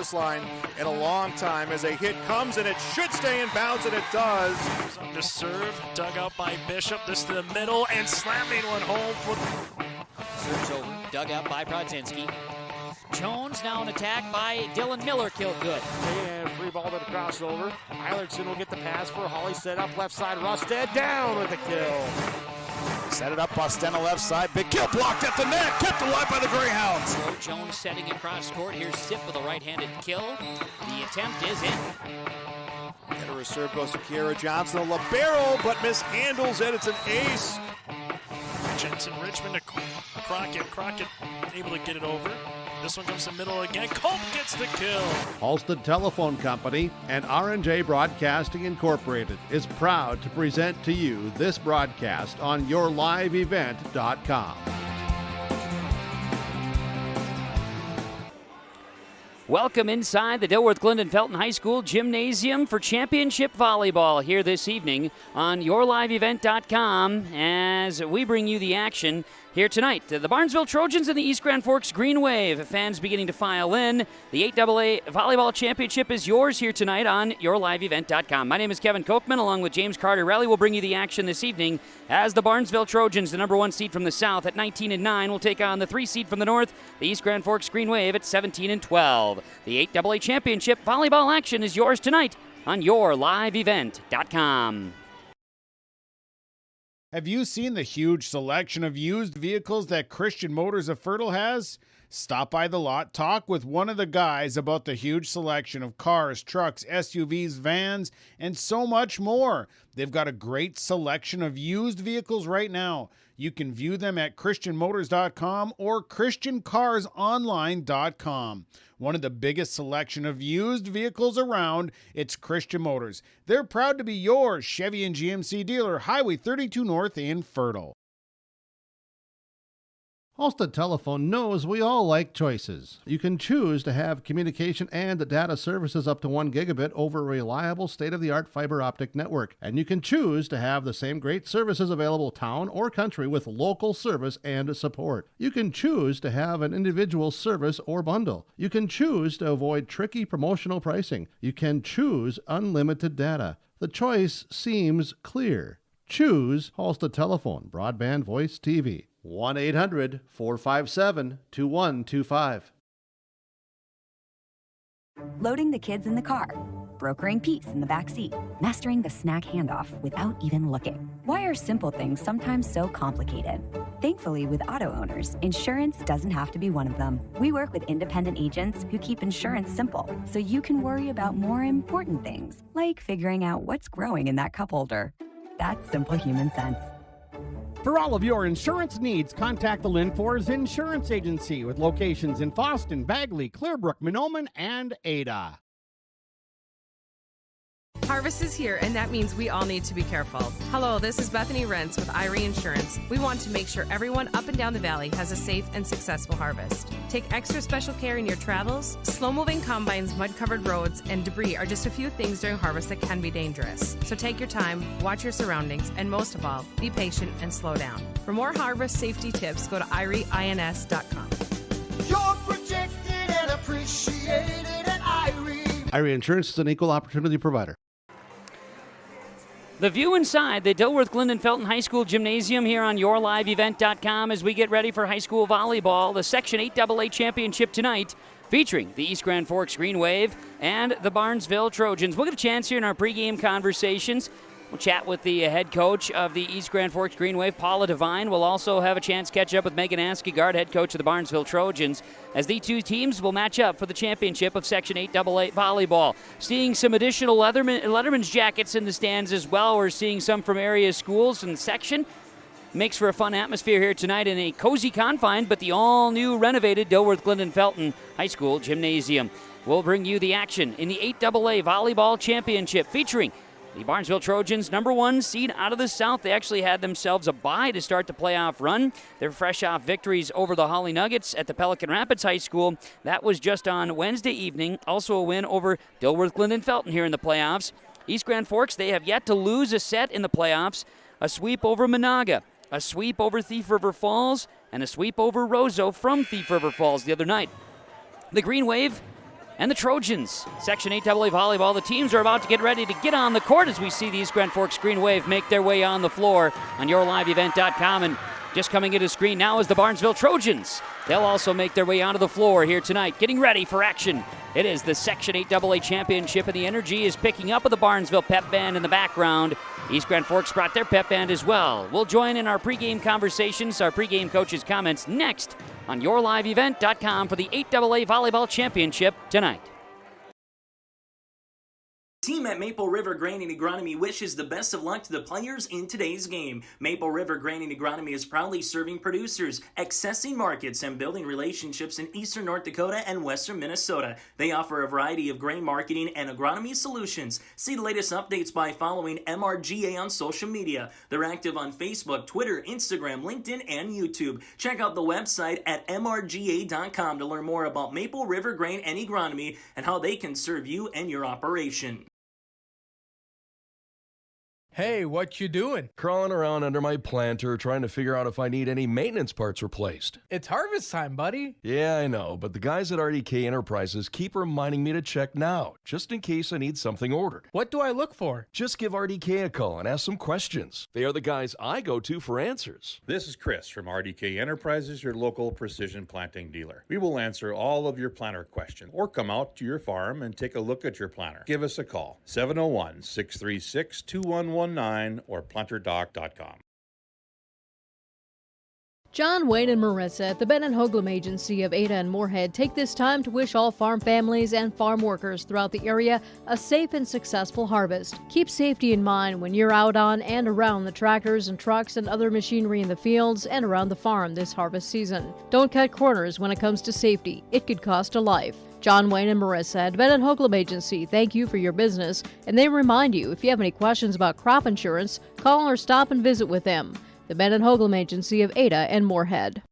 service line in a long time as a hit comes, and it should stay in bounds, and it does. To serve, dug out by Bishop. This to the middle, and slamming one home. Serves over, dug out by Brodzinski. Jones now an attack by Dylan Miller, killed good. And free ball to the crossover. Eilertson will get the pass for Hawley, set up left side. Rusted down with the kill. Set it up, Bostena left side. Big kill blocked at the net. Kept alive by the Greyhounds. So Jones setting across court. Here's Sip with a right-handed kill. The attempt is in. And a reserve goes to Kiera Johnson, a libero, but mishandles it. It's an ace. Jensen Richmond to Crockett. Crockett able to get it over. This one comes to the middle again. Culp gets the kill. Halstead Telephone Company and R&J Broadcasting Incorporated is proud to present to you this broadcast on YourLiveEvent.com. Welcome inside the Dilworth Glendon Felton High School Gymnasium for championship volleyball here this evening on YourLiveEvent.com as we bring you the action here tonight. The Barnesville Trojans and the East Grand Forks Green Wave. Fans beginning to file in. The 8AA Volleyball Championship is yours here tonight on YourLiveEvent.com. My name is Kevin Kochman, along with James Carter-Relly. We'll bring you the action this evening as the Barnesville Trojans, the number 1 seed from the south at 19-9, will take on the 3 seed from the north, the East Grand Forks Green Wave at 17-12. The 8AA Championship volleyball action is yours tonight on YourLiveEvent.com. Have you seen the huge selection of used vehicles that Christian Motors of Fertile has? Stop by the lot, talk with one of the guys about the huge selection of cars, trucks, SUVs, vans, and so much more. They've got a great selection of used vehicles right now. You can view them at christianmotors.com or christiancarsonline.com. One of the biggest selection of used vehicles around, it's Christian Motors. They're proud to be your Chevy and GMC dealer, Highway 32 North in Fertile. Halstead Telephone knows we all like choices. You can choose to have communication and data services up to 1 gigabit over a reliable state-of-the-art fiber optic network. And you can choose to have the same great services available town or country with local service and support. You can choose to have an individual service or bundle. You can choose to avoid tricky promotional pricing. You can choose unlimited data. The choice seems clear. Choose Halstead Telephone, broadband voice TV. 1-800-457-2125. Loading the kids in the car, brokering peace in the back seat, mastering the snack handoff without even looking. Why are simple things sometimes so complicated? Thankfully, with auto owners, insurance doesn't have to be one of them. We work with independent agents who keep insurance simple, so you can worry about more important things, like figuring out what's growing in that cup holder. That's simple human sense. For all of your insurance needs, contact the Linfors Insurance Agency with locations in Fosston, Bagley, Clearbrook, Minoman, and Ada. Harvest is here, and that means we all need to be careful. Hello, this is Bethany Rentz with Irie Insurance. We want to make sure everyone up and down the valley has a safe and successful harvest. Take extra special care in your travels. Slow-moving combines, mud-covered roads, and debris are just a few things during harvest that can be dangerous. So take your time, watch your surroundings, and most of all, be patient and slow down. For more harvest safety tips, go to irieins.com. You're protected and appreciated at Irie. Irie Insurance is an equal opportunity provider. The view inside the Dilworth Glendon Felton High School Gymnasium here on YourLiveEvent.com as we get ready for high school volleyball, the Section 8AA Championship tonight, featuring the East Grand Forks Green Wave and the Barnesville Trojans. We'll get a chance here in our pregame conversations. We'll chat with the head coach of the East Grand Forks Green Wave, Paula Devine. We'll also have a chance to catch up with Megan Askegaard, head coach of the Barnesville Trojans, as the two teams will match up for the championship of Section 8AA Volleyball. Seeing some additional Letterman's jackets in the stands as well. We're seeing some from area schools in the section. Makes for a fun atmosphere here tonight in a cozy confine, but the all-new renovated Dilworth Glendon Felton High School Gymnasium. We'll bring you the action in the 8AA Volleyball Championship featuring the Barnesville Trojans, number 1 seed out of the South. They actually had themselves a bye to start the playoff run. They're fresh off victories over the Holly Nuggets at the Pelican Rapids High School. That was just on Wednesday evening. Also a win over Dilworth Glendon Felton here in the playoffs. East Grand Forks, they have yet to lose a set in the playoffs. A sweep over Monaga, a sweep over Thief River Falls, and a sweep over Roseau from Thief River Falls the other night. The Green Wave, and the Trojans. Section 8AA Volleyball, the teams are about to get ready to get on the court as we see the East Grand Forks Green Wave make their way on the floor on yourliveevent.com. And just coming into screen now is the Barnesville Trojans. They'll also make their way onto the floor here tonight, getting ready for action. It is the Section 8AA Championship, and the energy is picking up with the Barnesville pep band in the background. East Grand Forks brought their pep band as well. We'll join in our pregame conversations, our pregame coaches' comments next on yourliveevent.com for the 8AA Volleyball Championship tonight. Team at Maple River Grain and Agronomy wishes the best of luck to the players in today's game. Maple River Grain and Agronomy is proudly serving producers, accessing markets, and building relationships in eastern North Dakota and western Minnesota. They offer a variety of grain marketing and agronomy solutions. See the latest updates by following MRGA on social media. They're active on Facebook, Twitter, Instagram, LinkedIn, and YouTube. Check out the website at mrga.com to learn more about Maple River Grain and Agronomy and how they can serve you and your operation. Hey, what you doing? Crawling around under my planter trying to figure out if I need any maintenance parts replaced. It's harvest time, buddy. Yeah, I know, but the guys at RDK Enterprises keep reminding me to check now, just in case I need something ordered. What do I look for? Just give RDK a call and ask some questions. They are the guys I go to for answers. This is Chris from RDK Enterprises, your local precision planting dealer. We will answer all of your planter questions or come out to your farm and take a look at your planter. Give us a call, 701-636-2119 or planterdoc.com. John, Wayne, and Marissa at the Ben & Hoagland Agency of Ada and Moorhead take this time to wish all farm families and farm workers throughout the area a safe and successful harvest. Keep safety in mind when you're out on and around the tractors and trucks and other machinery in the fields and around the farm this harvest season. Don't cut corners when it comes to safety. It could cost a life. John, Wayne, and Marissa at Ben & Hoagland Agency thank you for your business, and they remind you if you have any questions about crop insurance, call or stop and visit with them. The Ben & Hoagland Agency of Ada and Moorhead.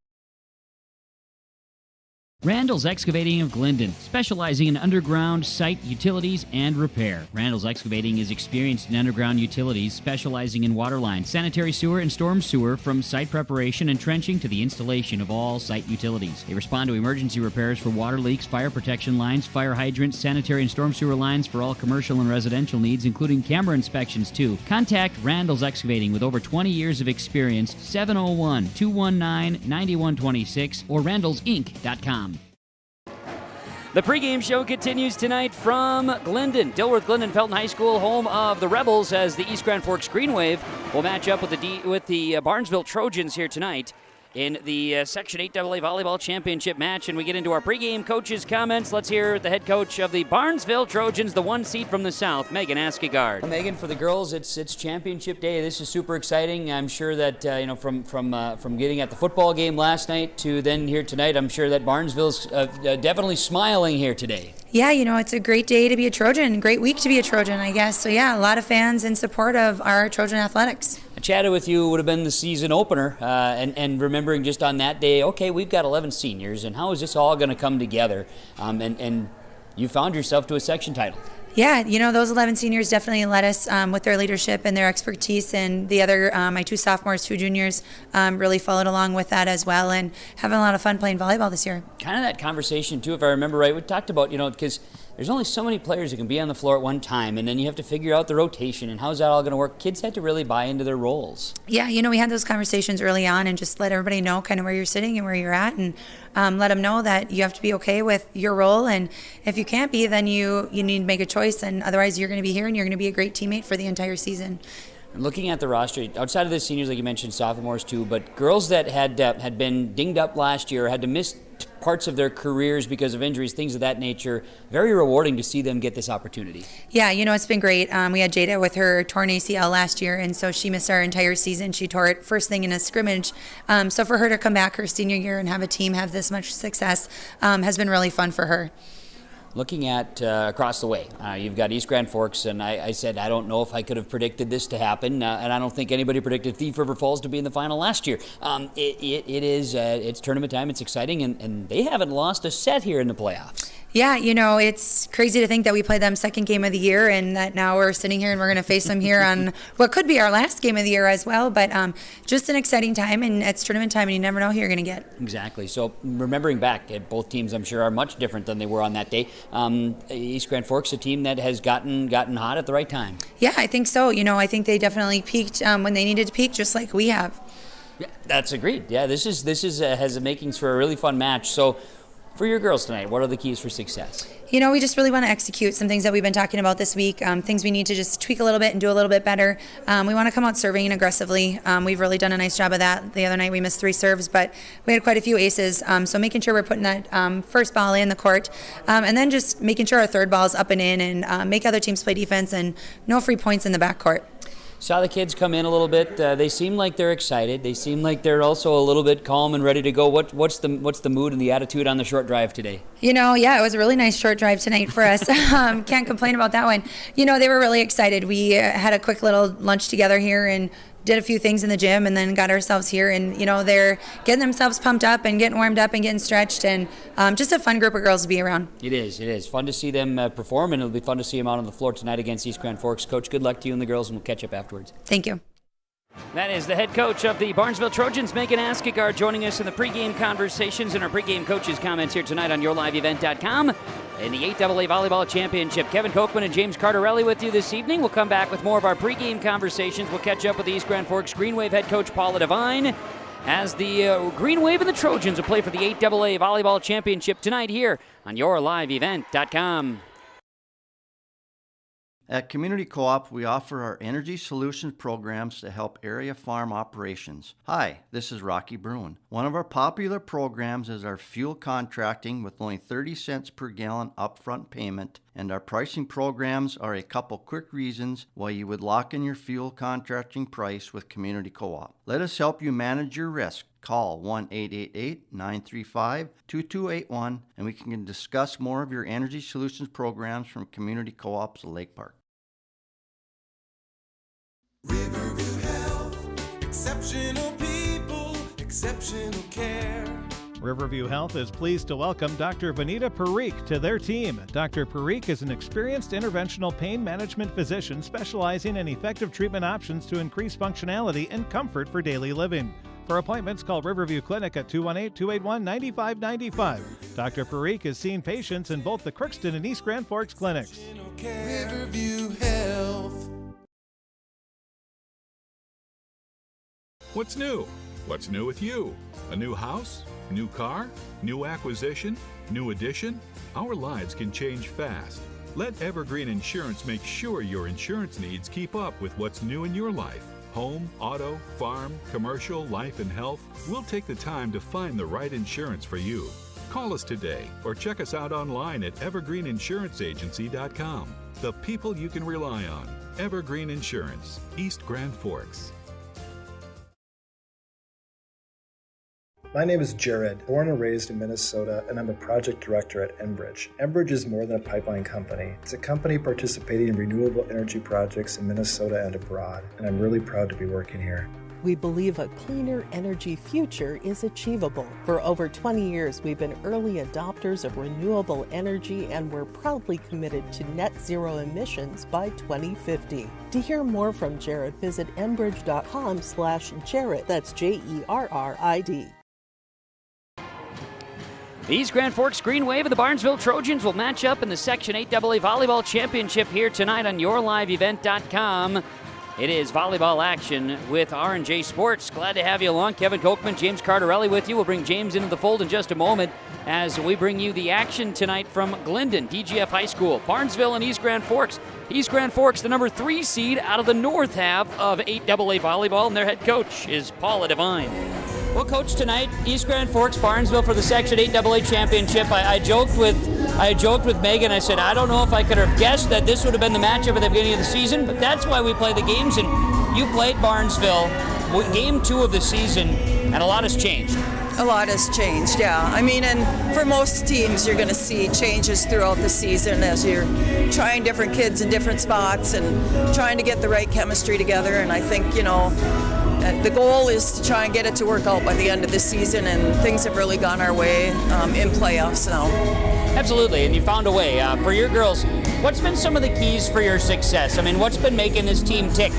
Randall's Excavating of Glendon, specializing in underground site utilities and repair. Randall's Excavating is experienced in underground utilities, specializing in water lines, sanitary sewer, and storm sewer, from site preparation and trenching to the installation of all site utilities. They respond to emergency repairs for water leaks, fire protection lines, fire hydrants, sanitary and storm sewer lines for all commercial and residential needs, including camera inspections too. Contact Randall's Excavating with over 20 years of experience, 701-219-9126 or randallsinc.com. The pregame show continues tonight from Glendon. Dilworth Glendon Felton High School, home of the Rebels, as the East Grand Forks Green Wave will match up with the Barnesville Trojans here tonight in the Section 8AA Volleyball Championship match. And we get into our pregame coaches' comments. Let's hear the head coach of the Barnesville Trojans, the one seed from the South, Megan Askegard. Well, Megan, for the girls, it's championship day. This is super exciting. I'm sure that from getting at the football game last night to then here tonight, I'm sure that Barnesville's definitely smiling here today. Yeah, it's a great day to be a Trojan, great week to be a Trojan, I guess. So yeah, a lot of fans in support of our Trojan athletics. I chatted with you, would have been the season opener, and remembering just on that day, okay, we've got 11 seniors, and how is this all going to come together? And you found yourself to a section title. Yeah, those 11 seniors definitely led us with their leadership and their expertise, and the other, my 2 sophomores, 2 juniors, really followed along with that as well, and having a lot of fun playing volleyball this year. Kind of that conversation, too, if I remember right, we talked about, because there's only so many players that can be on the floor at one time, and then you have to figure out the rotation and how's that all going to work. Kids had to really buy into their roles. Yeah, we had those conversations early on and just let everybody know kind of where you're sitting and where you're at, and let them know that you have to be okay with your role, and if you can't be, then you need to make a choice, and otherwise you're going to be here and you're going to be a great teammate for the entire season. Looking at the roster, outside of the seniors, like you mentioned, sophomores too, but girls that had been dinged up last year, had to miss parts of their careers because of injuries, things of that nature, very rewarding to see them get this opportunity. Yeah, it's been great. We had Jada with her torn ACL last year, and so she missed our entire season. She tore it first thing in a scrimmage. So for her to come back her senior year and have a team have this much success has been really fun for her. Looking at across the way, you've got East Grand Forks, and I said I don't know if I could have predicted this to happen, and I don't think anybody predicted Thief River Falls to be in the final last year. It's tournament time, it's exciting, and they haven't lost a set here in the playoffs. Yeah, it's crazy to think that we played them second game of the year and that now we're sitting here and we're going to face them here on what could be our last game of the year as well. But just an exciting time, and it's tournament time, and you never know who you're going to get. Exactly. So remembering back, both teams I'm sure are much different than they were on that day. East Grand Forks, a team that has gotten hot at the right time. Yeah, I think so. I think they definitely peaked when they needed to peak, just like we have. Yeah, that's agreed. Yeah, this is has the makings for a really fun match. So, for your girls tonight, what are the keys for success? We just really want to execute some things that we've been talking about this week, things we need to just tweak a little bit and do a little bit better. We want to come out serving aggressively. We've really done a nice job of that. The other night we missed 3 serves, but we had quite a few aces. So making sure we're putting that first ball in the court, and then just making sure our third ball is up and in, and make other teams play defense, and no free points in the backcourt. Saw the kids come in a little bit. They seem like they're excited. They seem like they're also a little bit calm and ready to go. What's the mood and the attitude on the short drive today? Yeah, it was a really nice short drive tonight for us. Can't complain about that one. They were really excited. We had a quick little lunch together here and did a few things in the gym and then got ourselves here, and they're getting themselves pumped up and getting warmed up and getting stretched, and just a fun group of girls to be around. It is fun to see them perform, and it'll be fun to see them out on the floor tonight against East Grand Forks. Coach, good luck to you and the girls, and we'll catch up afterwards. Thank you. That is the head coach of the Barnesville Trojans, Megan Askegard, joining us in the pregame conversations and our pregame coaches' comments here tonight on YourLiveEvent.com. In the 8AA Volleyball Championship, Kevin Kochman and James Cardarelli with you this evening. We'll come back with more of our pregame conversations. We'll catch up with the East Grand Forks Green Wave head coach Paula Devine as the Green Wave and the Trojans will play for the 8AA Volleyball Championship tonight here on YourLiveEvent.com. At Community Co-op, we offer our energy solutions programs to help area farm operations. Hi, this is Rocky Bruin. One of our popular programs is our fuel contracting with only 30 cents per gallon upfront payment, and our pricing programs are a couple quick reasons why you would lock in your fuel contracting price with Community Co-op. Let us help you manage your risk. Call 1-888-935-2281 and we can discuss more of your energy solutions programs from Community Co-ops Lake Park. Riverview Health, exceptional people, exceptional care. Riverview Health is pleased to welcome Dr. Vanita Parikh to their team. Dr. Parikh is an experienced interventional pain management physician specializing in effective treatment options to increase functionality and comfort for daily living. For appointments, call Riverview Clinic at 218-281-9595. Dr. Parikh has seen patients in both the Crookston and East Grand Forks clinics. Riverview Health. What's new? What's new with you? A new house? New car? New acquisition? New addition? Our lives can change fast. Let Evergreen Insurance make sure your insurance needs keep up with what's new in your life. Home, auto, farm, commercial, life, and health. We'll take the time to find the right insurance for you. Call us today or check us out online at evergreeninsuranceagency.com. The people you can rely on. Evergreen Insurance, East Grand Forks. My name is Jared, born and raised in Minnesota, and I'm a project director at Enbridge. Enbridge is more than a pipeline company. It's a company participating in renewable energy projects in Minnesota and abroad, and I'm really proud to be working here. We believe a cleaner energy future is achievable. For over 20 years, we've been early adopters of renewable energy, and we're proudly committed to net zero emissions by 2050. To hear more from Jared, visit enbridge.com/Jared. That's JERRID. The East Grand Forks Green Wave and the Barnesville Trojans will match up in the Section 8AA Volleyball Championship here tonight on YourLiveEvent.com. It is volleyball action with R&J Sports. Glad to have you along. Kevin Kochman, James Cardarelli with you. We'll bring James into the fold in just a moment as we bring you the action tonight from Glendon, DGF High School, Barnesville, and East Grand Forks. East Grand Forks, the number 3 seed out of the north half of 8AA Volleyball, and their head coach is Paula Devine. Well, Coach, tonight, East Grand Forks, Barnesville for the Section 8AA Championship. I joked with Megan. I said, I don't know if I could have guessed that this would have been the matchup at the beginning of the season, but that's why we play the games. And you played Barnesville, game 2 of the season, and a lot has changed. A lot has changed, yeah. I mean, and for most teams, you're going to see changes throughout the season as you're trying different kids in different spots and trying to get the right chemistry together. And I think, the goal is to try and get it to work out by the end of the season, and things have really gone our way in playoffs now. Absolutely, and you found a way. For your girls, what's been some of the keys for your success? I mean, what's been making this team tick?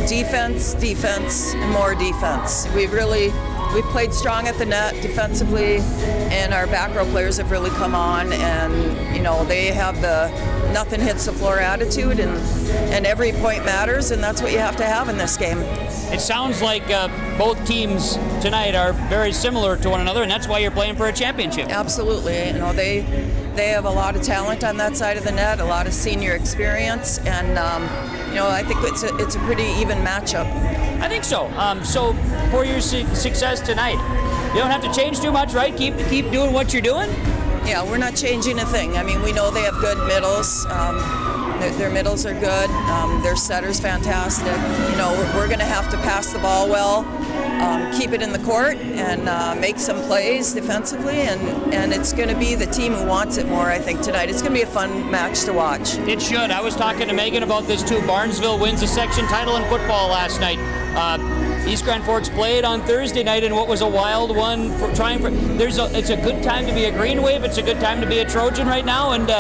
Defense, and more defense. We've played strong at the net defensively, and our back row players have really come on, and they have the nothing hits the floor attitude, and every point matters, and that's what you have to have in this game. It sounds like both teams tonight are very similar to one another, and that's why you're playing for a championship. Absolutely. They have a lot of talent on that side of the net, a lot of senior experience, and I think it's a pretty even matchup. I think so. So for your success tonight, you don't have to change too much, right? Keep doing what you're doing? Yeah, we're not changing a thing. I mean, we know they have good middles. Their middles are good. Their setter's fantastic. We're going to have to pass the ball well, keep it in the court, and make some plays defensively. And it's going to be the team who wants it more, I think, tonight. It's going to be a fun match to watch. It should. I was talking to Megan about this, too. Barnesville wins a section title in football last night. East Grand Forks played on Thursday night in what was a wild one. It's a good time to be a Green Wave. It's a good time to be a Trojan right now, and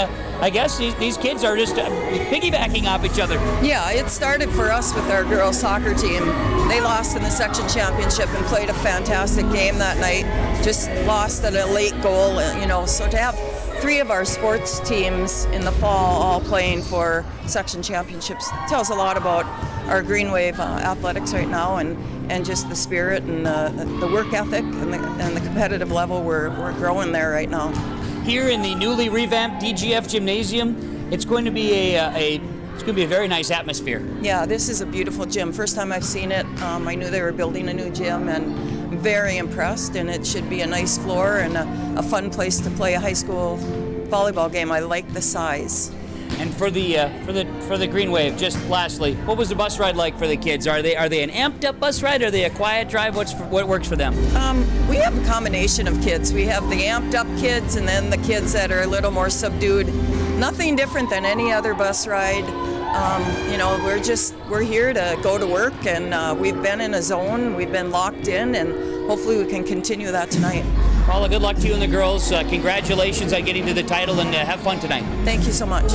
I guess these kids are just piggybacking off each other. Yeah, it started for us with our girls soccer team. They lost in the section championship and played a fantastic game that night. Just lost at a late goal, So to have 3 of our sports teams in the fall all playing for section championships tells a lot about our Green Wave athletics right now, and just the spirit and the work ethic and the competitive level we're growing there right now. Here in the newly revamped DGF Gymnasium, it's going to be a very nice atmosphere. Yeah, this is a beautiful gym. First time I've seen it, I knew they were building a new gym, and I'm very impressed. And it should be a nice floor and a fun place to play a high school volleyball game. I like the size. And for the Green Wave, just lastly, what was the bus ride like for the kids? Are they an amped up bus ride? Are they a quiet drive? What works for them? We have a combination of kids. We have the amped up kids, and then the kids that are a little more subdued. Nothing different than any other bus ride. We're here to go to work, and we've been in a zone. We've been locked in, and hopefully we can continue that tonight. Paula, good luck to you and the girls. Congratulations on getting to the title, and have fun tonight. Thank you so much.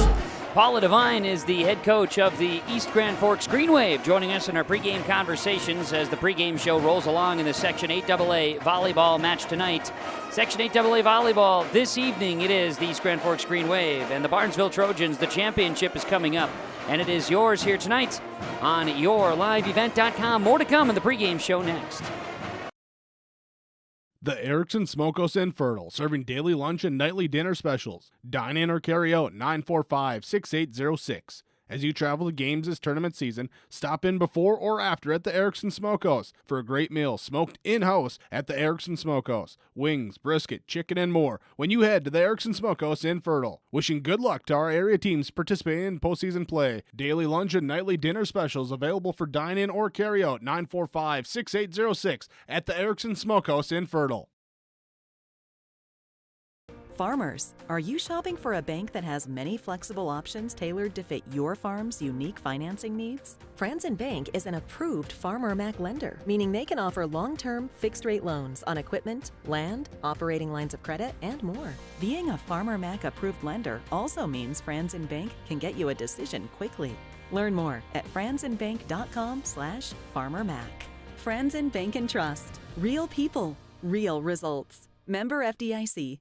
Paula Devine is the head coach of the East Grand Forks Green Wave, joining us in our pregame conversations as the pregame show rolls along in the Section 8AA Volleyball match tonight. Section 8AA Volleyball this evening, it is the East Grand Forks Green Wave and the Barnesville Trojans. The championship is coming up, and it is yours here tonight on yourliveevent.com. More to come in the pregame show next. The Erickson Smokehouse in Fertile, serving daily lunch and nightly dinner specials. Dine in or carry out 945-6806. As you travel to games this tournament season, stop in before or after at the Erickson Smokehouse for a great meal smoked in-house at the Erickson Smokehouse. Wings, brisket, chicken, and more when you head to the Erickson Smokehouse in Fertile. Wishing good luck to our area teams participating in postseason play. Daily lunch and nightly dinner specials available for dine-in or carry-out 945-6806 at the Erickson Smokehouse in Fertile. Farmers, are you shopping for a bank that has many flexible options tailored to fit your farm's unique financing needs? Franzen Bank is an approved Farmer Mac lender, meaning they can offer long-term fixed-rate loans on equipment, land, operating lines of credit, and more. Being a Farmer Mac approved lender also means Franzen Bank can get you a decision quickly. Learn more at franzenbank.com/farmermac. Franzen Bank and Trust. Real people, real results. Member FDIC.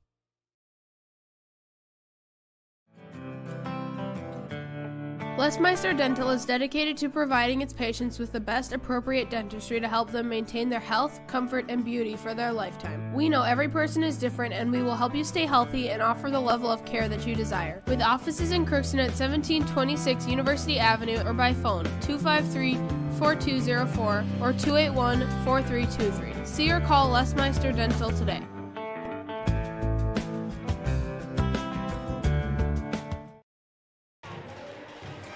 Westmeister Dental is dedicated to providing its patients with the best appropriate dentistry to help them maintain their health, comfort, and beauty for their lifetime. We know every person is different, and we will help you stay healthy and offer the level of care that you desire. With offices in Crookston at 1726 University Avenue or by phone 253-4204 or 281-4323. See or call Westmeister Dental today.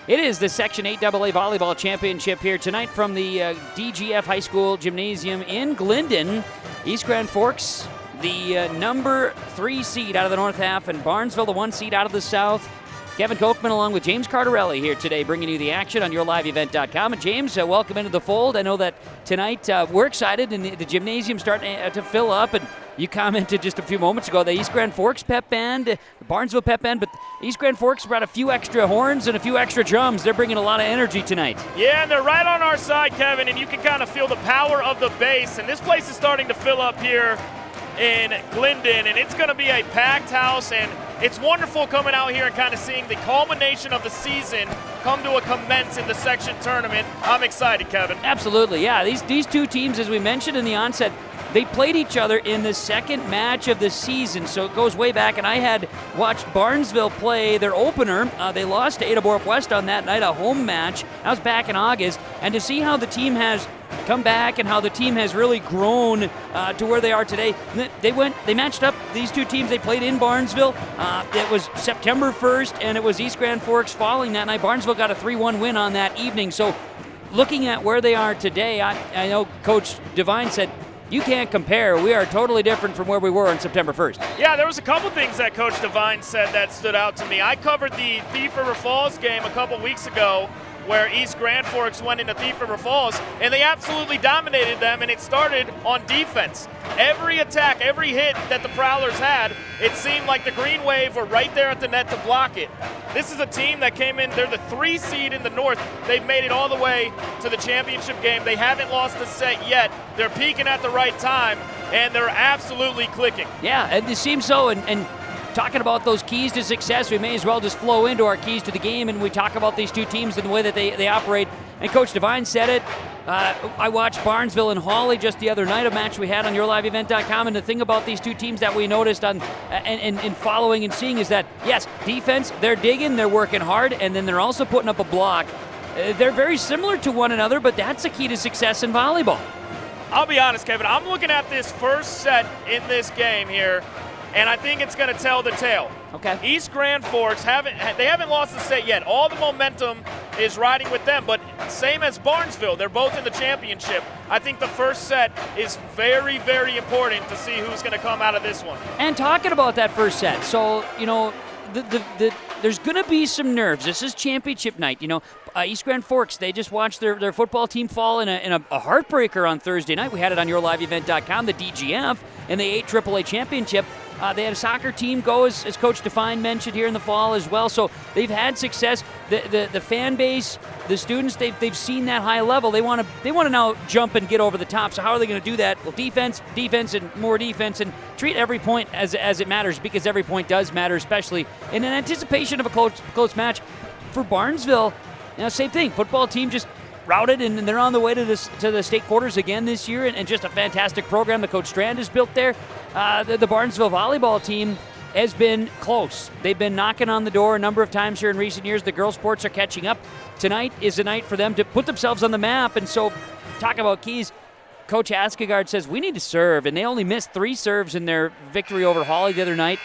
It is the Section 8AA Volleyball Championship here tonight from the DGF High School Gymnasium in Glendon. East Grand Forks, the number 3 seed out of the north half, and Barnesville, the 1 seed out of the south. Kevin Kochman along with James Cardarelli here today, bringing you the action on yourliveevent.com. And James, welcome into the fold. I know that tonight we're excited, and the gymnasium's starting to fill up. And you commented just a few moments ago, the East Grand Forks Pep Band, the Barnesville Pep Band, but East Grand Forks brought a few extra horns and a few extra drums. They're bringing a lot of energy tonight. Yeah, and they're right on our side, Kevin, and you can kind of feel the power of the bass. And this place is starting to fill up here in Glendon, and it's going to be a packed house, and it's wonderful coming out here and kind of seeing the culmination of the season come to a commence in the section tournament. I'm excited, Kevin. Absolutely, yeah. These two teams, as we mentioned in the onset, they played each other in the second match of the season, so it goes way back, and I had watched Barnesville play their opener. They lost to 8AA West on that night, a home match. That was back in August, and to see how the team has come back and how the team has really grown to where they are today. They matched up these two teams. They played in Barnesville. It was September 1st, and it was East Grand Forks falling that night. Barnesville got a 3-1 win on that evening. So looking at where they are today, I know Coach Devine said, you can't compare. We are totally different from where we were on September 1st. Yeah, there was a couple things that Coach Devine said that stood out to me. I covered the Thief River Falls game a couple weeks ago, where East Grand Forks went into Thief River Falls, and they absolutely dominated them, and it started on defense. Every attack, every hit that the Prowlers had, it seemed like the Green Wave were right there at the net to block it. This is a team that came in, they're the 3 seed in the North. They've made it all the way to the championship game. They haven't lost a set yet. They're peaking at the right time, and they're absolutely clicking. Yeah, it seems so, and talking about those keys to success, we may as well just flow into our keys to the game, and we talk about these two teams and the way that they operate. And Coach Devine said it. I watched Barnesville and Hawley just the other night, a match we had on yourliveevent.com, and the thing about these two teams that we noticed on and following and seeing is that, yes, defense, they're digging, they're working hard, and then they're also putting up a block. They're very similar to one another, but that's the key to success in volleyball. I'll be honest, Kevin, I'm looking at this first set in this game here, and I think it's going to tell the tale. Okay. East Grand Forks haven't lost a set yet. All the momentum is riding with them, but same as Barnesville, they're both in the championship. I think the first set is very, very important to see who's going to come out of this one. And talking about that first set, so, you know, there's going to be some nerves. This is championship night. You know, East Grand Forks, they just watched their football team fall in a heartbreaker on Thursday night. We had it on yourliveevent.com, the DGF, in the 8AA championship. They had a soccer team go, as Coach Devine mentioned, here in the fall as well. So they've had success. The fan base, the students, they've seen that high level. They want to now jump and get over the top. So how are they going to do that? Well, defense, and more defense, and treat every point as it matters, because every point does matter, especially in an anticipation of a close match. For Barnesville, you know, same thing. Football team just routed, and they're on the way to the state quarters again this year, and just a fantastic program that Coach Strand has built there. The Barnesville volleyball team has been close. They've been knocking on the door a number of times here in recent years. The girls' sports are catching up. Tonight is a night for them to put themselves on the map, and so talk about keys. Coach Askegard says we need to serve, and they only missed 3 serves in their victory over Hawley the other night.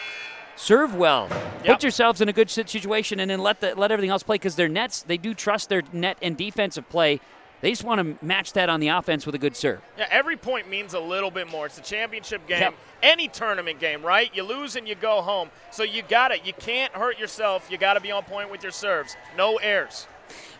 Serve well. Yep. Put yourselves in a good situation, and then let everything else play, because their nets, they do trust their net and defensive play. They just want to match that on the offense with a good serve. Yeah, every point means a little bit more. It's a championship game, yep. Any tournament game, right? You lose and you go home. So you got it. You can't hurt yourself. You got to be on point with your serves. No errors.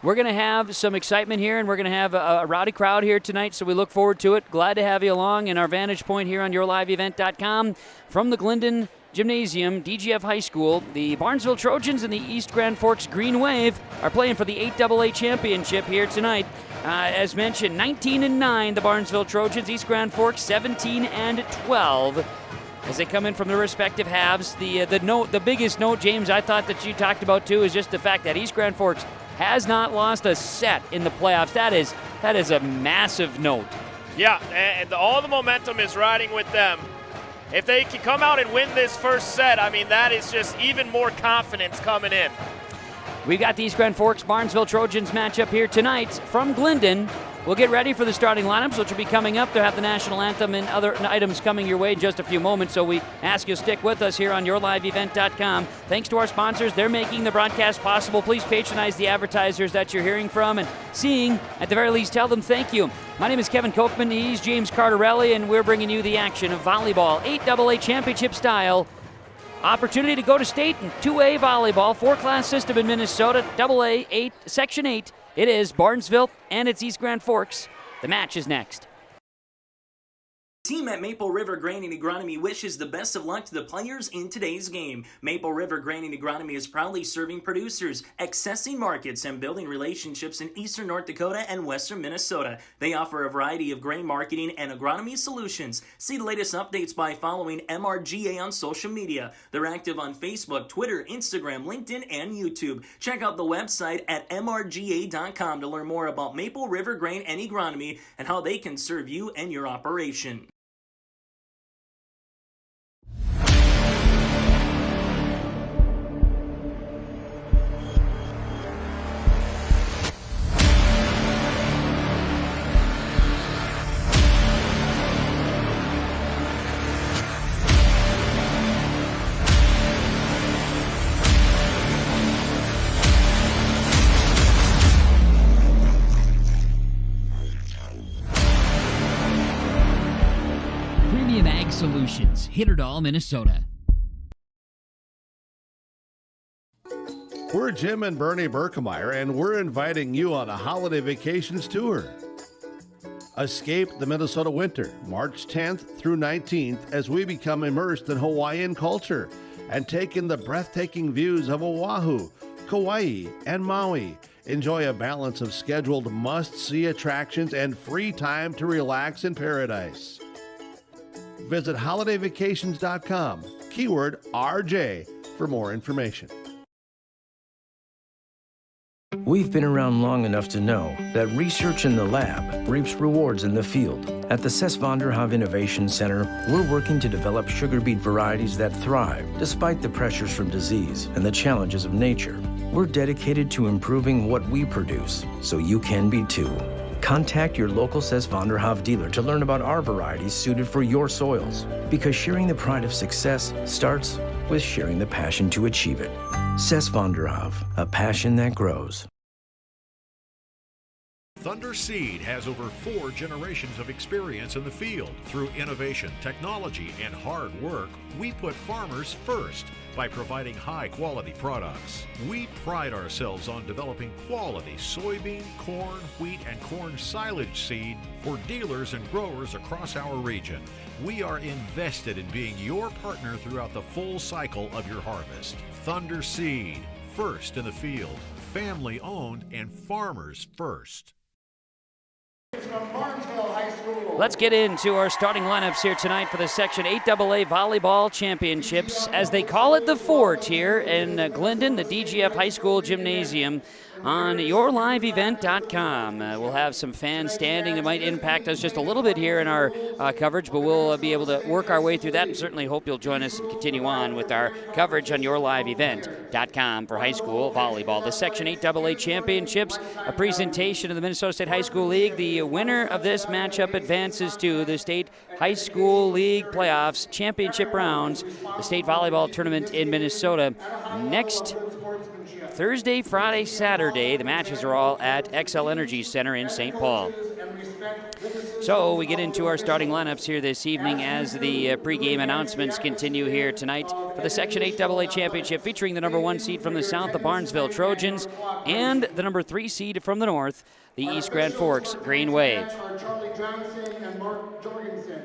We're going to have some excitement here, and we're going to have a rowdy crowd here tonight, so we look forward to it. Glad to have you along in our vantage point here on yourliveevent.com from the Glendon Gymnasium, DGF High School. The Barnesville Trojans and the East Grand Forks Green Wave are playing for the 8AA championship here tonight. As mentioned, 19-9 the Barnesville Trojans, East Grand Forks 17-12. As they come in from their respective halves, the biggest note, James, I thought that you talked about too, is just the fact that East Grand Forks has not lost a set in the playoffs. That is a massive note. Yeah, and all the momentum is riding with them. If they can come out and win this first set, I mean, that is just even more confidence coming in. We've got the East Grand Forks Barnesville Trojans matchup here tonight from Glendon. We'll get ready for the starting lineups, which will be coming up. They'll have the national anthem and other items coming your way in just a few moments, so we ask you to stick with us here on yourliveevent.com. Thanks to our sponsors. They're making the broadcast possible. Please patronize the advertisers that you're hearing from and seeing. At the very least, tell them thank you. My name is Kevin Kochman. He's James Cardarelli, and we're bringing you the action of volleyball, 8AA championship style. Opportunity to go to state in 2A volleyball, 4-class system in Minnesota, AA 8, Section 8. It is Barnesville and it's East Grand Forks. The match is next. Team at Maple River Granite Agronomy wishes the best of luck to the players in today's game. Maple River Granite Agronomy is proudly serving producers, accessing markets, and building relationships in eastern North Dakota and western Minnesota. They offer a variety of grain marketing and agronomy solutions. See the latest updates by following MRGA on social media. They're active on Facebook, Twitter, Instagram, LinkedIn, and YouTube. Check out the website at mrga.com to learn more about Maple River Grain and Agronomy and how they can serve you and your operation. Solutions, Hitterdall, Minnesota. We're Jim and Bernie Berkemeyer, and we're inviting you on a holiday vacations tour. Escape the Minnesota winter, March 10th through 19th, as we become immersed in Hawaiian culture and take in the breathtaking views of Oahu, Kauai, and Maui. Enjoy a balance of scheduled must-see attractions and free time to relax in paradise. Visit holidayvacations.com, keyword RJ, for more information. We've been around long enough to know that research in the lab reaps rewards in the field. At the Ses van der Haaf Innovation Center, we're working to develop sugar beet varieties that thrive despite the pressures from disease and the challenges of nature. We're dedicated to improving what we produce, so you can be too. Contact your local Ses van der Haaf dealer to learn about our varieties suited for your soils. Because sharing the pride of success starts with sharing the passion to achieve it. Ses van der Haaf, a passion that grows. Thunder Seed has over 4 generations of experience in the field. Through innovation, technology, and hard work, we put farmers first by providing high-quality products. We pride ourselves on developing quality soybean, corn, wheat, and corn silage seed for dealers and growers across our region. We are invested in being your partner throughout the full cycle of your harvest. Thunder Seed, first in the field, family-owned and farmers first. Let's get into our starting lineups here tonight for the Section 8AA Volleyball Championships, as they call it the Fort here in Glendon, the DGF High School Gymnasium. On yourliveevent.com. We'll have some fans standing that might impact us just a little bit here in our coverage, but we'll be able to work our way through that and certainly hope you'll join us and continue on with our coverage on yourliveevent.com for high school volleyball. The Section 8AA Championships, a presentation of the Minnesota State High School League. The winner of this matchup advances to the State High School League playoffs championship rounds, the state volleyball tournament in Minnesota next Thursday, Friday, Saturday. The matches are all at XL Energy Center in St. Paul. So we get into our starting lineups here this evening as the pregame announcements continue here tonight for the Section 8AA Championship, featuring the number 1 seed from the south, the Barnesville Trojans, and the number 3 seed from the north, the East Grand Forks Green Wave.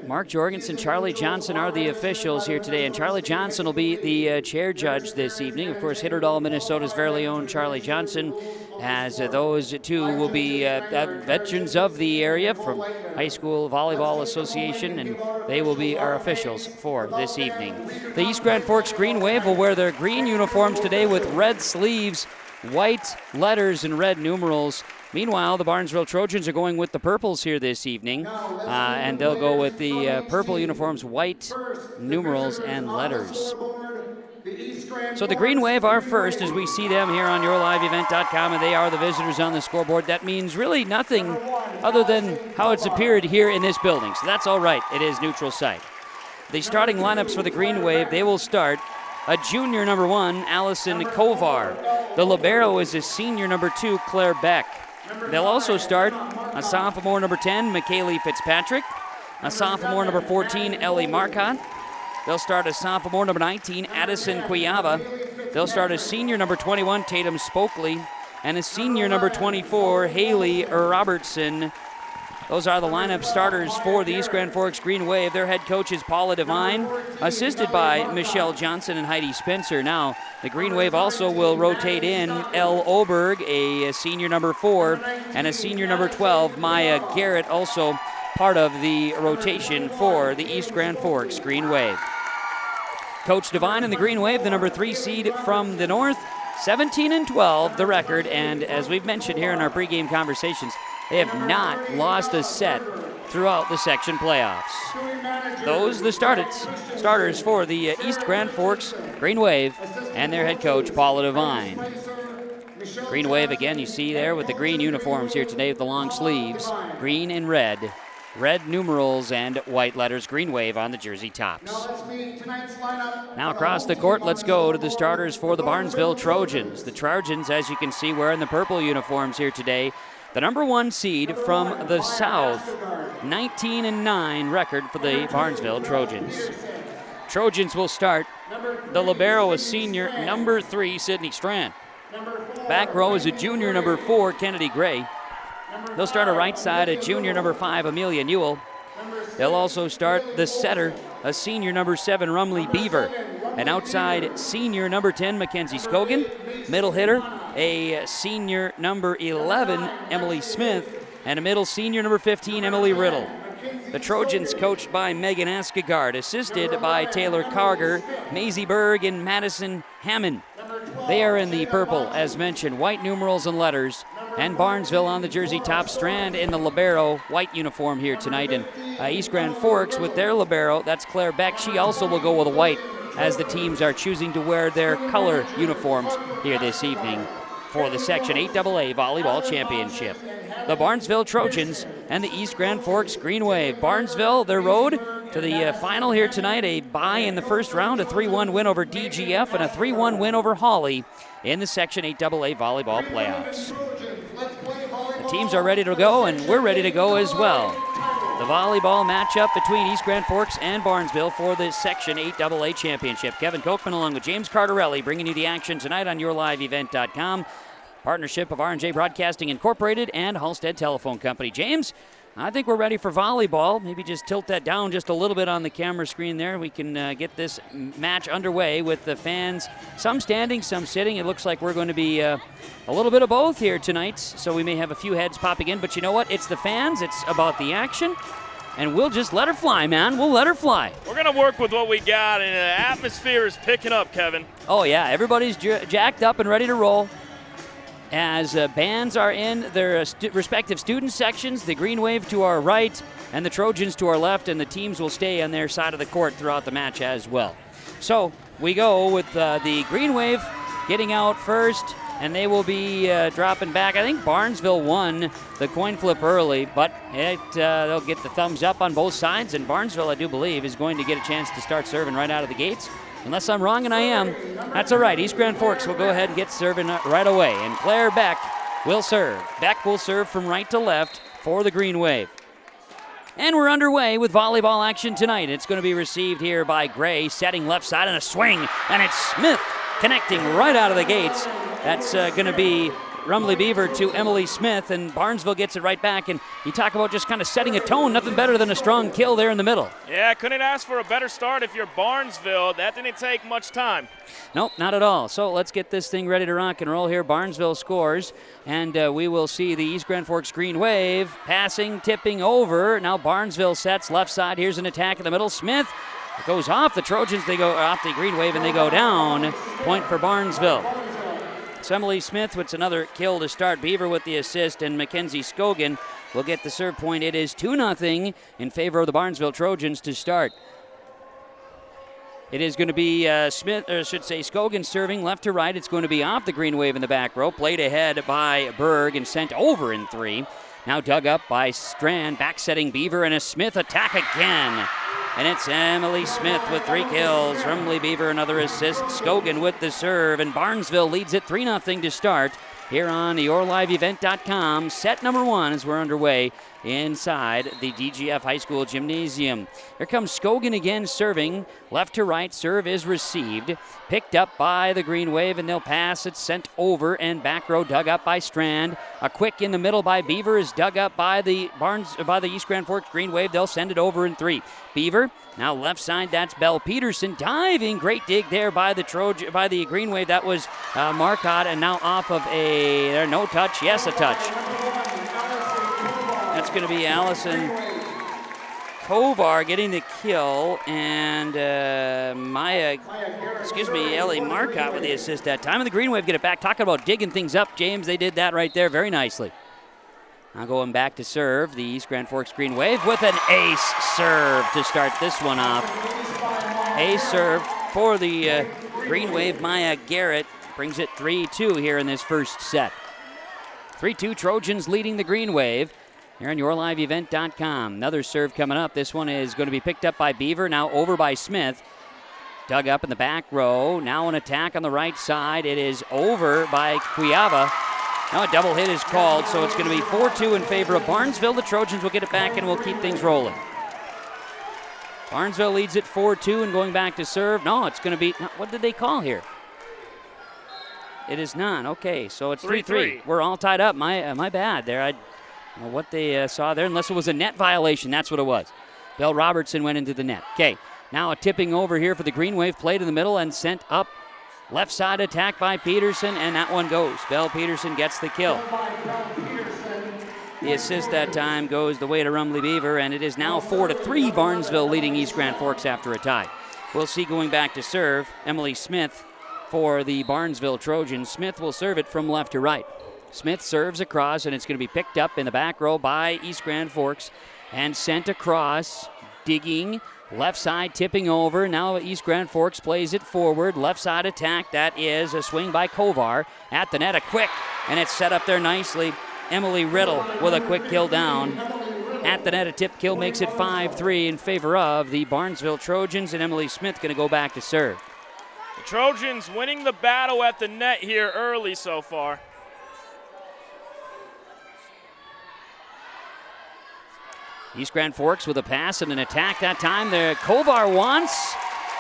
Mark Jorgensen, Charlie Johnson are the officials here today, and Charlie Johnson will be the chair judge this evening. Of course, Hitterdall, Minnesota's very own Charlie Johnson, as those two will be veterans of the area from High School Volleyball Association, and they will be our officials for this evening. The East Grand Forks Green Wave will wear their green uniforms today with red sleeves, white letters, and red numerals. Meanwhile, the Barnesville Trojans are going with the purples here this evening, and they'll go with the purple uniforms, white numerals, and letters. So the Green Wave are first as we see them here on yourliveevent.com, and they are the visitors on the scoreboard. That means really nothing other than how it's appeared here in this building. So that's all right. It is neutral site. The starting lineups for the Green Wave, they will start a junior number 1, Allison Kovar. The libero is a senior number 2, Claire Beck. They'll also start a sophomore number 10, McKaylee Fitzpatrick, a sophomore number 14, Ellie Marcotte, They'll start as sophomore number 19, Addison Cuiava. They'll start as senior number 21, Tatum Spokley, and as senior number 24, Haley Robertson. Those are the lineup starters for the East Grand Forks Green Wave. Their head coach is Paula Devine, assisted by Michelle Johnson and Heidi Spencer. Now, the Green Wave also will rotate in Elle Oberg, a senior number 4, and a senior number 12, Maya Garrett, also part of the rotation for the East Grand Forks Green Wave. Coach Devine and the Green Wave, the number 3 seed from the north, 17-12 the record, and as we've mentioned here in our pregame conversations, they have not lost a set throughout the section playoffs. Those the starters for the East Grand Forks Green Wave and their head coach, Paula Devine. Green Wave, again, you see there with the green uniforms here today with the long sleeves, green and red. Red numerals and white letters, Green Wave on the jersey tops. Now across the court, let's go to the starters for the Barnesville Trojans. The Trojans, as you can see, wearing the purple uniforms here today. The number 1 seed from the south, 19-9 record for the Barnesville Trojans. Trojans will start. The libero is senior number 3, Sydney Strand. Back row is a junior number 4, Kennedy Gray. They'll start a right side, a junior number 5, Amelia Newell. They'll also start the setter, a senior number 7, Rumley Beaver. An outside senior number 10, Mackenzie Scogan. Middle hitter, a senior number 11, Emily Smith. And a middle senior number 15, Emily Riddle. The Trojans coached by Megan Askegard, assisted by Taylor Carger, Maisie Berg, and Madison Hammond. They are in the purple, as mentioned, white numerals and letters. And Barnesville on the jersey top, Strand in the libero white uniform here tonight. And East Grand Forks with their libero, that's Claire Beck. She also will go with a white, as the teams are choosing to wear their color uniforms here this evening for the Section 8AA Volleyball Championship. The Barnesville Trojans and the East Grand Forks Green Wave. Barnesville, their road to the final here tonight, a bye in the first round, a 3-1 win over DGF, and a 3-1 win over Hawley in the Section 8AA Volleyball playoffs. The teams are ready to go, and we're ready to go as well. The volleyball matchup between East Grand Forks and Barnesville for the Section 8AA Championship. Kevin Kochman along with James Cardarelli bringing you the action tonight on YourLiveEvent.com. Partnership of R&J Broadcasting Incorporated and Halstead Telephone Company. James, I think we're ready for volleyball. Maybe just tilt that down just a little bit on the camera screen there. We can get this match underway with the fans, some standing, some sitting. It looks like we're going to be a little bit of both here tonight, so we may have a few heads popping in. But you know what? It's the fans. It's about the action. And we'll just let her fly, man. We'll let her fly. We're going to work with what we got, and the atmosphere is picking up, Kevin. Oh, yeah. Everybody's jacked up and ready to roll. As bands are in their respective student sections, the Green Wave to our right and the Trojans to our left, and the teams will stay on their side of the court throughout the match as well. So we go with the Green Wave getting out first, and they will be dropping back. I think Barnesville won the coin flip early, but they'll get the thumbs up on both sides, and Barnesville, I do believe, is going to get a chance to start serving right out of the gates. Unless I'm wrong, and I am. That's all right. East Grand Forks will go ahead and get serving right away. And Claire Beck will serve. Beck will serve from right to left for the Green Wave. And we're underway with volleyball action tonight. It's going to be received here by Gray, setting left side and a swing. And it's Smith connecting right out of the gates. That's going to be Rumley Beaver to Emily Smith, and Barnesville gets it right back. And you talk about just kind of setting a tone, nothing better than a strong kill there in the middle. Yeah, couldn't ask for a better start if you're Barnesville. That didn't take much time. Nope, not at all. So let's get this thing ready to rock and roll here. Barnesville scores, and we will see the East Grand Forks Green Wave passing, tipping over. Now Barnesville sets left side. Here's an attack in the middle. Smith goes off the Trojans. They go off the Green Wave, and they go down. Point for Barnesville. It's Emily Smith with another kill to start. Beaver with the assist, and Mackenzie Scogan will get the serve point. It is 2-0 in favor of the Barnesville Trojans to start. It is going to be Scogan serving left to right. It's going to be off the Green Wave in the back row. Played ahead by Berg and sent over in 3. Now dug up by Strand. Back setting Beaver, and a Smith attack again. And it's Emily Smith with 3 kills. Rumley Beaver another assist. Scogan with the serve, and Barnesville leads it 3-0 to start. here on yourliveevent.com. Set number 1 as we're underway inside the DGF High School Gymnasium. Here comes Scogan again serving. Left to right, serve is received. Picked up by the Green Wave, and they'll pass it, sent over, and back row dug up by Strand. A quick in the middle by Beaver is dug up by the East Grand Forks Green Wave. They'll send it over in 3. Beaver, now left side, that's Belle Peterson. Diving, great dig there by the Green Wave. That was Marcotte, and now off of no touch, yes, a touch. That's going to be Allison Kovar getting the kill, and Ellie Marcotte with the assist that time. And the Green Wave get it back. Talking about digging things up, James, they did that right there very nicely. Now going back to serve, the East Grand Forks Green Wave with an ace serve to start this one off. Ace serve for the Green Wave. Maya Garrett brings it 3-2 here in this first set. 3-2 Trojans leading the Green Wave. Here on yourliveevent.com. Another serve coming up. This one is going to be picked up by Beaver. Now over by Smith. Dug up in the back row. Now an attack on the right side. It is over by Cuiava. Now a double hit is called, so it's going to be 4-2 in favor of Barnesville. The Trojans will get it back and will keep things rolling. Barnesville leads it 4-2 and going back to serve. No, it's going to be, what did they call here? It is not. Okay, so it's 3-3. We're all tied up. My bad there. I don't know what they saw there, unless it was a net violation. That's what it was. Belle Robertson went into the net. Okay, now a tipping over here for the Green Wave. Played in the middle and sent up. Left side attack by Peterson, and that one goes. Belle Peterson gets the kill. The assist that time goes the way to Rumley Beaver, and it is now 4-3 Barnesville leading East Grand Forks after a tie. We'll see going back to serve, Emily Smith for the Barnesville Trojans. Smith will serve it from left to right. Smith serves across, and it's going to be picked up in the back row by East Grand Forks and sent across, digging, left side tipping over. Now East Grand Forks plays it forward. Left side attack. That is a swing by Kovar at the net. A quick, and it's set up there nicely. Emily Riddle with a quick kill down. At the net, a tip kill makes it 5-3 in favor of the Barnesville Trojans, and Emily Smith going to go back to serve. The Trojans winning the battle at the net here early so far. East Grand Forks with a pass and an attack that time. The Kovar wants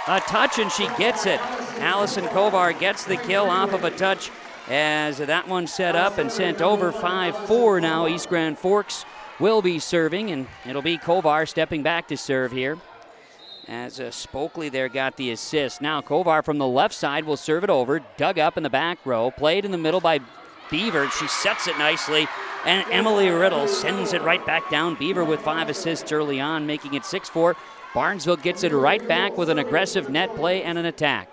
a touch, and she gets it. Allison Kovar gets the kill off of a touch as that one set up and sent over. 5-4 now. East Grand Forks will be serving, and it'll be Kovar stepping back to serve here. As Spokley there got the assist. Now Kovar from the left side will serve it over. Dug up in the back row. Played in the middle by Beaver. She sets it nicely. And Emily Riddle sends it right back down. Beaver with 5 assists early on, making it 6-4. Barnesville gets it right back with an aggressive net play and an attack.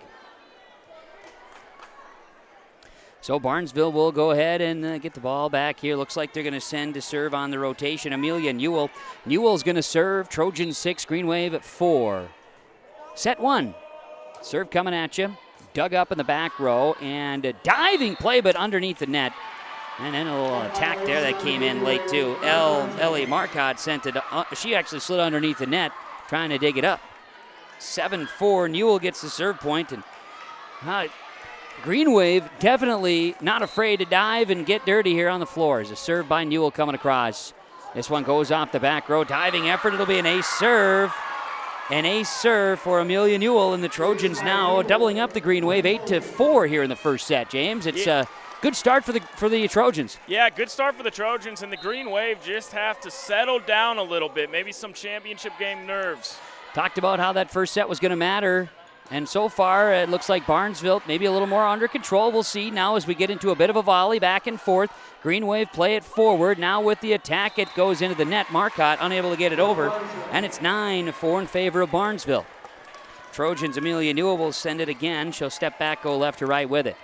So Barnesville will go ahead and get the ball back here. Looks like they're going to send to serve on the rotation Amelia Newell. Newell's going to serve. Trojans 6, Green Wave 4. Set 1. Serve coming at you. Dug up in the back row, and a diving play, but underneath the net. And then a little attack there that came in late, too. Ellie Marcotte sent it. She actually slid underneath the net, trying to dig it up. 7-4. Newell gets the serve point, and Green Wave definitely not afraid to dive and get dirty here on the floor. As a serve by Newell coming across. This one goes off the back row. Diving effort. It'll be an ace serve. An ace serve for Amelia Newell, and the Trojans now doubling up the Green Wave 8-4 here in the first set. James, it's good start for the Trojans. Yeah, good start for the Trojans, and the Green Wave just have to settle down a little bit. Maybe some championship game nerves. Talked about how that first set was going to matter, and so far it looks like Barnesville maybe a little more under control. We'll see now as we get into a bit of a volley back and forth. Green Wave play it forward. Now with the attack, it goes into the net. Marcotte unable to get it over, and it's 9-4 in favor of Barnesville. Trojans, Amelia Newell will send it again. She'll step back, go left to right with it.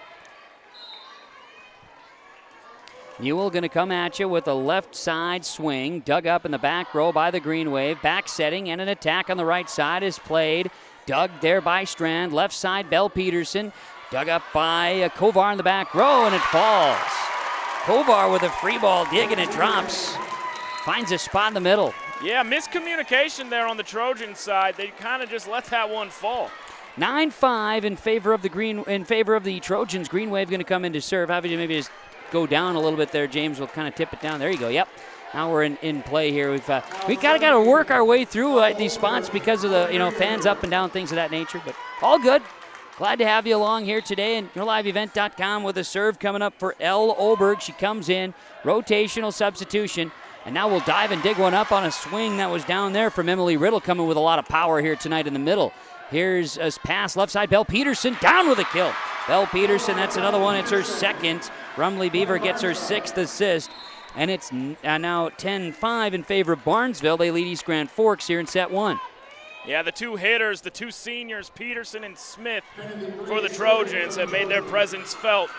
Newell going to come at you with a left side swing. Dug up in the back row by the Green Wave. Back setting, and an attack on the right side is played. Dug there by Strand. Left side, Belle Peterson. Dug up by Kovar in the back row, and it falls. Kovar with a free ball dig, and it drops. Finds a spot in the middle. Yeah, miscommunication there on the Trojan side. They kind of just let that one fall. 9-5 in favor of the Trojans. Green Wave going to come in to serve. How about you maybe just go down a little bit there, James. We'll kind of tip it down. There you go. Yep. Now we're in play here. We got to work our way through these spots because of the fans up and down, things of that nature. But all good. Glad to have you along here today, and yourliveevent.com with a serve coming up for Elle Oberg. She comes in, rotational substitution, and now we'll dive and dig one up on a swing that was down there from Emily Riddle, coming with a lot of power here tonight in the middle. Here's a pass left side. Belle Peterson down with a kill. Belle Peterson, that's another one. It's her second. Rumley Beaver gets her 6th assist, and it's now 10-5 in favor of Barnesville. They lead East Grand Forks here in set 1. Yeah, the two hitters, the two seniors, Peterson and Smith, for the Trojans have made their presence felt.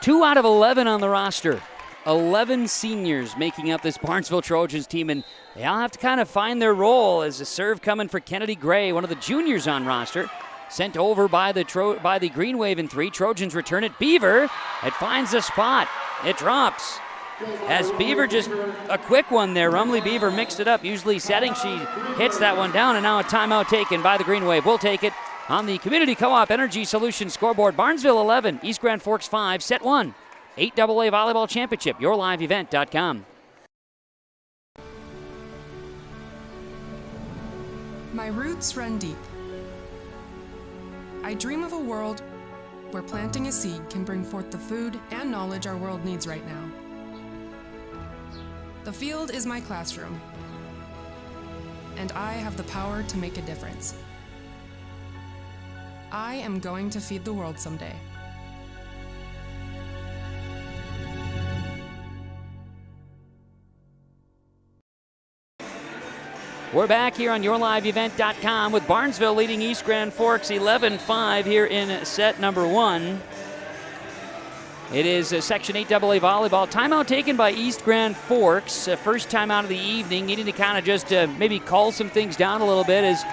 2 out of 11 on the roster. 11 seniors making up this Barnesville Trojans team, and they all have to kind of find their role. As a serve coming for Kennedy Gray, one of the juniors on roster. Sent over by the Green Wave in 3. Trojans return it. Beaver, it finds the spot. It drops. As Beaver, just a quick one there. Rumley Beaver mixed it up, usually setting. She hits that one down, and now a timeout taken by the Green Wave. We'll take it on the Community Co-op Energy Solutions scoreboard. Barnesville 11, East Grand Forks 5, set 1. 8AA Volleyball Championship, yourliveevent.com. My roots run deep. I dream of a world where planting a seed can bring forth the food and knowledge our world needs right now. The field is my classroom, and I have the power to make a difference. I am going to feed the world someday. We're back here on yourliveevent.com with Barnesville leading East Grand Forks 11-5 here in set number 1. It is Section 8AA Volleyball. Timeout taken by East Grand Forks. First timeout of the evening, needing to kind of just maybe call some things down a little bit. As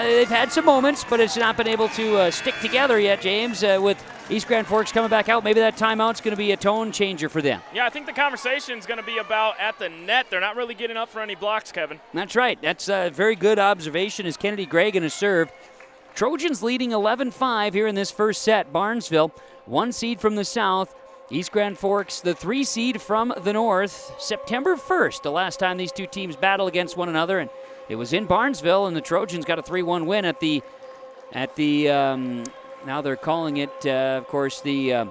they've had some moments, but it's not been able to stick together yet, James, with East Grand Forks coming back out. Maybe that timeout's going to be a tone changer for them. Yeah, I think the conversation's going to be about at the net. They're not really getting up for any blocks, Kevin. That's right. That's a very good observation as Kennedy Gray going to serve. Trojans leading 11-5 here in this first set. Barnesville, 1 seed from the south. East Grand Forks, the 3 seed from the north. September 1st, the last time these two teams battled against one another, and it was in Barnesville, and the Trojans got a 3-1 win at the now they're calling it, of course, the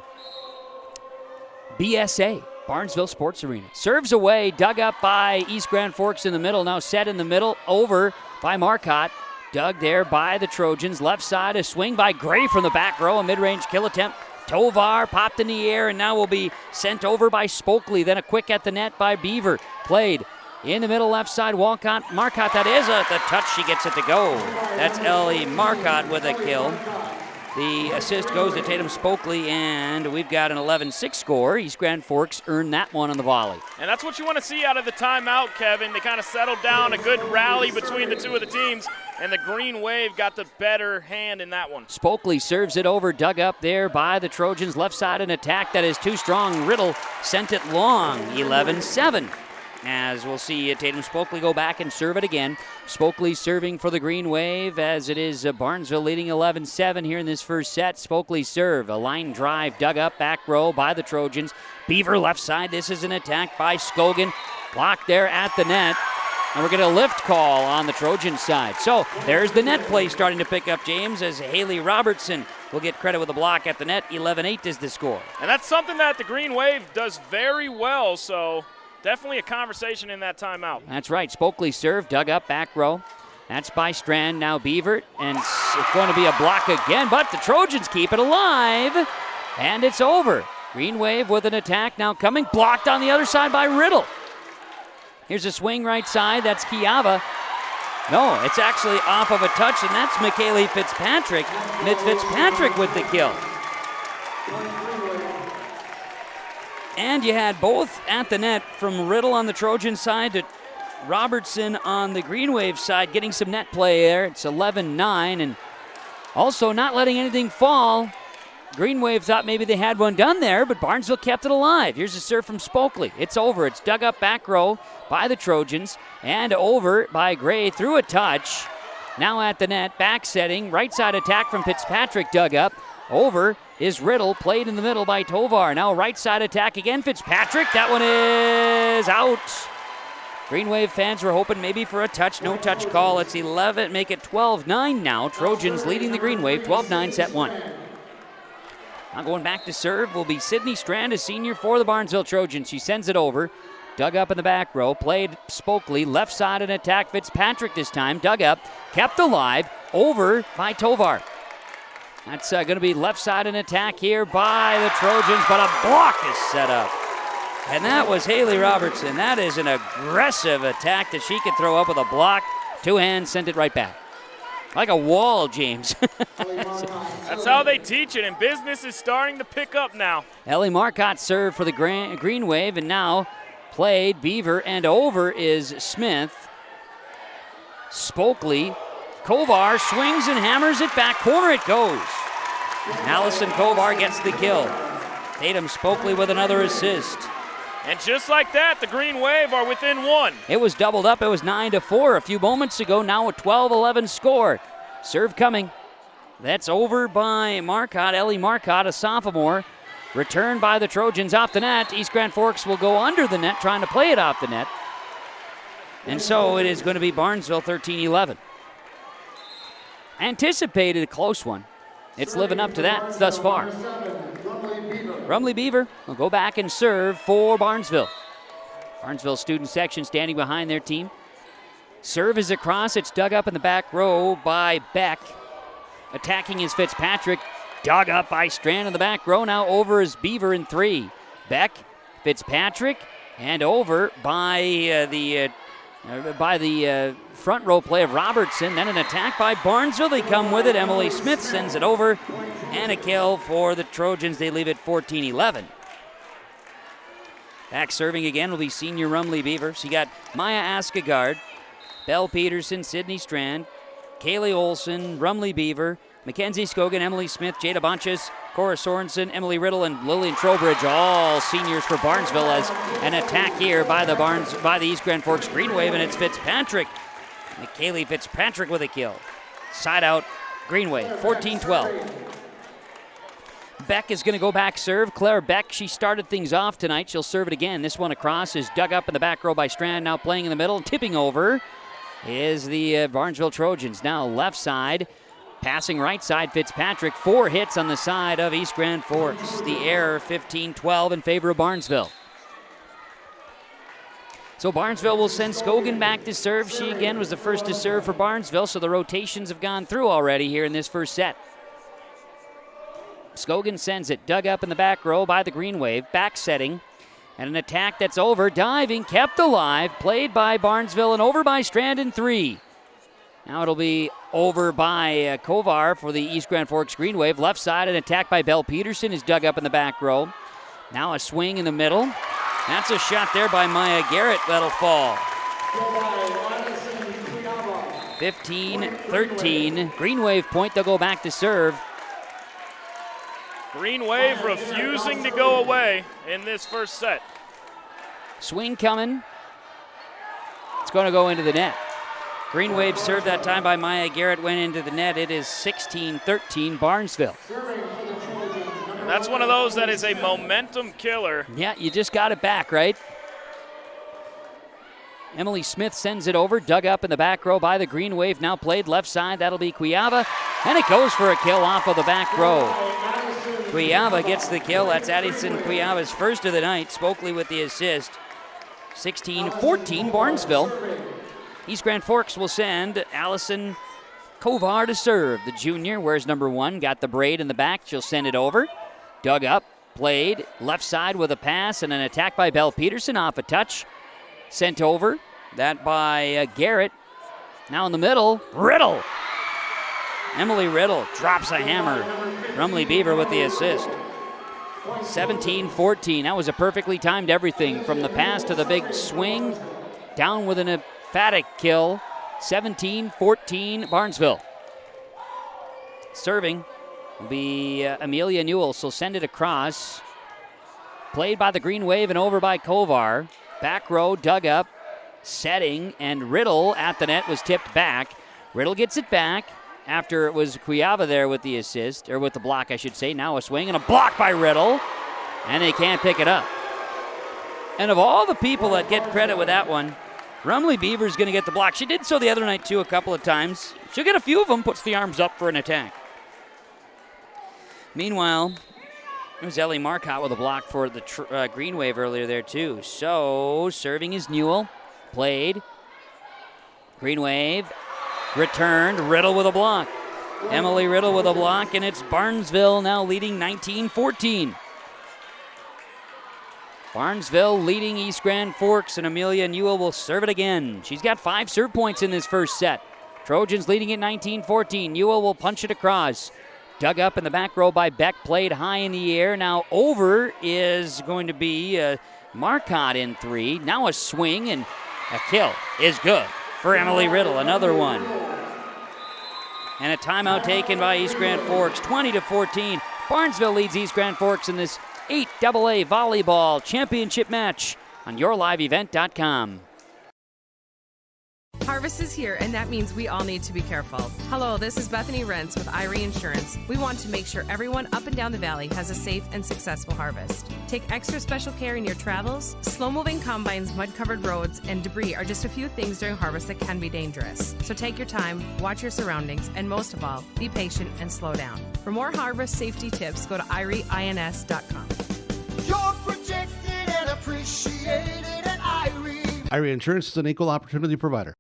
BSA, Barnesville Sports Arena. Serves away, dug up by East Grand Forks in the middle, now set in the middle, over by Marcotte. Dug there by the Trojans. Left side, a swing by Gray from the back row, a mid-range kill attempt. Tovar popped in the air and now will be sent over by Spokley. Then a quick at the net by Beaver. Played in the middle left side, Marcotte, that is the touch, she gets it to go. That's Ellie Marcotte with a kill. The assist goes to Tatum Spokley, and we've got an 11-6 score. East Grand Forks earned that one on the volley. And that's what you want to see out of the timeout, Kevin. They kind of settled down, a good rally between the two of the teams, and the Green Wave got the better hand in that one. Spokley serves it over, dug up there by the Trojans. Left side, an attack that is too strong. Riddle sent it long, 11-7. As we'll see Tatum Spokley go back and serve it again. Spokley serving for the Green Wave, as it is Barnesville leading 11-7 here in this first set. Spokley serve, a line drive dug up back row by the Trojans. Beaver left side, this is an attack by Scogan. Blocked there at the net. And we're getting a lift call on the Trojan side. So there's the net play starting to pick up, James, as Haley Robertson will get credit with a block at the net. 11-8 is the score. And that's something that the Green Wave does very well, so definitely a conversation in that timeout. That's right. Spokley serve, dug up back row. That's by Strand. Now Beaver, and it's going to be a block again, but the Trojans keep it alive, and it's over. Green Wave with an attack now coming, blocked on the other side by Riddle. Here's a swing right side. That's Kiava. No, it's actually off of a touch, and that's McKaylee Fitzpatrick. Fitzpatrick with the kill. And you had both at the net, from Riddle on the Trojan side to Robertson on the Green Wave side, getting some net play there. It's 11-9, and also not letting anything fall. Green Wave thought maybe they had one done there, but Barnesville kept it alive. Here's a serve from Spokley. It's over. It's dug up back row by the Trojans, and over by Gray through a touch. Now at the net, back setting, right side attack from Fitzpatrick, dug up. Over is Riddle, played in the middle by Tovar. Now right side attack again, Fitzpatrick. That one is out. Green Wave fans were hoping maybe for a touch, no touch call. It's 11, make it 12-9 now. Trojans leading the Green Wave, 12-9, set 1. Now going back to serve will be Sydney Strand, a senior for the Barnesville Trojans. She sends it over. Dug up in the back row, played Spokley, left side and attack. Fitzpatrick this time, dug up, kept alive, over by Tovar. That's going to be left side and attack here by the Trojans, but a block is set up. And that was Haley Robertson. That is an aggressive attack that she could throw up with a block. Two hands, sent it right back. Like a wall, James. That's how they teach it, and business is starting to pick up now. Ellie Marcotte served for the Green Wave, and now played Beaver, and over is Smith. Spokley. Kovar swings and hammers it back. Corner it goes. Allison Kovar gets the kill. Tatum Spokley with another assist. And just like that, the Green Wave are within 1. It was doubled up. It was 9-4 a few moments ago. Now a 12-11 score. Serve coming. That's over by Marcotte. Ellie Marcotte, a sophomore. Returned by the Trojans off the net. East Grand Forks will go under the net, trying to play it off the net. And so it is going to be Barnesville 13-11. Anticipated a close one. It's living up to that thus far. Rumley Beaver will go back and serve for Barnesville. Barnesville student section standing behind their team. Serve is across. It's dug up in the back row by Beck. Attacking is Fitzpatrick. Dug up by Strand in the back row. Now over is Beaver in 3. Beck, Fitzpatrick, and over by the front row play of Robertson. Then an attack by Barnesville. They come with it. Emily Smith sends it over. And a kill for the Trojans. They leave it 14-11. Back serving again will be senior Rumley Beaver. She got Maya Askegard, Belle Peterson, Sydney Strand, Kaylee Olson, Rumley Beaver, Mackenzie Scogan, Emily Smith, Jada Bonches, Cora Sorensen, Emily Riddle, and Lillian Trowbridge, all seniors for Barnesville, as an attack here by the East Grand Forks Green Wave, and it's Fitzpatrick. Kaylee Fitzpatrick with a kill. Side out, Green Wave, 14-12. Beck is going to go back serve. Claire Beck, she started things off tonight. She'll serve it again. This one across is dug up in the back row by Strand, now playing in the middle. Tipping over is the Barnesville Trojans. Now left side, passing right side, Fitzpatrick. 4 hits on the side of East Grand Forks. The error, 15-12 in favor of Barnesville. So Barnesville will send Scogan back to serve. She again was the first to serve for Barnesville, so the rotations have gone through already here in this first set. Scogan sends it, dug up in the back row by the Green Wave, back setting, and an attack that's over, diving, kept alive, played by Barnesville and over by Strand in 3. Now it'll be over by Kovar for the East Grand Forks Green Wave. Left side, an attack by Belle Peterson is dug up in the back row. Now a swing in the middle. That's a shot there by Maya Garrett that'll fall. 15-13, Green Wave point, they'll go back to serve. Green Wave refusing to go away in this first set. Swing coming. It's going to go into the net. Green Wave served that time by Maya Garrett, went into the net. It is 16-13 Barnesville. That's one of those that is a momentum killer. Yeah, you just got it back, right? Emily Smith sends it over, dug up in the back row by the Green Wave, now played left side. That'll be Cuiava, and it goes for a kill off of the back row. Cuiava gets the kill. That's Addison Cuiava's first of the night. Spokley with the assist. 16-14 Barnesville. East Grand Forks will send Allison Kovar to serve. The junior wears number 1, got the braid in the back. She'll send it over. Dug up, played left side with a pass and an attack by Belle Peterson off a touch. Sent over. That by Garrett. Now in the middle, Riddle. Emily Riddle drops a hammer. Rumley Beaver with the assist. 17-14. That was a perfectly timed everything from the pass to the big swing. Down with an emphatic kill. 17-14 Barnesville. Serving will be Amelia Newell. So send it across. Played by the Green Wave and over by Kovar. Back row dug up. Setting, and Riddle at the net was tipped back. Riddle gets it back. after it was Cuiava there with the assist, or with the block, I should say. Now a swing and a block by Riddle, and they can't pick it up. And of all the people that get credit with that one, Rumley Beaver's going to get the block. She did so the other night, too, a couple of times. She'll get a few of them, puts the arms up for an attack. Meanwhile, it was Ellie Marcotte with a block for the Green Wave earlier there, too. So, serving is Newell. Played. Green Wave. Returned. Riddle with a block. Emily Riddle with a block, and it's Barnesville now leading 19-14. Barnesville leading East Grand Forks, and Amelia Newell will serve it again. She's got 5 serve points in this first set. Trojans leading at 19-14. Newell will punch it across. Dug up in the back row by Beck, played high in the air. Now over is going to be Marcotte in 3. Now a swing, and a kill is good for Emily Riddle. Another one. And a timeout taken by East Grand Forks. 20-14. Barnesville leads East Grand Forks in this 8AA Volleyball Championship match on yourliveevent.com. Harvest is here, and that means we all need to be careful. Hello, this is Bethany Rentz with Irie Insurance. We want to make sure everyone up and down the valley has a safe and successful harvest. Take extra special care in your travels. Slow-moving combines, mud-covered roads, and debris are just a few things during harvest that can be dangerous. So take your time, watch your surroundings, and most of all, be patient and slow down. For more harvest safety tips, go to irieins.com. You're protected and appreciated at Irie. Irie Insurance is an equal opportunity provider.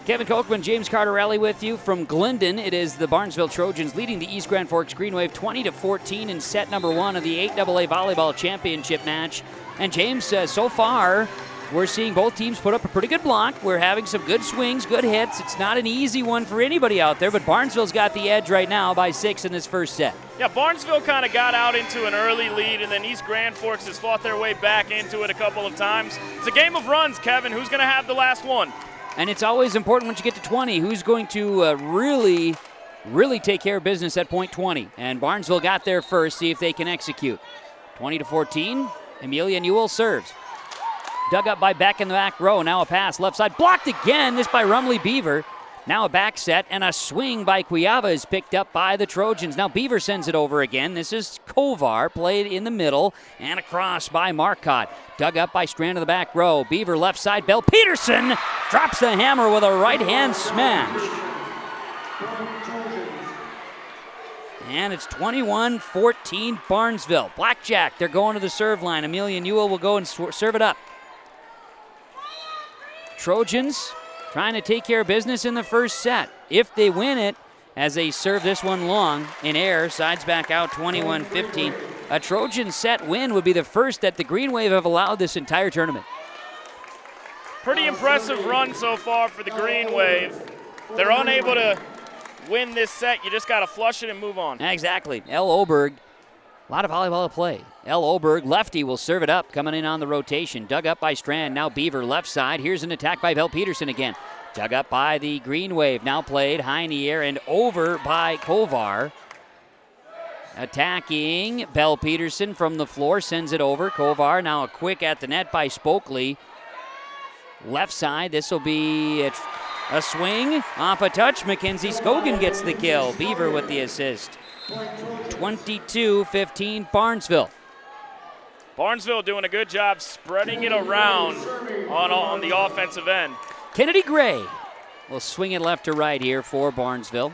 Kevin Kochman, James Cardarelli with you from Glendon. It is the Barnesville Trojans leading the East Grand Forks Green Wave 20-14 in set number 1 of the 8AA Volleyball Championship match. And James says so far, we're seeing both teams put up a pretty good block. We're having some good swings, good hits. It's not an easy one for anybody out there, but Barnesville's got the edge right now by 6 in this first set. Yeah, Barnesville kind of got out into an early lead, and then East Grand Forks has fought their way back into it a couple of times. It's a game of runs, Kevin. Who's going to have the last one? And it's always important once you get to 20, who's going to really take care of business at point 20. And Barnesville got there first, see if they can execute. 20-14, Amelia Newell serves. Dug up by Beck in the back row. Now a pass left side. Blocked again. This by Rumley Beaver. Now a back set, and a swing by Cuiava is picked up by the Trojans. Now Beaver sends it over again. This is Kovar, played in the middle, and across by Marcotte. Dug up by Strand of the back row. Beaver left side. Bell Peterson drops the hammer with a right-hand smash. And it's 21-14 Barnesville. Blackjack, they're going to the serve line. Amelia Newell will go and serve it up. Trojans trying to take care of business in the first set. If they win it, as they serve this one long in air, sides back out 21-15. A Trojan set win would be the first that the Green Wave have allowed this entire tournament. Pretty impressive run so far for the Green Wave. They're unable to win this set. You just got to flush it and move on. Exactly. El Oberg, a lot of volleyball to play. El Oberg, lefty, will serve it up, coming in on the rotation. Dug up by Strand, now Beaver left side. Here's an attack by Bell Peterson again. Dug up by the Green Wave, now played high in the air and over by Kovar. Attacking, Bell Peterson from the floor, sends it over. Kovar now a quick at the net by Spokley. Left side, this will be a swing, off a touch. Mackenzie Scogan gets the kill. Beaver with the assist. 22-15 Barnesville. Barnesville doing a good job spreading it around on the offensive end. Kennedy Gray will swing it left to right here for Barnesville.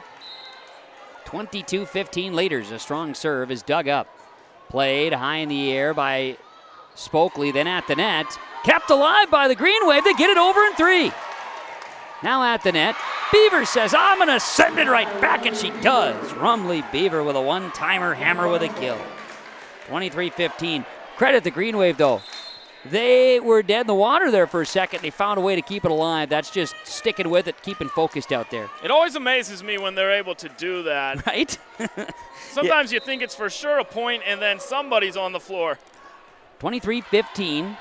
22-15 leaders. A strong serve is dug up. Played high in the air by Spokley, then at the net. Kept alive by the Green Wave. They get it over in 3. Now at the net. Beaver says, I'm going to send it right back, and she does. Rumley Beaver with a one-timer hammer with a kill. 23-15. Credit the Green Wave, though. They were dead in the water there for a second. They found a way to keep it alive. That's just sticking with it, keeping focused out there. It always amazes me when they're able to do that. Right? Sometimes you think it's for sure a point, and then somebody's on the floor. 23-15.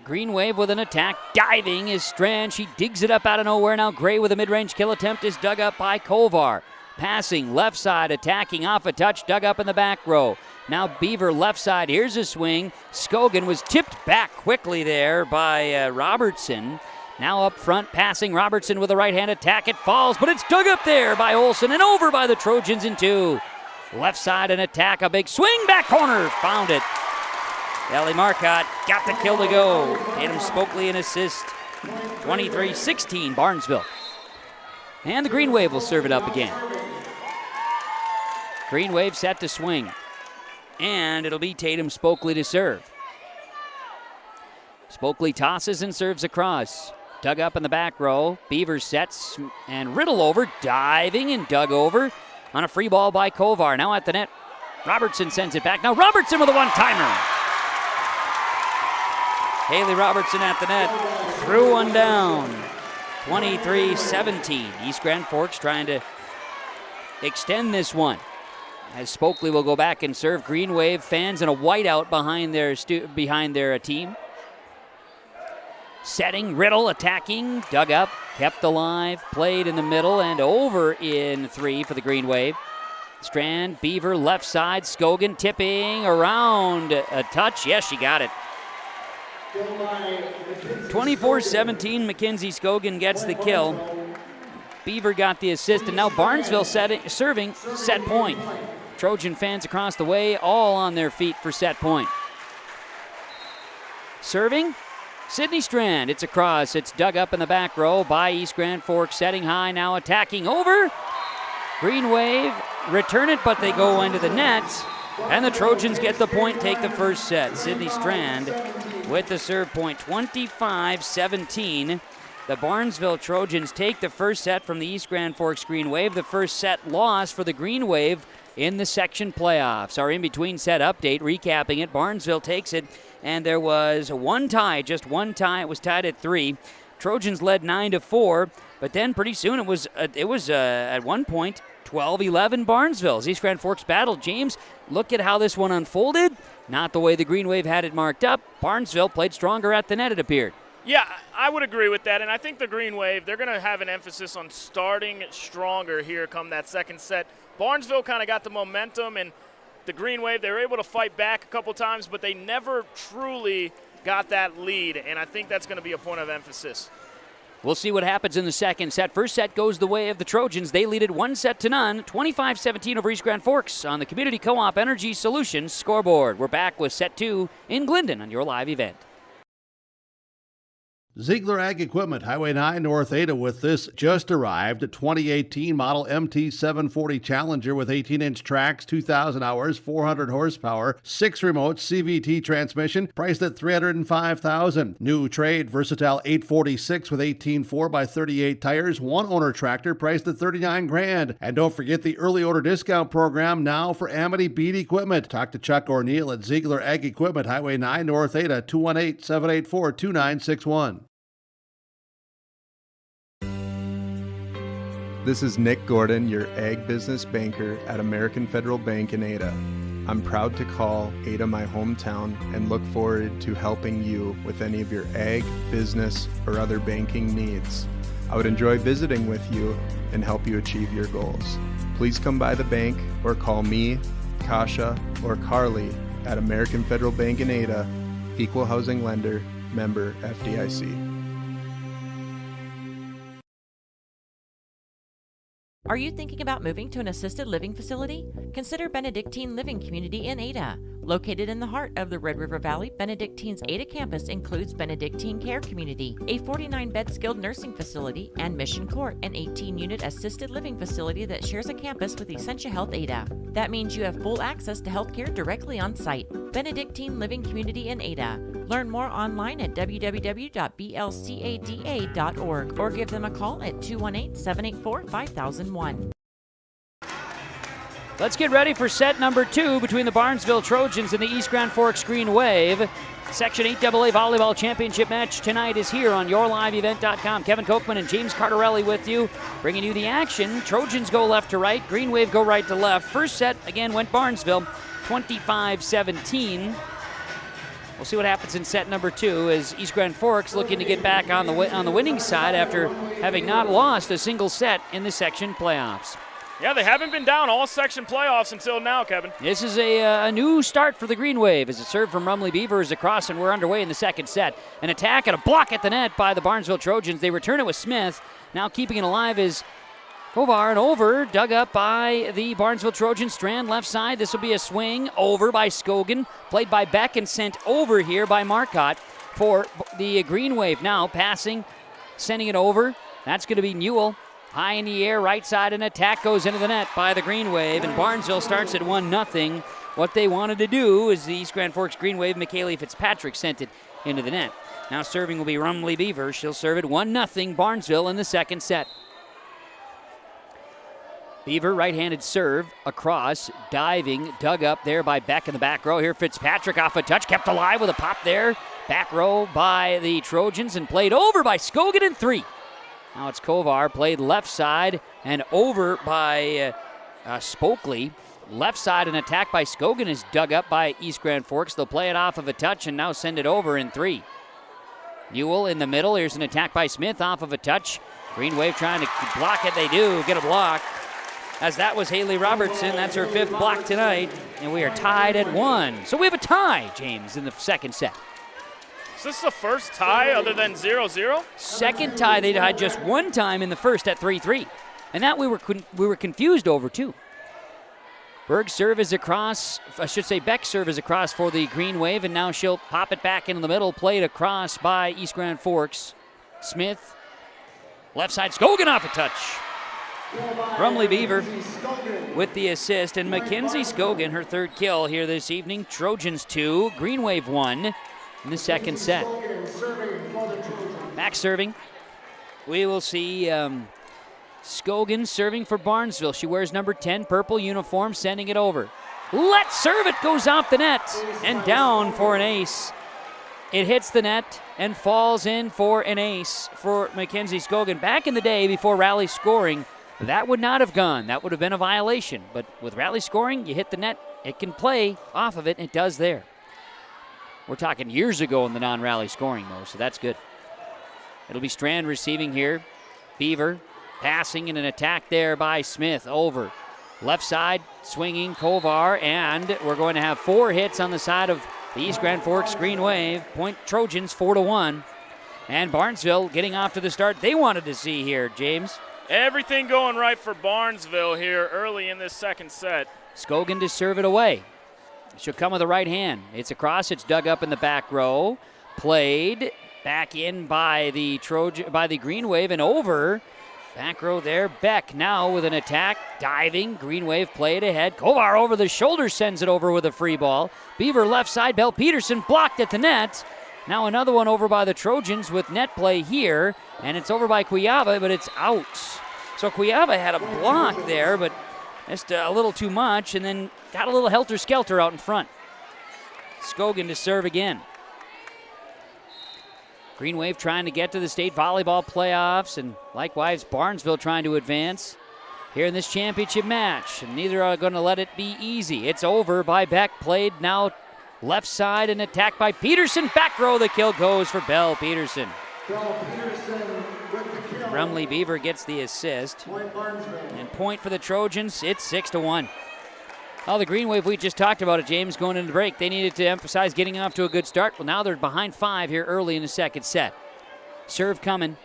Green Wave with an attack. Diving is Strand. She digs it up out of nowhere. Now Gray with a mid-range kill attempt is dug up by Kovar. Passing left side, attacking off a touch, dug up in the back row. Now Beaver left side. Here's a swing. Scogan was tipped back quickly there by Robertson. Now up front, passing Robertson with a right-hand attack. It falls, but it's dug up there by Olsen and over by the Trojans in 2. Left side an attack, a big swing, back corner, found it. Ellie Marcotte got the kill to go. Tatum Spokley an assist. 23-16 Barnesville. And the Green Wave will serve it up again. Green Wave set to swing. And it'll be Tatum Spokley to serve. Spokley tosses and serves across. Dug up in the back row. Beavers sets and Riddle over, diving and dug over on a free ball by Kovar. Now at the net, Robertson sends it back. Now Robertson with a one-timer. Haley Robertson at the net, threw one down. 23-17. East Grand Forks trying to extend this one. As Spokley will go back and serve. Green Wave fans in a whiteout behind their team. Setting, Riddle attacking, dug up, kept alive, played in the middle and over in 3 for the Green Wave. Strand, Beaver, left side, Scogan tipping around a touch. Yes, she got it. 24-17, Mackenzie Scogan gets the kill. Beaver got the assist, and now Barnesville serving set point. Trojan fans across the way, all on their feet for set point. Serving, Sydney Strand. It's across. It's dug up in the back row by East Grand Forks, setting high, now attacking over. Green Wave return it, but they go into the net, and the Trojans get the point, take the first set. Sydney Strand with the serve point, 25-17. The Barnesville Trojans take the first set from the East Grand Forks Green Wave. The first set loss for the Green Wave in the section playoffs. Our in-between set update, recapping it. Barnesville takes it, and there was one tie, just one tie. It was tied at 3. Trojans led 9-4, but then pretty soon it was at one point 12-11 Barnesville. As East Grand Forks battled. James, look at how this one unfolded. Not the way the Green Wave had it marked up. Barnesville played stronger at the net, it appeared. Yeah, I would agree with that, and I think the Green Wave, they're going to have an emphasis on starting stronger here come that second set. Barnesville kind of got the momentum, and the Green Wave, they were able to fight back a couple times, but they never truly got that lead, and I think that's going to be a point of emphasis. We'll see what happens in the second set. First set goes the way of the Trojans. They lead it 1-0, 25-17 over East Grand Forks on the Community Co-op Energy Solutions scoreboard. We're back with set 2 in Glendon on your live event. Ziegler Ag Equipment, Highway 9 North Ada with this just arrived 2018 model MT740 Challenger with 18-inch tracks, 2,000 hours, 400 horsepower, 6 remotes, CVT transmission, priced at $305,000. New trade Versatile 846 with 18 4x38 tires, one owner tractor priced at $39,000. And don't forget the early order discount program now for Amity Bead Equipment. Talk to Chuck O'Neill at Ziegler Ag Equipment, Highway 9 North Ada, 218-784-2961. This is Nick Gordon, your ag business banker at American Federal Bank in Ada. I'm proud to call Ada my hometown and look forward to helping you with any of your ag, business, or other banking needs. I would enjoy visiting with you and help you achieve your goals. Please come by the bank or call me, Kasha, or Carly at American Federal Bank in Ada, Equal Housing Lender, member FDIC. Are you thinking about moving to an assisted living facility? Consider Benedictine Living Community in Ada. Located in the heart of the Red River Valley, Benedictine's Ada campus includes Benedictine Care Community, a 49-bed skilled nursing facility, and Mission Court, an 18-unit assisted living facility that shares a campus with Essentia Health Ada. That means you have full access to health care directly on site. Benedictine Living Community in Ada. Learn more online at www.blcada.org or give them a call at 218-784-5001. Let's get ready for set number 2 between the Barnesville Trojans and the East Grand Forks Green Wave. Section 8AA Volleyball Championship match tonight is here on yourliveevent.com. Kevin Kochman and James Cardarelli with you, bringing you the action. Trojans go left to right, Green Wave go right to left. First set, again, went Barnesville, 25-17. We'll see what happens in set number 2 as East Grand Forks looking to get back on the winning side after having not lost a single set in the section playoffs. Yeah, they haven't been down all section playoffs until now, Kevin. This is a new start for the Green Wave as a serve from Rumley Beavers across, and we're underway in the second set. An attack and a block at the net by the Barnesville Trojans. They return it with Smith. Now keeping it alive is Kovar, and over, dug up by the Barnesville Trojans. Strand left side. This will be a swing over by Scogan. Played by Beck and sent over here by Marcotte for the Green Wave. Now passing, sending it over. That's going to be Newell. High in the air, right side, and attack goes into the net by the Green Wave, and Barnesville starts at 1-0. What they wanted to do is the East Grand Forks Green Wave, McKaylee Fitzpatrick sent it into the net. Now serving will be Rumley Beaver. She'll serve it 1-0 Barnesville in the second set. Beaver, right-handed serve, across, diving, dug up there by Beck in the back row. Here Fitzpatrick off a touch, kept alive with a pop there. Back row by the Trojans and played over by Scogan in 3. Now it's Kovar, played left side and over by Spokley. Left side, an attack by Scogan is dug up by East Grand Forks. They'll play it off of a touch and now send it over in 3. Newell in the middle. Here's an attack by Smith off of a touch. Green Wave trying to block it. They do get a block. As that was Haley Robertson. That's her 5th block tonight. And we are tied at 1. So we have a tie, James, in the second set. Is this the first tie other than 0-0? Second tie. They tied just one time in the first at 3-3. And that we were confused over, too. Berg's serve is across, I should say Beck's serve is across for the Green Wave, and now she'll pop it back into the middle, played across by East Grand Forks. Smith, left side, Scogan off a touch. Rumley Beaver with the assist, and Mackenzie Scogan, her 3rd kill here this evening. Trojans 2, Green Wave 1 in the second set. Back serving. We will see Scogan serving for Barnesville. She wears number 10, purple uniform, sending it over. Let's serve it, goes off the net and down for an ace. It hits the net and falls in for an ace for Mackenzie Scogan. Back in the day before rally scoring, that would not have gone. That would have been a violation. But with rally scoring, you hit the net, it can play off of it, and it does there. We're talking years ago in the non-rally scoring, though, so that's good. It'll be Strand receiving here. Beaver passing in an attack there by Smith. Over. Left side, swinging, Kovar, and we're going to have 4 hits on the side of the East Grand Forks Green Wave. Point Trojans 4-1. And Barnesville getting off to the start they wanted to see here, James. Everything going right for Barnesville here early in this second set. Scogan to serve it away. She'll come with the right hand. It's across. It's dug up in the back row. Played back in by the Green Wave and over. Back row there. Beck now with an attack. Diving. Green Wave played ahead. Kovar over the shoulder sends it over with a free ball. Beaver left side. Belle Peterson blocked at the net. Now another one over by the Trojans with net play here. And it's over by Cuyava, but it's out. So Cuyava had a block there, but just a little too much, and then got a little helter-skelter out in front. Scogan to serve again. Green Wave trying to get to the state volleyball playoffs, and likewise Barnesville trying to advance here in this championship match. And neither are going to let it be easy. It's over by Beck, played now left side, and attack by Peterson. Back row, the kill goes for Belle Peterson. Rumley Beaver gets the assist. And point for the Trojans, it's 6-1. Well, the Green Wave, we just talked about it, James, going into the break. They needed to emphasize getting off to a good start. Well, now they're behind 5 here early in the second set. Serve coming.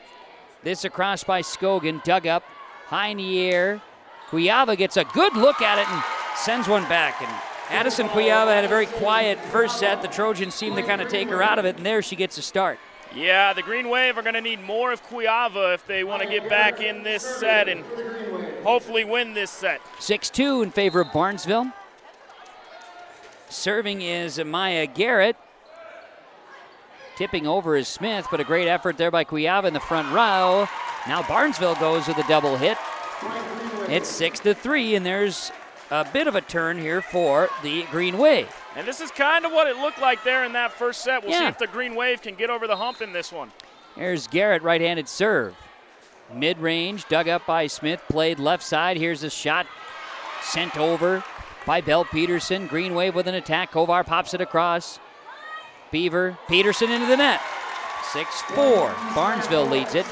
This across by Scogan, dug up, high in the air. Cuyava gets a good look at it and sends one back. And Addison Cuyava had a very quiet first set. The Trojans seemed to kind of take her out of it, and there she gets a start. Yeah, the Green Wave are going to need more of Cuyava if they want to get back in this set and hopefully win this set. 6-2 in favor of Barnesville. Serving is Maya Garrett. Tipping over is Smith, but a great effort there by Cuyava in the front row. Now Barnesville goes with a double hit. It's 6-3, and there's a bit of a turn here for the Green Wave. And this is kind of what it looked like there in that first set. We'll see if the Green Wave can get over the hump in this one. Here's Garrett, right-handed serve. Mid-range, dug up by Smith, played left side. Here's a shot sent over by Belle Peterson. Green Wave with an attack. Kovar pops it across. Beaver, Peterson into the net. 6-4. Barnesville leads it.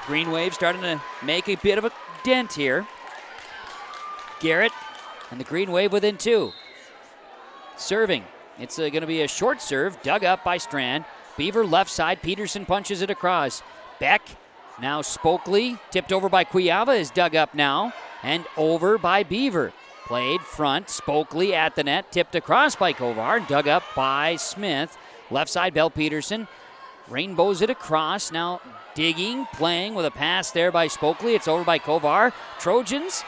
Green Wave starting to make a bit of a dent here. Garrett and the Green Wave within 2. Serving. It's going to be a short serve, dug up by Strand. Beaver left side. Peterson punches it across. Beck, now Spokley, tipped over by Cuyava, is dug up now, and over by Beaver. Played front, Spokley at the net, tipped across by Kovar, dug up by Smith. Left side, Bell Peterson. Rainbows it across, now digging, playing with a pass there by Spokley. It's over by Kovar. Trojans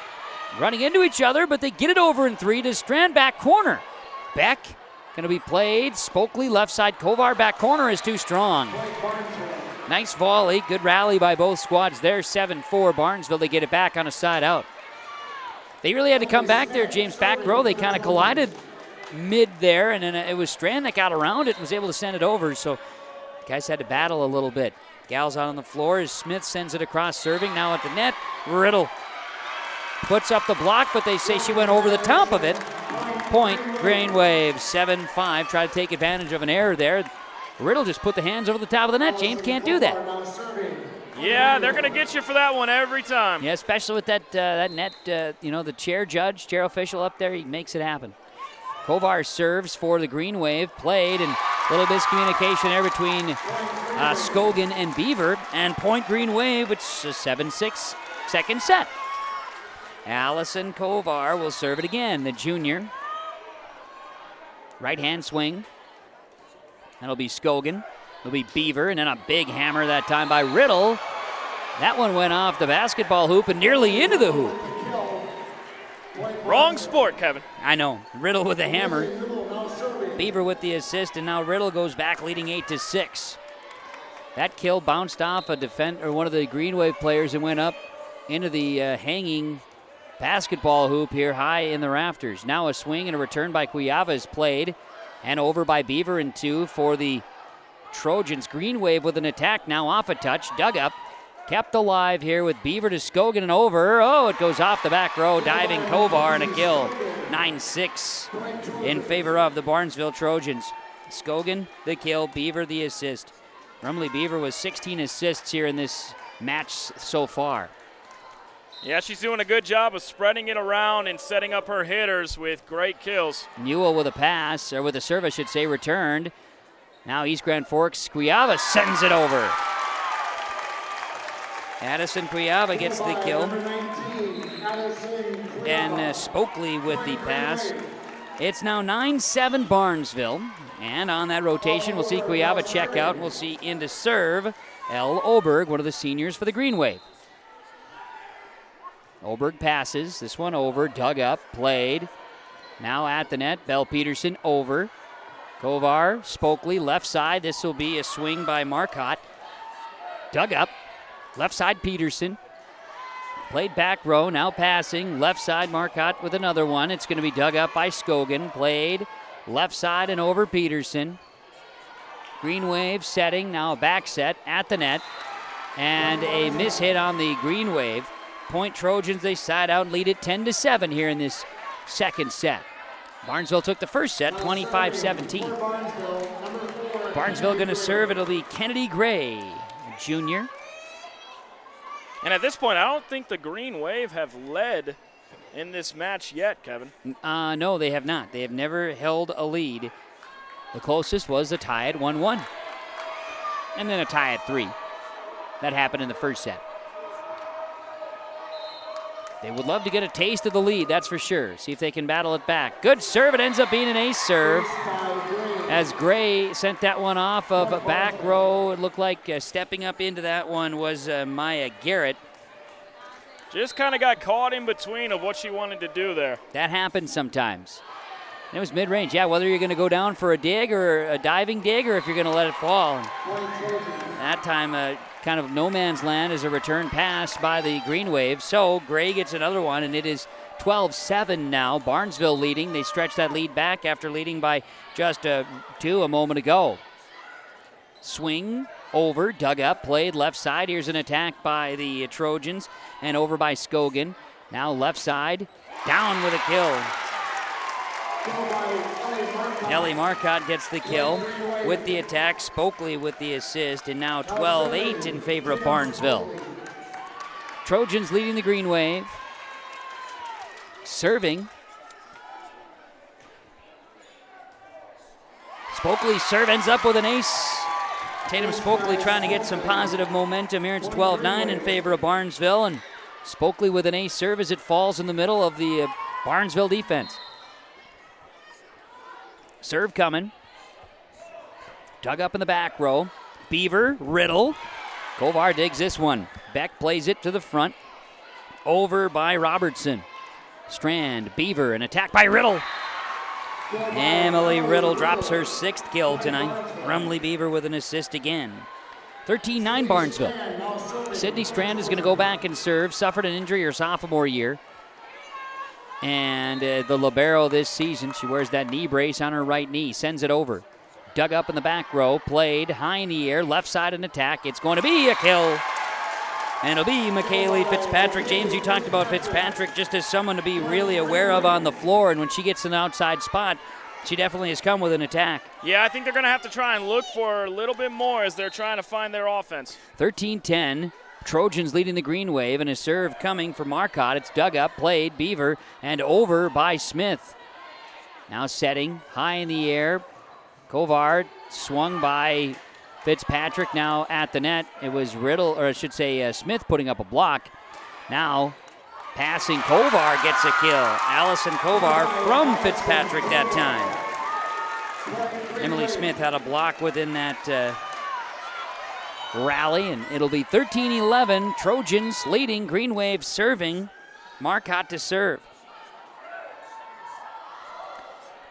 running into each other, but they get it over in 3 to Strand back corner. Beck going to be played. Spokley left side. Kovar back corner is too strong. Nice volley. Good rally by both squads there. 7-4 Barnesville. They get it back on a side out. They really had to come back there, James, back row. They kind of collided mid there, and then it was Strand that got around it and was able to send it over. So guys had to battle a little bit. Gals out on the floor as Smith sends it across serving. Now at the net, Riddle puts up the block, but they say she went over the top of it. Point, Green Wave, 7-5. Try to take advantage of an error there. Riddle just put the hands over the top of the net. James can't do that. Yeah, they're going to get you for that one every time. Yeah, especially with that net, the chair official up there, he makes it happen. Kovar serves for the Green Wave, played, and a little miscommunication there between Scogan and Beaver, and point Green Wave, which is a 7-6 second set. Allison Kovar will serve it again, the junior. Right-hand swing. That'll be Scogan. It'll be Beaver, and then a big hammer that time by Riddle. That one went off the basketball hoop and nearly into the hoop. Wrong sport, Kevin. I know. Riddle with the hammer. Beaver with the assist, and now Riddle goes back leading 8-6. That kill bounced off one of the Green Wave players and went up into the hanging basketball hoop here high in the rafters. Now a swing and a return by Cuyava is played, and over by Beaver in 2 for the Trojans. Green Wave with an attack now off a touch, dug up, kept alive here with Beaver to Scogan and over. Oh, it goes off the back row, diving Kovar and a kill. 9-6 in favor of the Barnesville Trojans. Scogan the kill, Beaver the assist. Normally Beaver was 16 assists here in this match so far. Yeah, she's doing a good job of spreading it around and setting up her hitters with great kills. Newell with a pass, or with a serve, I should say, returned. Now East Grand Forks, Cuyava sends it over. Addison Cuyava gets the kill. And Spokley with the pass. It's now 9-7 Barnesville. And on that rotation, we'll see Cuyava check out. And we'll see in to serve Elle Oberg, one of the seniors for the Green Wave. Oberg passes. This one over, dug up, played. Now at the net, Bell Peterson over. Kovar, Spokley, left side. This will be a swing by Marcotte. Dug up. Left side, Peterson. Played back row, now passing. Left side, Marcotte with another one. It's going to be dug up by Scogan. Played left side and over Peterson. Green Wave setting, now a back set at the net. And a mishit on the Green Wave. Point Trojans, they side out and lead it 10-7 here in this second set. Barnesville took the first set, 25-17. Barnesville going to serve. It'll be Kennedy Gray, junior. And at this point, I don't think the Green Wave have led in this match yet, Kevin. No, they have not. They have never held a lead. The closest was a tie at 1-1. And then a tie at 3. That happened in the first set. They would love to get a taste of the lead, that's for sure. See if they can battle it back. Good serve. It ends up being an ace serve. As Gray sent that one off of a back row. It looked like stepping up into that one was Maya Garrett. Just kind of got caught in between of what she wanted to do there. That happens sometimes. It was mid-range. Yeah, whether you're going to go down for a dig or a diving dig or if you're going to let it fall. That time, kind of no man's land is a return pass by the Green Wave. So Gray gets another one, and it is 12-7 now. Barnesville leading. They stretch that lead back after leading by just 2 a moment ago. Swing over, dug up, played left side. Here's an attack by the Trojans and over by Scogan. Now left side, down with a kill. Ellie Marcotte gets the kill with the attack. Spokley with the assist, and now 12-8 in favor of Barnesville. Trojans leading the Green Wave. Serving. Spokley's serve ends up with an ace. Tatum Spokley trying to get some positive momentum here. It's 12-9 in favor of Barnesville, and Spokley with an ace serve as it falls in the middle of the Barnesville defense. Serve coming. Dug up in the back row. Beaver, Riddle. Kovar digs this one. Beck plays it to the front. Over by Robertson. Strand, Beaver, an attack by Riddle. Emily Riddle drops her 6th kill tonight. Rumley Beaver with an assist again. 13-9 Barnesville. Sydney Strand is going to go back and serve. Suffered an injury her sophomore year. And the libero this season, she wears that knee brace on her right knee. Sends it over. Dug up in the back row. Played high in the air. Left side an attack. It's going to be a kill. And it'll be McKaylee Fitzpatrick. James, you talked about Fitzpatrick just as someone to be really aware of on the floor. And when she gets an outside spot, she definitely has come with an attack. Yeah, I think they're going to have to try and look for a little bit more as they're trying to find their offense. 13-10. Trojans leading the Green Wave, and a serve coming for Marcotte. It's dug up, played, Beaver, and over by Smith. Now setting, high in the air. Kovar swung by Fitzpatrick, now at the net. It was Riddle, or I should say Smith putting up a block. Now passing, Kovar gets a kill. Allison Kovar from Fitzpatrick that time. Emily Smith had a block within that rally, and it'll be 13-11. Trojans leading, Green Wave serving. Marcotte to serve.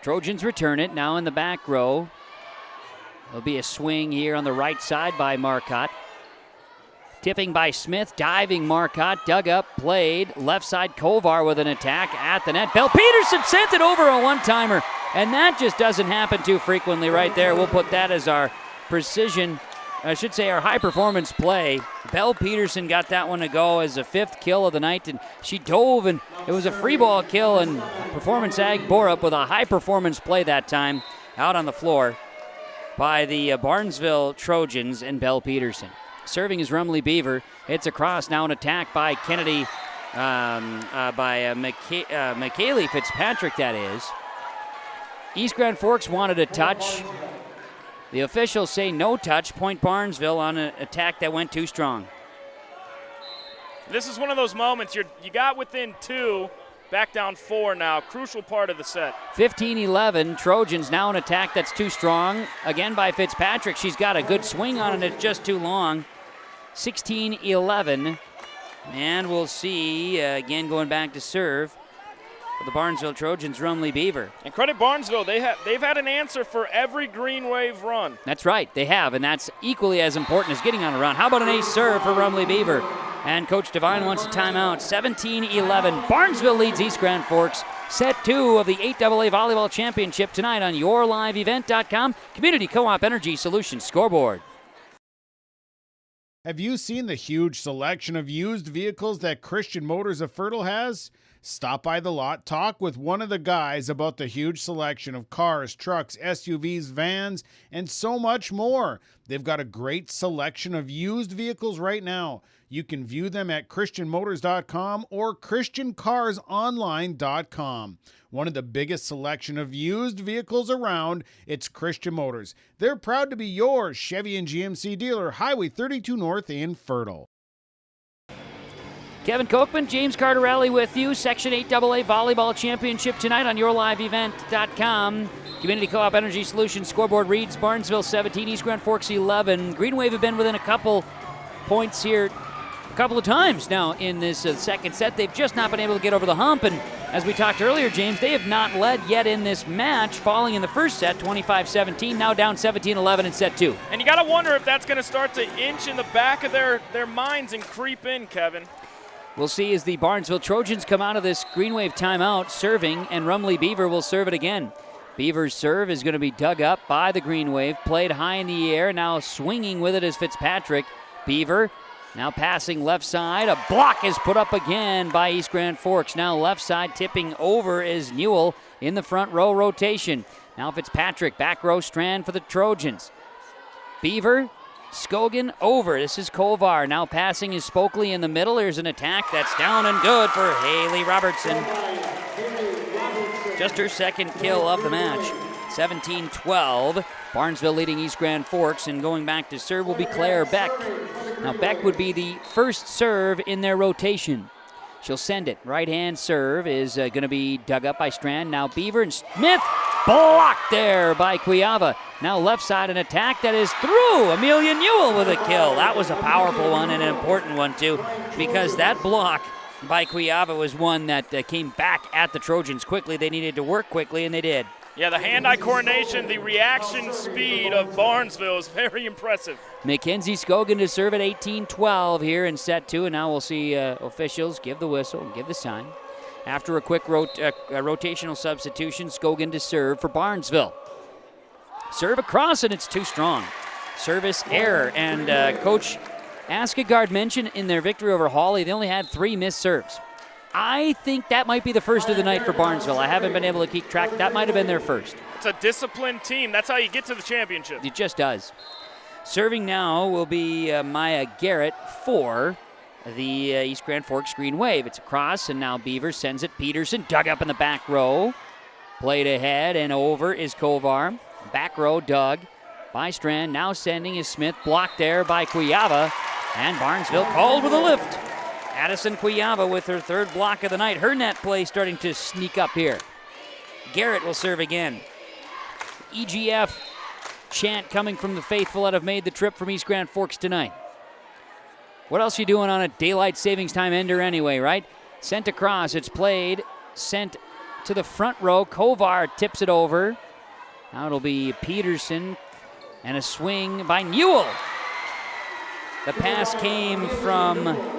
Trojans return it, now in the back row. There'll be a swing here on the right side by Marcotte. Tipping by Smith, diving Marcotte, dug up, played. Left side, Kovar with an attack at the net. Belle Peterson sent it over a one-timer, and that just doesn't happen too frequently right there. We'll put that as our precision, I should say our high-performance play. Belle Peterson got that one to go as a 5th kill of the night, and she dove, and it was a free ball kill, and Performance Ag bore up with a high-performance play that time out on the floor by the Barnesville Trojans and Belle Peterson. Serving is Rumley Beaver. It's across, now an attack by Kennedy, McKaylee Fitzpatrick, that is. East Grand Forks wanted a touch. The officials say no touch, point Barnesville on an attack that went too strong. This is one of those moments you got within 2, back down 4 now. Crucial part of the set. 15-11, Trojans now an attack that's too strong. Again by Fitzpatrick. She's got a good swing on it. It's just too long. 16-11. And we'll see, again going back to serve for the Barnesville Trojans, Rumley Beaver. And credit Barnesville, they've had an answer for every Green Wave run. That's right, they have, and that's equally as important as getting on a run. How about an ace serve for Rumley Beaver? And Coach Devine wants a timeout. 17-11. Barnesville leads East Grand Forks. Set 2 of the 8AA Volleyball Championship tonight on YourLiveEvent.com. Community Co-op Energy Solutions scoreboard. Have you seen the huge selection of used vehicles that Christian Motors of Fertile has? Stop by the lot, talk with one of the guys about the huge selection of cars, trucks, SUVs, vans, and so much more. They've got a great selection of used vehicles right now. You can view them at christianmotors.com or christiancarsonline.com. One of the biggest selection of used vehicles around, it's Christian Motors. They're proud to be your Chevy and GMC dealer, Highway 32 North in Fertile. Kevin Kochman, James Cardarelli with you. Section 8AA Volleyball Championship tonight on YourLiveEvent.com. Community Co-op Energy Solutions scoreboard reads Barnesville 17, East Grand Forks 11. Green Wave have been within a couple points here a couple of times now in this second set. They've just not been able to get over the hump, and as we talked earlier, James, they have not led yet in this match, falling in the first set 25-17, now down 17-11 in set 2. And you got to wonder if that's going to start to inch in the back of their minds and creep in, Kevin. We'll see as the Barnesville Trojans come out of this Green Wave timeout serving, and Rumley Beaver will serve it again. Beaver's serve is going to be dug up by the Green Wave, played high in the air, now swinging with it is Fitzpatrick. Beaver now passing left side. A block is put up again by East Grand Forks. Now left side tipping over is Newell in the front row rotation. Now Fitzpatrick, back row Strand for the Trojans. Beaver Skogan over. This is Kovar. Now passing is Spokley in the middle. There's an attack that's down and good for Haley Robertson. Just her second kill of the match. 17-12. Barnesville leading East Grand Forks, and going back to serve will be Claire Beck. Now Beck would be the first serve in their rotation. She'll send it. Right-hand serve is going to be dug up by Strand. Now Beaver and Smith blocked there by Cuiava. Now left side an attack that is through. Amelia Newell with a kill. That was a powerful one and an important one too, because that block by Cuiava was one that came back at the Trojans quickly. They needed to work quickly, and they did. Yeah, the hand-eye coordination, the reaction speed of Barnesville is very impressive. Mackenzie Skogan to serve at 18-12 here in set 2, and now we'll see officials give the whistle and give the sign. After a quick rotational substitution, Skogan to serve for Barnesville. Serve across, and it's too strong. Service error, and Coach Askegard mentioned in their victory over Hawley, they only had 3 missed serves. I think that might be the first of the night for Barnesville. I haven't been able to keep track. That might have been their first. It's a disciplined team. That's how you get to the championship. It just does. Serving now will be Maya Garrett for the East Grand Forks Green Wave. It's across, and now Beaver sends it. Peterson dug up in the back row. Played ahead and over is Kovar. Back row dug by Strand. Now sending is Smith. Blocked there by Cuiava. And Barnesville called with a lift. Addison Cuiava with her 3rd block of the night. Her net play starting to sneak up here. Garrett will serve again. EGF chant coming from the faithful that have made the trip from East Grand Forks tonight. What else are you doing on a daylight savings time ender anyway, right? Sent across, it's played, sent to the front row. Kovar tips it over. Now it'll be Peterson and a swing by Newell. The pass came from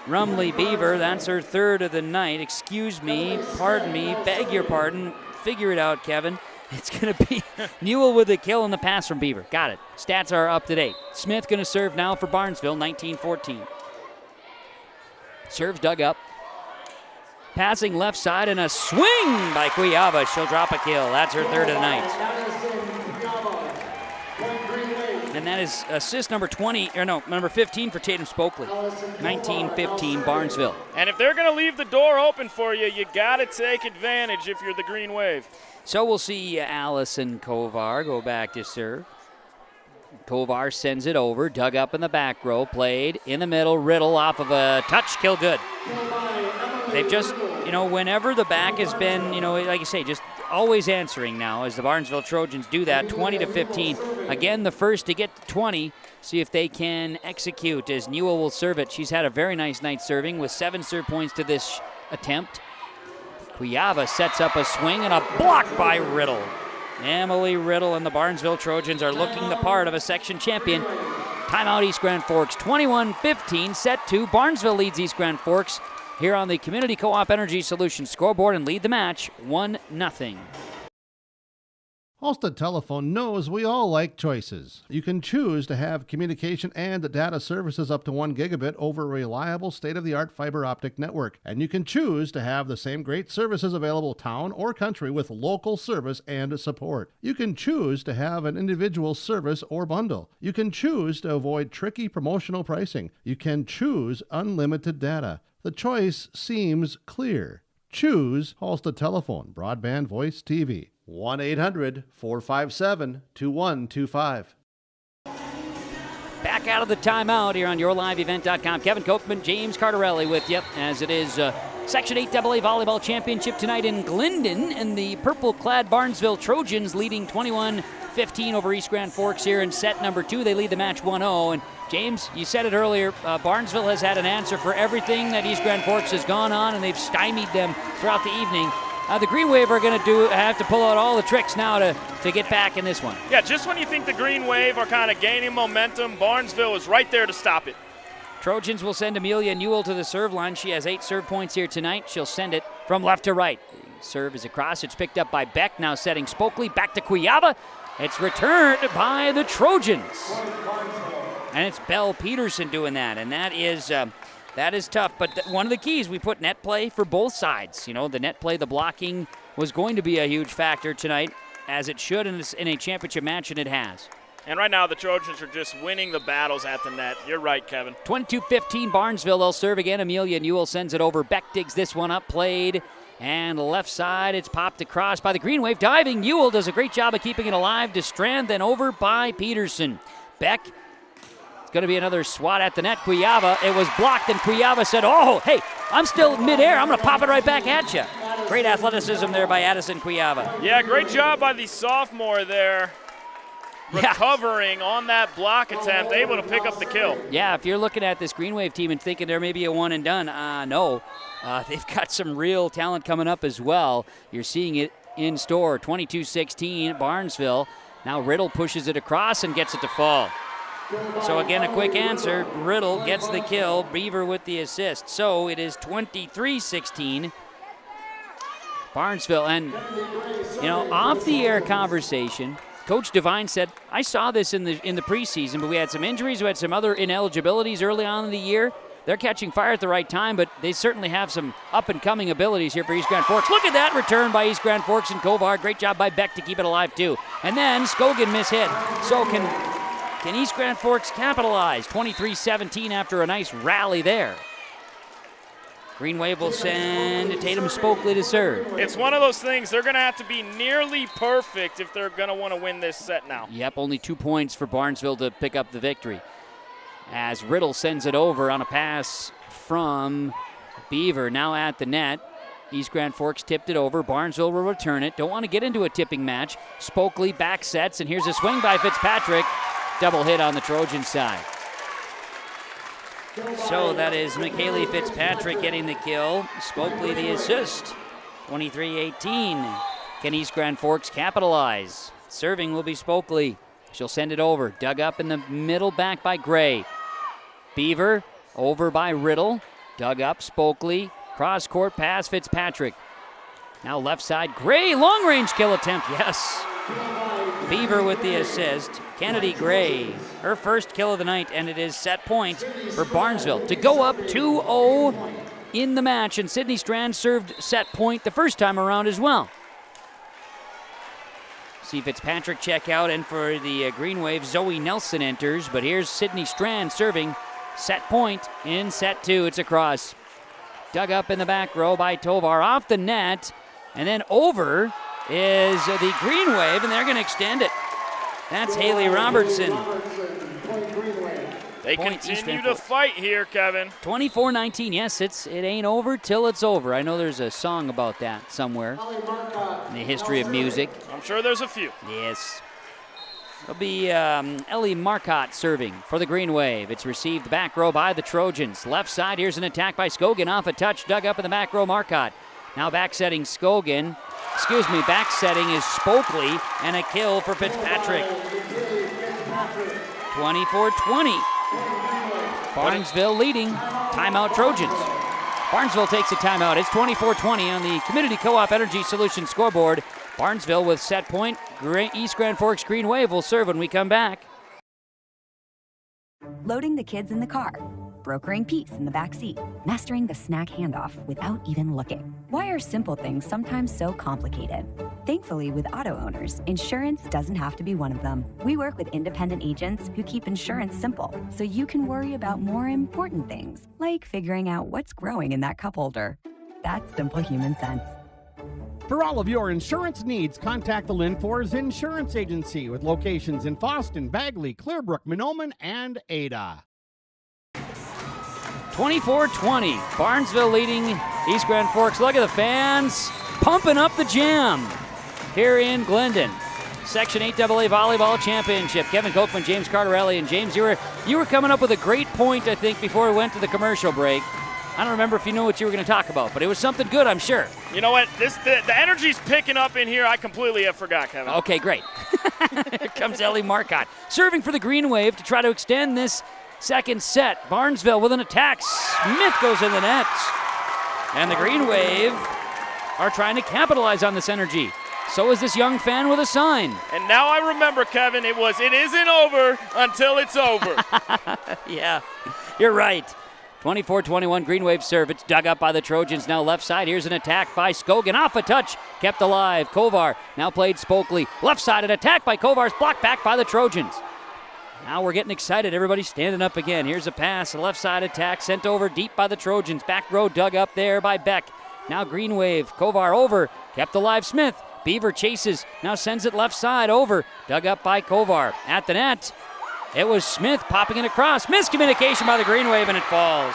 Rumley Beaver. That's her 3rd of the night. Excuse me, pardon me, beg your pardon. Figure it out, Kevin. It's going to be Newell with a kill and the pass from Beaver. Got it. Stats are up to date. Smith going to serve now for Barnesville, 19-14. Serves dug up. Passing left side and a swing by Cuiava. She'll drop a kill. That's her 3rd of the night. And that is assist number 15 for Tatum Spokley. 19-15 Barnesville. And if they're going to leave the door open for you, you got to take advantage if you're the Green Wave. So we'll see Allison Kovar go back to serve. Kovar sends it over, dug up in the back row, played in the middle, Riddle off of a touch, kill good. They've just, whenever the back has been, like you say, just always answering now as the Barnesville Trojans do that, 20-15. Again, the first to get to 20. See if they can execute as Newell will serve it. She's had a very nice night serving with 7 serve points to this attempt. Cuiava sets up a swing and a block by Riddle. Emily Riddle and the Barnesville Trojans are looking the part of a section champion. Timeout East Grand Forks, 21-15, set 2. Barnesville leads East Grand Forks here on the Community Co-op Energy Solutions scoreboard and lead the match 1-0. Halstead Telephone knows we all like choices. You can choose to have communication and data services up to 1 gigabit over a reliable state-of-the-art fiber optic network. And you can choose to have the same great services available town or country with local service and support. You can choose to have an individual service or bundle. You can choose to avoid tricky promotional pricing. You can choose unlimited data. The choice seems clear. Choose Halstead Telephone, broadband voice TV. 1-800-457-2125. Back out of the timeout here on YourLiveEvent.com. Kevin Kochman, James Cardarelli with you as it is Section 8AA Volleyball Championship tonight in Glendon, and the purple-clad Barnesville Trojans leading 21-15 over East Grand Forks here in set number 2. They lead the match 1-0. And James, you said it earlier, Barnesville has had an answer for everything that East Grand Forks has gone on, and they've stymied them throughout the evening. The Green Wave are going to have to pull out all the tricks now to get back in this one. Yeah, just when you think the Green Wave are kind of gaining momentum, Barnesville is right there to stop it. Trojans will send Amelia Newell to the serve line. She has 8 serve points here tonight. She'll send it from left to right. The serve is across. It's picked up by Beck, now setting Spokley. Back to Cuiava. It's returned by the Trojans. And it's Belle Peterson doing that, and that is tough. But one of the keys, we put net play for both sides. You know, the net play, the blocking was going to be a huge factor tonight, as it should in a championship match, and it has. And right now the Trojans are just winning the battles at the net. You're right, Kevin. 22-15 Barnesville. They'll serve again. Amelia Newell sends it over. Beck digs this one up, played. And left side, it's popped across by the Green Wave. Diving, Newell does a great job of keeping it alive to Strand, then over by Peterson. Beck, it's going to be another swat at the net. Cuyava, it was blocked, and Cuyava said, oh, hey, I'm still midair. I'm going to pop it right back at you. Great athleticism there by Addison Cuyava. Yeah, great job by the sophomore there. Recovering on that block attempt, able to pick up the kill. Yeah, if you're looking at this Green Wave team and thinking there may be a one and done, no. They've got some real talent coming up as well. You're seeing it in store. 22-16 Barnesville. Now Riddle pushes it across and gets it to fall. So again, a quick answer. Riddle gets the kill. Beaver with the assist. So it is 23-16 Barnesville. And, off the air conversation, Coach Devine said, I saw this in the preseason, but we had some injuries, we had some other ineligibilities early on in the year. They're catching fire at the right time, but they certainly have some up-and-coming abilities here for East Grand Forks. Look at that return by East Grand Forks and Kovar. Great job by Beck to keep it alive, too. And then Scogan mishit. So can East Grand Forks capitalize? 23-17 after a nice rally there. Green Wave will send Tatum Spokley to serve. It's one of those things, they're going to have to be nearly perfect if they're going to want to win this set now. Yep, only 2 points for Barnesville to pick up the victory. As Riddle sends it over on a pass from Beaver, now at the net. East Grand Forks tipped it over. Barnesville will return it. Don't want to get into a tipping match. Spokley back sets, and here's a swing by Fitzpatrick. Double hit on the Trojan side. So that is McKaylee Fitzpatrick getting the kill. Spokley the assist. 23-18. Can East Grand Forks capitalize? Serving will be Spokley. She'll send it over. Dug up in the middle, back by Gray. Beaver over by Riddle. Dug up, Spokley. Cross-court pass, Fitzpatrick. Now left side, Gray, long-range kill attempt, yes. Beaver with the assist. Kennedy Gray, her first kill of the night, and it is set point for Barnesville to go up 2-0 in the match, and Sydney Strand served set point the first time around as well. See Fitzpatrick check out, and for the Green Wave, Zoe Nelson enters, but here's Sydney Strand serving set point in set 2. It's across. Dug up in the back row by Tovar, off the net, and then over is the Green Wave, and they're going to extend it. That's Haley Robertson. They continue to fight here, Kevin. 24-19. Yes, it ain't over till it's over. I know there's a song about that somewhere in the history of music. I'm sure there's a few. Yes. It'll be Ellie Marcotte serving for the Green Wave. It's received back row by the Trojans. Left side, here's an attack by Scogan. Off a touch, dug up in the back row, Marcotte. Now back-setting Scogan. Back-setting is Spokley, and a kill for Fitzpatrick. 24-20. Barnesville leading. Timeout Trojans. Barnesville takes a timeout. It's 24-20 on the Community Co-op Energy Solutions scoreboard. Barnesville with set point. East Grand Forks Green Wave will serve when we come back. Loading the kids in the car. Brokering peace in the back seat, mastering the snack handoff without even looking. Why are simple things sometimes so complicated? Thankfully, with auto owners, insurance doesn't have to be one of them. We work with independent agents who keep insurance simple, so you can worry about more important things, like figuring out what's growing in that cup holder. That's simple human sense. For all of your insurance needs, contact the Lynn Fords Insurance Agency with locations in Fosston, Bagley, Clearbrook, Minoman, and Ada. 24-20, Barnesville leading East Grand Forks. Look at the fans pumping up the jam here in Glendon. Section 8AA Volleyball Championship. Kevin Kochman, James Cardarelli, and James, you were coming up with a great point, I think, before we went to the commercial break. I don't remember if you knew what you were going to talk about, but it was something good, I'm sure. You know what? The energy's picking up in here. I completely have forgot, Kevin. Okay, great. Here comes Ellie Marcotte, serving for the Green Wave to try to extend this second set. Barnesville with an attack. Smith goes in the net. And the Green Wave are trying to capitalize on this energy. So is this young fan with a sign. And now I remember, Kevin, it isn't over until it's over. Yeah, you're right. 24-21, Green Wave serve. It's dug up by the Trojans. Now left side. Here's an attack by Scogan. Off a touch. Kept alive. Kovar now played Spokley. Left side, an attack by Kovar's blocked back by the Trojans. Now we're getting excited. Everybody's standing up again. Here's a pass, a left side attack, sent over deep by the Trojans. Back row dug up there by Beck. Now green wave, Kovar over, kept alive Smith. Beaver chases, now sends it left side over, dug up by Kovar. At the net, it was Smith popping it across. Miscommunication by the green wave and it falls.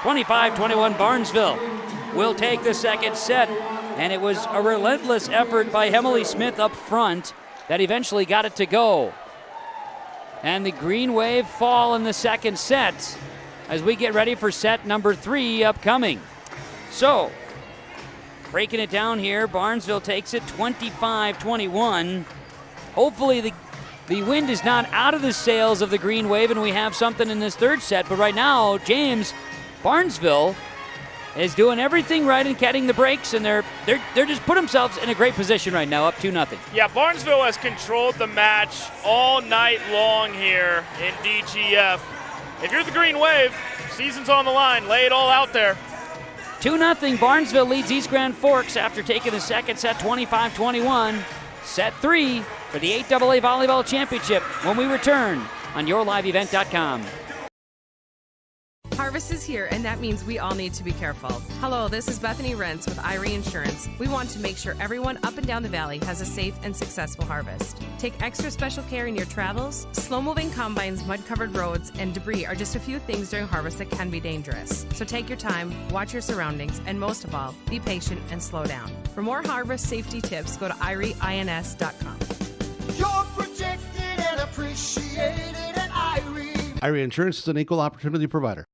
25-21 Barnesville will take the second set. And it was a relentless effort by Emily Smith up front that eventually got it to go. And the green wave fall in the second set as we get ready for set number 3 upcoming. So, breaking it down here, Barnesville takes it 25-21. Hopefully the wind is not out of the sails of the green wave and we have something in this third set. But right now, James, Barnesville is doing everything right and getting the breaks, and they're just put themselves in a great position right now, up 2-0. Yeah, Barnesville has controlled the match all night long here in DGF. If you're the Green Wave, season's on the line. Lay it all out there. 2-0. Barnesville leads East Grand Forks after taking the second set 25-21. Set 3 for the 8AA Volleyball Championship when we return on YourLiveEvent.com. Harvest is here, and that means we all need to be careful. Hello, this is Bethany Rentz with IRE Insurance. We want to make sure everyone up and down the valley has a safe and successful harvest. Take extra special care in your travels. Slow-moving combines, mud-covered roads, and debris are just a few things during harvest that can be dangerous. So take your time, watch your surroundings, and most of all, be patient and slow down. For more harvest safety tips, go to IREINS.com. You're protected and appreciated at IRE. IRE Insurance is an equal opportunity provider.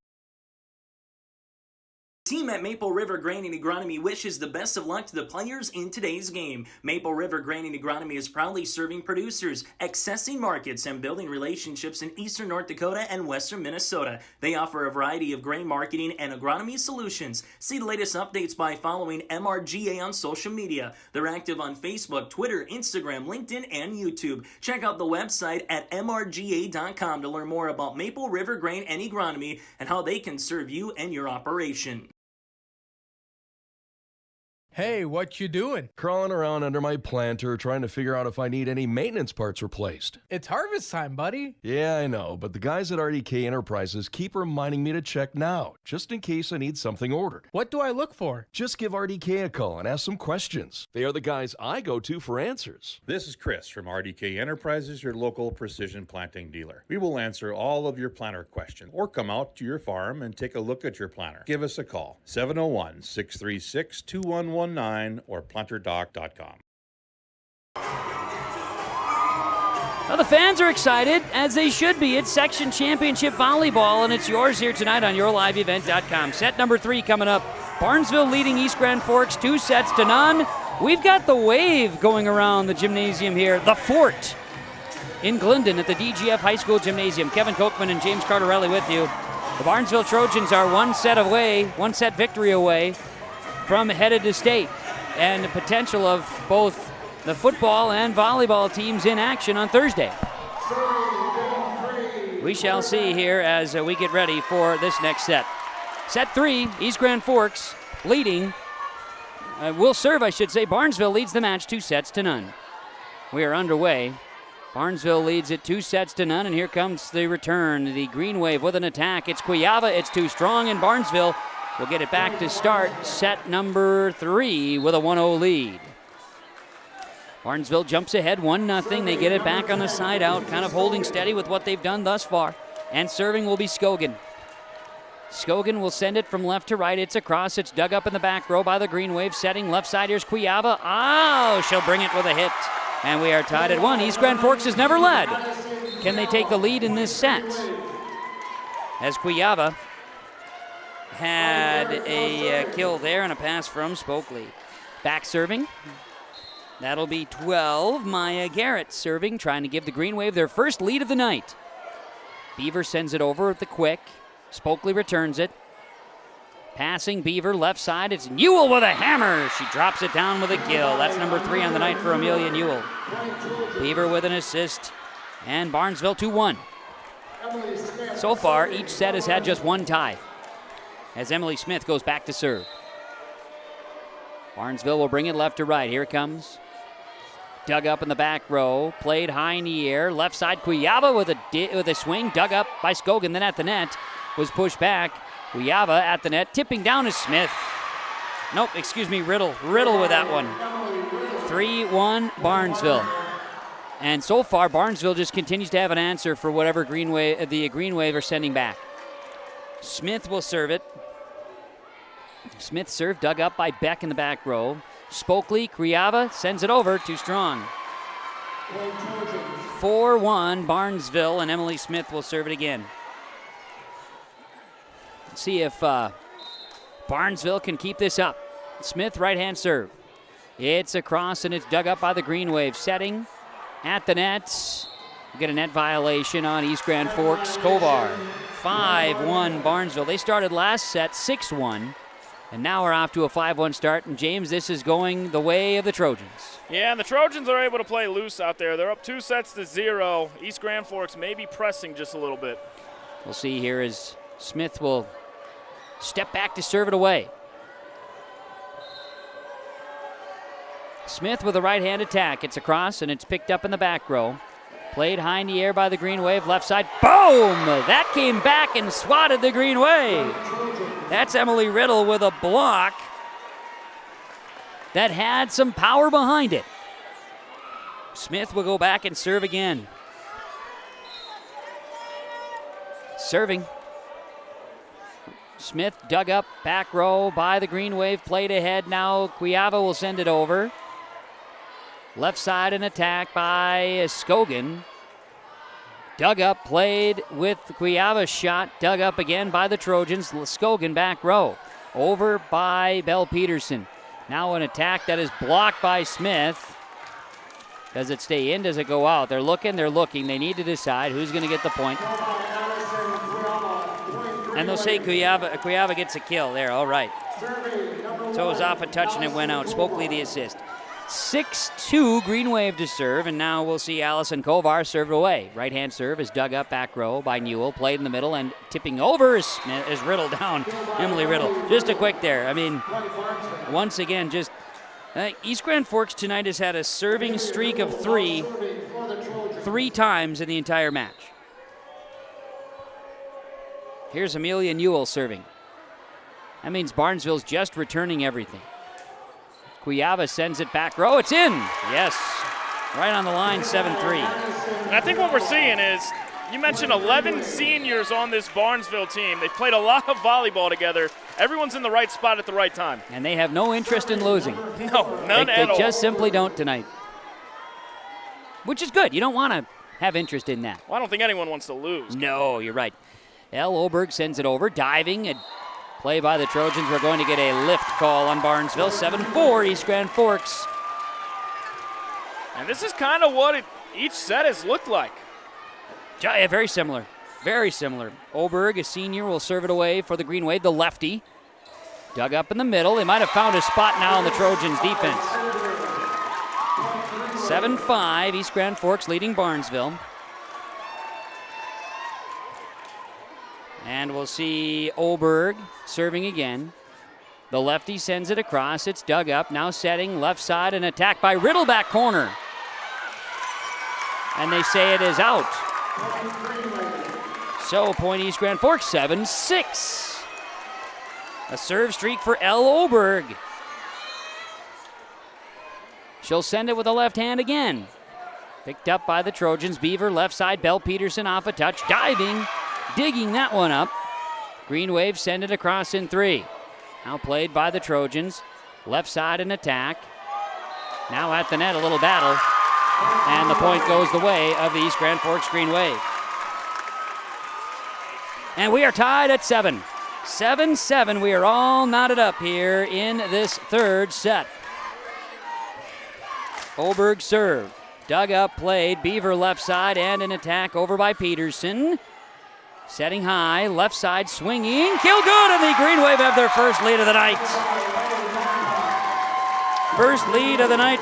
Team at Maple River Grain and Agronomy wishes the best of luck to the players in today's game. Maple River Grain and Agronomy is proudly serving producers, accessing markets, and building relationships in eastern North Dakota and western Minnesota. They offer a variety of grain marketing and agronomy solutions. See the latest updates by following MRGA on social media. They're active on Facebook, Twitter, Instagram, LinkedIn, and YouTube. Check out the website at mrga.com to learn more about Maple River Grain and Agronomy and how they can serve you and your operation. Hey, what you doing? Crawling around under my planter trying to figure out if I need any maintenance parts replaced. It's harvest time, buddy. Yeah, I know, but the guys at RDK Enterprises keep reminding me to check now, just in case I need something ordered. What do I look for? Just give RDK a call and ask some questions. They are the guys I go to for answers. This is Chris from RDK Enterprises, your local precision planting dealer. We will answer all of your planter questions or come out to your farm and take a look at your planter. Give us a call, 701-636-2119 or planterdoc.com. Well, the fans are excited, as they should be. It's section championship volleyball, and it's yours here tonight on YourLiveEvent.com. Set number 3 coming up. Barnesville leading East Grand Forks 2-0. We've got the wave going around the gymnasium here. The Fort in Glendon at the DGF High School Gymnasium. Kevin Kochman and James Cardarelli with you. The Barnesville Trojans are one set victory away from headed to state, and the potential of both the football and volleyball teams in action on Thursday. We shall see here as we get ready for this next set. Set 3, East Grand Forks leading, will serve, I should say. Barnesville leads the match 2-0. We are underway. Barnesville leads it 2-0, and here comes the return. The Green Wave with an attack. It's Cuyava, it's too strong, and Barnesville will get it back to start set number 3 with a 1-0 lead. Barnesville jumps ahead 1-0. They get it back on the side out, kind of holding steady with what they've done thus far. And serving will be Scogan. Scogan will send it from left to right. It's across. It's dug up in the back row by the Green Wave. Setting left side. Here's Cuyava. Oh, she'll bring it with a hit. And we are tied at 1. East Grand Forks has never led. Can they take the lead in this set? As Cuyava had a kill there and a pass from Spokley. Back serving. That'll be 12. Maya Garrett serving, trying to give the Green Wave their first lead of the night. Beaver sends it over at the quick. Spokley returns it. Passing Beaver left side. It's Newell with a hammer. She drops it down with a kill. That's number 3 on the night for Amelia Newell. Beaver with an assist. And Barnesville 2-1. So far, each set has had just one tie, as Emily Smith goes back to serve. Barnesville will bring it left to right. Here it comes. dug up in the back row, played high in the air, left side. Cuyava with a swing, dug up by Scogan, then at the net, was pushed back. Cuyava at the net, tipping down is Smith. Nope, excuse me, Riddle. Riddle with that one. 3-1 Barnesville. And so far, Barnesville just continues to have an answer for whatever the Green Wave are sending back. Smith will serve it. Smith serve, dug up by Beck in the back row. Spokely, Cuyava sends it over, too strong. 4-1 Barnesville, and Emily Smith will serve it again. Let's see if Barnesville can keep this up. Smith, right-hand serve. It's across, and it's dug up by the Green Wave. Setting at the net. We get a net violation on East Grand Forks. Kovar. 5-1 Barnesville. They started last set 6-1, and now we're off to a 5-1 start. And James, this is going the way of the Trojans. Yeah, and the Trojans are able to play loose out there. They're up 2-0. East Grand Forks may be pressing just a little bit. We'll see here as Smith will step back to serve it away. Smith with a right-hand attack. It's across, and it's picked up in the back row. Played high in the air by the Green Wave. Left side. Boom! That came back and swatted the Green Wave. That's Emily Riddle with a block that had some power behind it. Smith will go back and serve again. Serving. Smith dug up, back row by the Green Wave, played ahead. Now Cuyava will send it over. Left side an attack by Scogan. Dug up, played with Cuyava's shot. Dug up again by the Trojans. Scogan back row. Over by Belle Peterson. Now an attack that is blocked by Smith. Does it stay in? Does it go out? They're looking. They need to decide who's going to get the point. And they'll say Cuyava gets a kill there. All right. So it was off a touch and it went out. Spokely the assist. 6-2 Green Wave to serve, and now we'll see Allison Kovar serve it away. Right-hand serve is dug up back row by Newell. Played in the middle and tipping over is Riddle down. Emily Riddle. Just a quick there. I mean, once again, just East Grand Forks tonight has had a serving streak of three times in the entire match. Here's Amelia Newell serving. That means Barnesville's just returning everything. Cuyava sends it back row. It's in. Yes. Right on the line, 7-3. And I think what we're seeing is, you mentioned 11 seniors on this Barnesville team. They've played a lot of volleyball together. Everyone's in the right spot at the right time. And they have no interest in losing. No, none at all. They just simply don't tonight. Which is good. You don't want to have interest in that. Well, I don't think anyone wants to lose. No, you're right. El Oberg sends it over, diving. A play by the Trojans. We're going to get a lift call on Barnesville. 7-4 East Grand Forks. And this is kind of what each set has looked like. Yeah, very similar. Very similar. Oberg, a senior, will serve it away for the Green Wave, the lefty. Dug up in the middle. They might have found a spot now on the Trojans' defense. 7-5 East Grand Forks leading Barnesville. And we'll see Oberg serving again. The lefty sends it across. It's dug up. Now setting left side. An attack by Riddle back corner. And they say it is out. So point East Grand Forks 7-6. A serve streak for El Oberg. She'll send it with the left hand again. Picked up by the Trojans. Beaver left side. Belle Peterson off a touch. Diving. Digging that one up. Green Wave send it across in 3. Now played by the Trojans. Left side an attack. Now at the net, a little battle. And the point goes the way of the East Grand Forks Green Wave. And we are tied at 7. 7-7. We are all knotted up here in this third set. Oberg serve. Dug up, played. Beaver left side and an attack over by Peterson. Setting high, left side swinging, kill good, and the Green Wave have their first lead of the night. First lead of the night,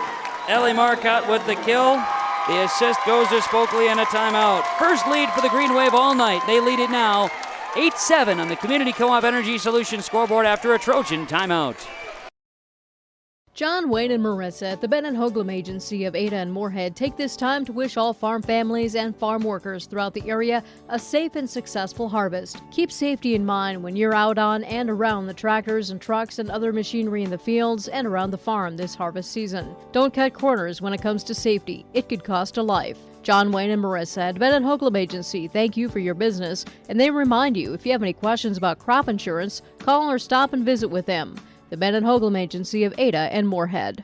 Ellie Marcotte with the kill. The assist goes to Spokely and a timeout. First lead for the Green Wave all night. They lead it now 8-7 on the Community Co-op Energy Solutions scoreboard after a Trojan timeout. John, Wayne, and Marissa at the Ben & Hoagland Agency of Ada and Moorhead take this time to wish all farm families and farm workers throughout the area a safe and successful harvest. Keep safety in mind when you're out on and around the tractors and trucks and other machinery in the fields and around the farm this harvest season. Don't cut corners when it comes to safety. It could cost a life. John, Wayne, and Marissa at Ben & Hoagland Agency thank you for your business, and they remind you if you have any questions about crop insurance, call or stop and visit with them. The Ben & Hoagland Agency of Ada and Moorhead.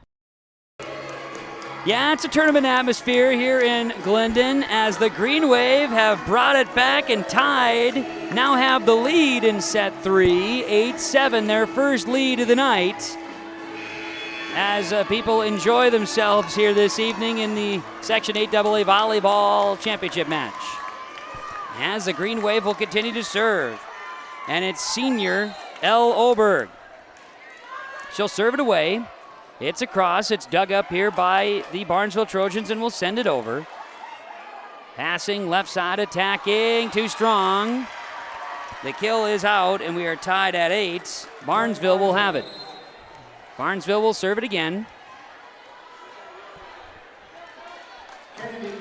Yeah, it's a tournament atmosphere here in Glendon as the Green Wave have brought it back and tied, now have the lead in set 3, 8-7, their first lead of the night. As people enjoy themselves here this evening in the Section 8AA Volleyball Championship match. As the Green Wave will continue to serve. And it's senior Elle Oberg. She'll serve it away. It's across. It's dug up here by the Barnesville Trojans and will send it over. Passing, left side, attacking, too strong. The kill is out, and we are tied at 8. Barnesville will have it. Barnesville will serve it again.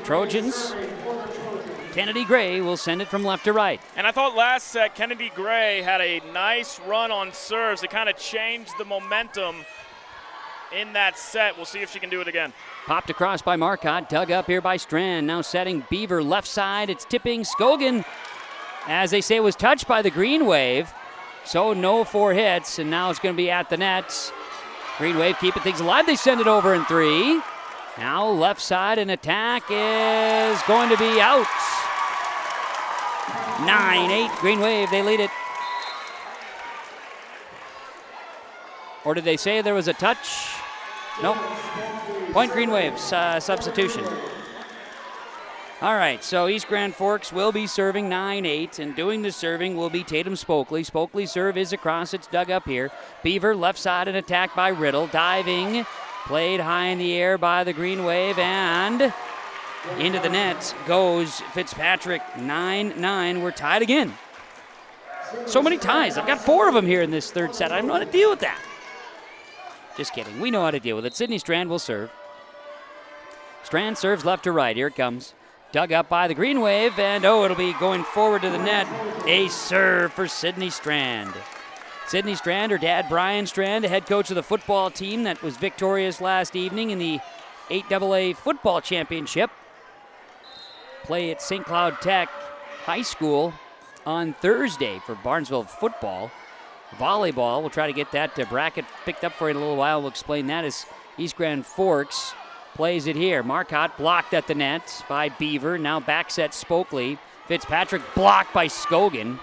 Trojans. Kennedy Gray will send it from left to right. And I thought last set, Kennedy Gray had a nice run on serves. It kind of changed the momentum in that set. We'll see if she can do it again. Popped across by Marcotte, dug up here by Strand. Now setting Beaver left side. It's tipping Skogan, as they say, was touched by the Green Wave. So no 4 hits, and now it's going to be at the net. Green Wave keeping things alive. They send it over in 3. Now left side, and attack is going to be out. 9-8, Green Wave, they lead it. Or did they say there was a touch? Nope. Point Green Wave's substitution. All right, so East Grand Forks will be serving 9-8, and doing the serving will be Tatum Spokley. Spokley's serve is across, it's dug up here. Beaver left side, an attack by Riddle, diving, played high in the air by the Green Wave, and into the net goes Fitzpatrick. 9-9, we're tied again. So many ties, I've got 4 of them here in this third set. I don't know how to deal with that. Just kidding, we know how to deal with it. Sydney Strand will serve. Strand serves left to right, here it comes. Dug up by the Green Wave, and it'll be going forward to the net. A serve for Sydney Strand. Sydney Strand, her dad Brian Strand, the head coach of the football team that was victorious last evening in the 8AA Football Championship. Play at St. Cloud Tech High School on Thursday for Barnesville football. Volleyball, we'll try to get that bracket picked up for you in a little while. We'll explain that as East Grand Forks plays it here. Marcotte blocked at the net by Beaver. Now back set Spokley. Fitzpatrick blocked by Skogan.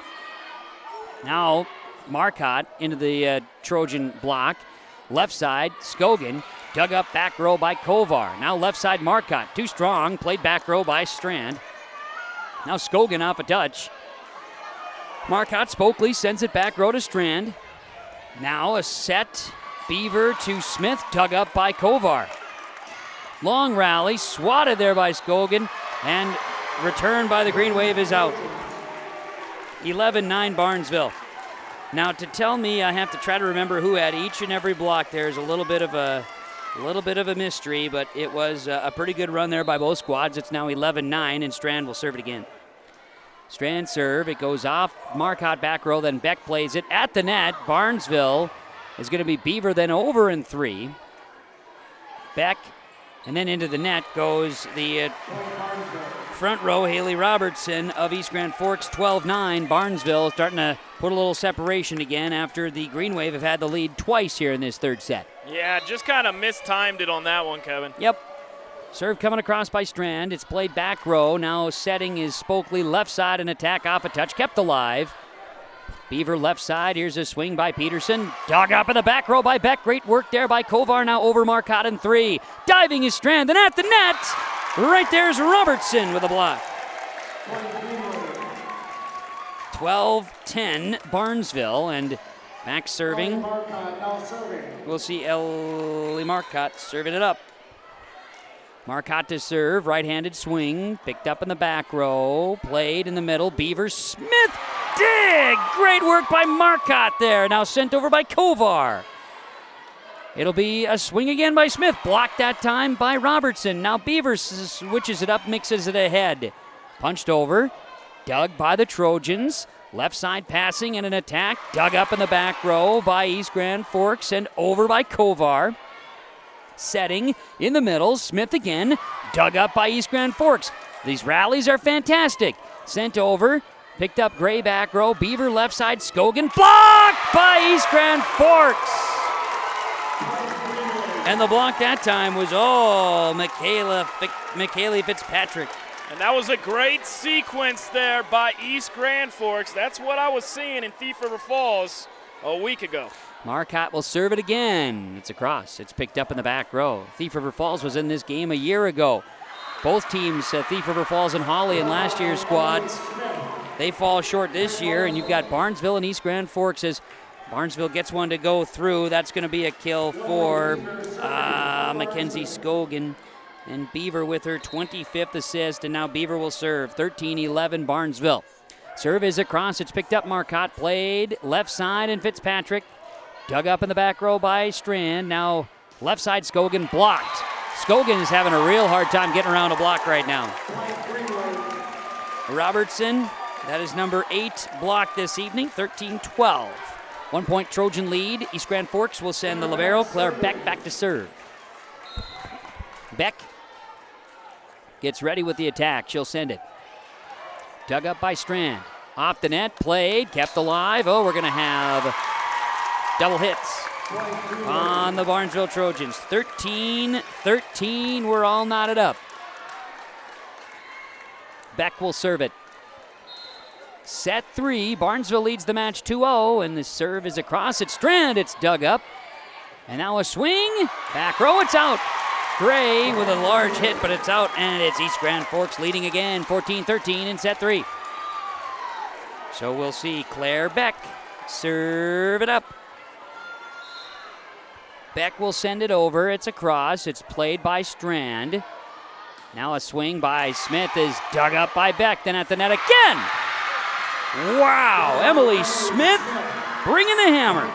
Now Marcotte into the Trojan block. Left side, Skogan. Dug up back row by Kovar. Now left side, Marcotte. Too strong. Played back row by Strand. Now Skogan off a touch. Marcotte, Spokley sends it back row to Strand. Now a set. Beaver to Smith. Dug up by Kovar. Long rally. Swatted there by Skogan. And returned by the Green Wave is out. 11-9 Barnesville. Now to tell me I have to try to remember who had each and every block there is a little bit of a mystery, but it was a pretty good run there by both squads. It's now 11-9, and Strand will serve it again. Strand serve, it goes off Marcotte back row, then Beck plays it at the net. Barnesville is going to be Beaver, then over in 3. Beck, and then into the net goes the front row, Haley Robertson of East Grand Forks. 12-9, Barnesville starting to put a little separation again after the Green Wave have had the lead twice here in this third set. Yeah, just kind of mistimed it on that one, Kevin. Yep. Serve coming across by Strand. It's played back row. Now setting is Spokley left side, an attack off a touch, kept alive. Beaver left side. Here's a swing by Peterson. Dog up in the back row by Beck. Great work there by Kovar. Now over Marcotte in 3. Diving is Strand, and at the net, right there's Robertson with a block. 12-10 Barnesville, and back serving. We'll see Ellie Marcotte serving it up. Marcotte to serve, right-handed swing, picked up in the back row, played in the middle. Beaver, Smith, dig! Great work by Marcotte there, now sent over by Kovar. It'll be a swing again by Smith. Blocked that time by Robertson. Now Beaver switches it up, mixes it ahead. Punched over. Dug by the Trojans. Left side passing and an attack. Dug up in the back row by East Grand Forks and over by Kovar. Setting in the middle. Smith again. Dug up by East Grand Forks. These rallies are fantastic. Sent over. Picked up Gray back row. Beaver left side. Scogan blocked by East Grand Forks. And the block that time was, Michaela Fitzpatrick. And that was a great sequence there by East Grand Forks. That's what I was seeing in Thief River Falls a week ago. Marcotte will serve it again. It's across. It's picked up in the back row. Thief River Falls was in this game a year ago. Both teams, Thief River Falls and Hawley in last year's squads, they fall short this year. And you've got Barnesville and East Grand Forks as Barnesville gets one to go through. That's going to be a kill for Mackenzie Scogan. And Beaver with her 25th assist, and now Beaver will serve. 13-11 Barnesville. Serve is across. It's picked up. Marcotte played left side, and Fitzpatrick dug up in the back row by Strand. Now left side Scogan blocked. Scogan is having a real hard time getting around a block right now. Robertson, that is number 8 block this evening. 13-12. 1 point Trojan lead. East Grand Forks will send the libero, Claire Beck, back to serve. Beck gets ready with the attack. She'll send it. Dug up by Strand. Off the net, played, kept alive. Oh, we're going to have double hits on the Barnesville Trojans. 13-13, we're all knotted up. Beck will serve it. Set 3, Barnesville leads the match 2-0, and the serve is across. It's Strand, it's dug up. And now a swing, back row, it's out. Gray with a large hit, but it's out, and it's East Grand Forks leading again, 14-13 in set 3. So we'll see Claire Beck serve it up. Beck will send it over, it's across, it's played by Strand. Now a swing by Smith is dug up by Beck, then at the net again. Wow, Emily Smith bringing the hammer.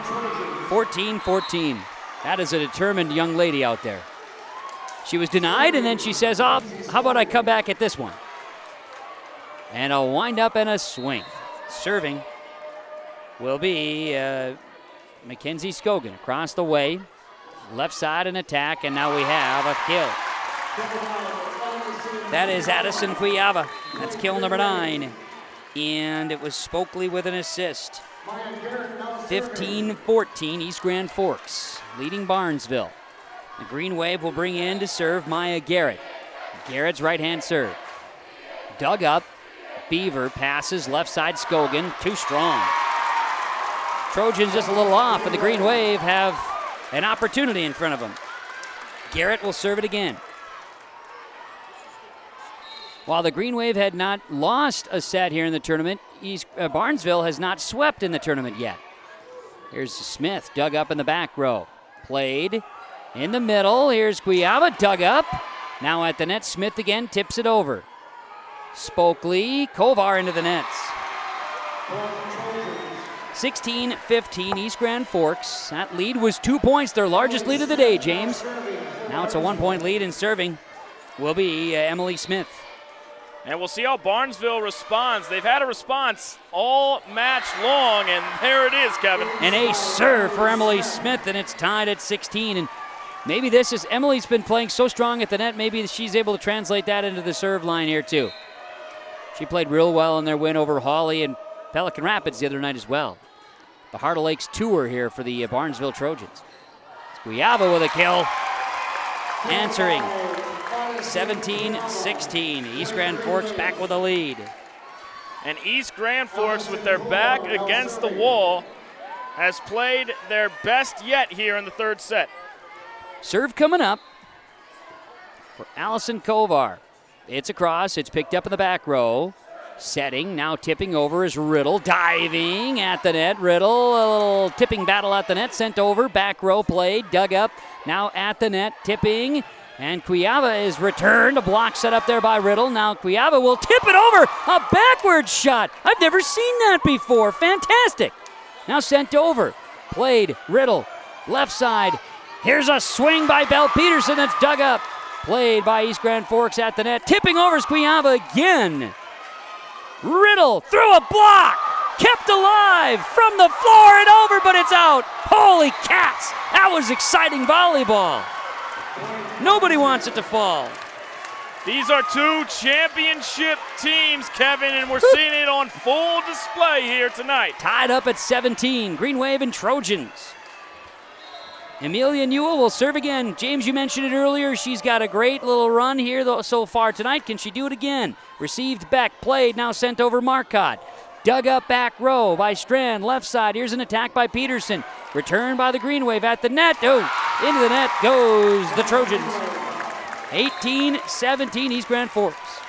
14-14. That is a determined young lady out there. She was denied, and then she says, how about I come back at this one? And a wind-up and a swing. Serving will be Mackenzie Scogan across the way. Left side an attack, and now we have a kill. That is Addison Cuiava. That's kill number 9. And it was Spokley with an assist. 15-14, East Grand Forks leading Barnesville. The Green Wave will bring in to serve Maya Garrett. Garrett's right-hand serve. Dug up. Beaver passes left side Scogan. Too strong. Trojans just a little off, and the Green Wave have an opportunity in front of them. Garrett will serve it again. While the Green Wave had not lost a set here in the tournament, Barnesville has not swept in the tournament yet. Here's Smith, dug up in the back row. Played in the middle. Here's Cuiava, dug up. Now at the net, Smith again tips it over. Spokley, Kovar into the nets. 16-15, East Grand Forks. That lead was 2 points, their largest lead of the day, James. Now it's a 1 point lead, and serving will be Emily Smith. And we'll see how Barnesville responds. They've had a response all match long, and there it is, Kevin. An ace serve for Emily Smith, and it's tied at 16. And maybe this is, Emily's been playing so strong at the net, maybe she's able to translate that into the serve line here too. She played real well in their win over Hawley and Pelican Rapids the other night as well. The Heart of Lakes tour here for the Barnesville Trojans. Cuiava with a kill. Answering. 17-16. East Grand Forks back with a lead. And East Grand Forks, with their back against the wall, has played their best yet here in the third set. Serve coming up for Allison Kovar. It's across. It's picked up in the back row. Setting, now tipping over is Riddle. Diving at the net. Riddle, a little tipping battle at the net. Sent over. Back row played. Dug up. Now at the net. Tipping. And Cuiava is returned. A block set up there by Riddle. Now Cuiava will tip it over. A backward shot. I've never seen that before. Fantastic. Now sent over. Played. Riddle. Left side. Here's a swing by Belle Peterson that's dug up. Played by East Grand Forks at the net. Tipping over Squiava again. Riddle through a block. Kept alive from the floor and over, but it's out. Holy cats. That was exciting volleyball. Nobody wants it to fall. These are two championship teams, Kevin, and we're seeing it on full display here tonight. Tied up at 17, Green Wave and Trojans. Amelia Newell will serve again. James, you mentioned it earlier. She's got a great little run here so far tonight. Can she do it again? Received back, played, now sent over Marcotte. Dug up back row by Strand, left side. Here's an attack by Peterson. Returned by the Green Wave at the net. Oh, into the net goes the Trojans. 18-17, East Grand Forks.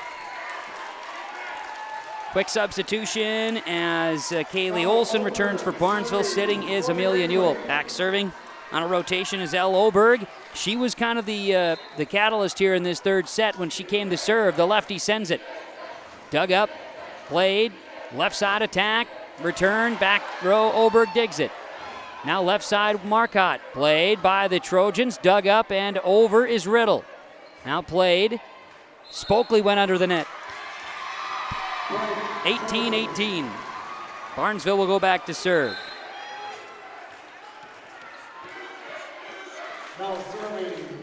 Quick substitution as Kaylee Olson returns for Barnesville. Sitting is Amelia Newell. Back serving on a rotation is Elle Oberg. She was kind of the catalyst here in this third set when she came to serve. The lefty sends it. Dug up, played, left side attack, return, back row, Oberg digs it. Now left side Marcotte, played by the Trojans, dug up and over is Riddle. Now played, Spokley went under the net. 18-18. Barnesville will go back to serve.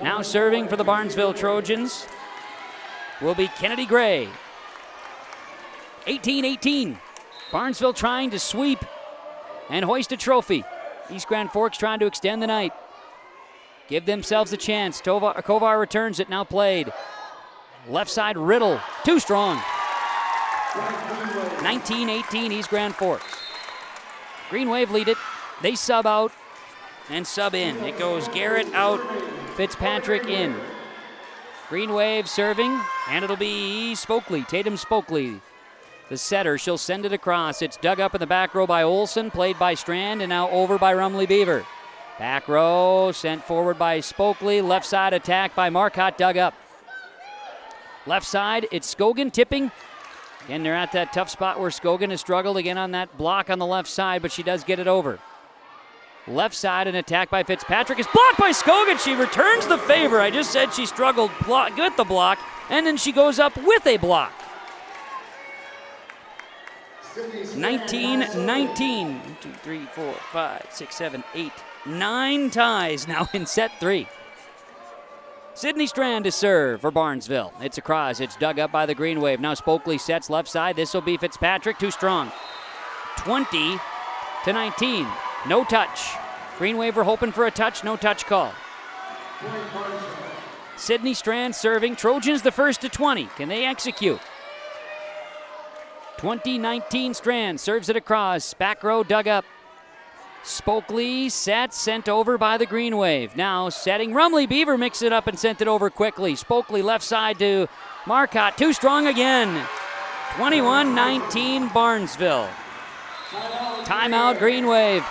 Now serving for the Barnesville Trojans will be Kennedy Gray. 18-18. Barnesville trying to sweep and hoist a trophy. East Grand Forks trying to extend the night. Give themselves a chance. Kovar returns it, now played. Left side Riddle, too strong. 19-18 East Grand Forks. Green Wave lead it. They sub out and sub in. It goes Garrett out, Fitzpatrick in. Green Wave serving, and it'll be Spokley, Tatum Spokley. The setter, she'll send it across. It's dug up in the back row by Olson, played by Strand, and now over by Rumley Beaver. Back row, sent forward by Spokley. Left side attack by Marcotte, dug up. Left side, it's Scogan tipping. Again, they're at that tough spot where Scogan has struggled again on that block on the left side, but she does get it over. Left side, an attack by Fitzpatrick is blocked by Scogan. She returns the favor. I just said she struggled with the block, and then she goes up with a block. 19-19. 1, 2, 3, 4, 5, 6, 7, 8, 9 ties now in set 3. Sydney Strand to serve for Barnesville. It's across. It's dug up by the Green Wave. Now Spokley sets left side. This will be Fitzpatrick, too strong. 20-19. No touch. Green Wave were hoping for a touch. No touch call. Sydney Strand serving. Trojans the first to 20. Can they execute? 20-19 Strand serves it across. Back row dug up. Spokley sets, sent over by the Green Wave. Now setting Rumley Beaver mixed it up and sent it over quickly. Spokley left side to Marcotte. Too strong again. 21-19 Barnesville. Timeout Green Wave.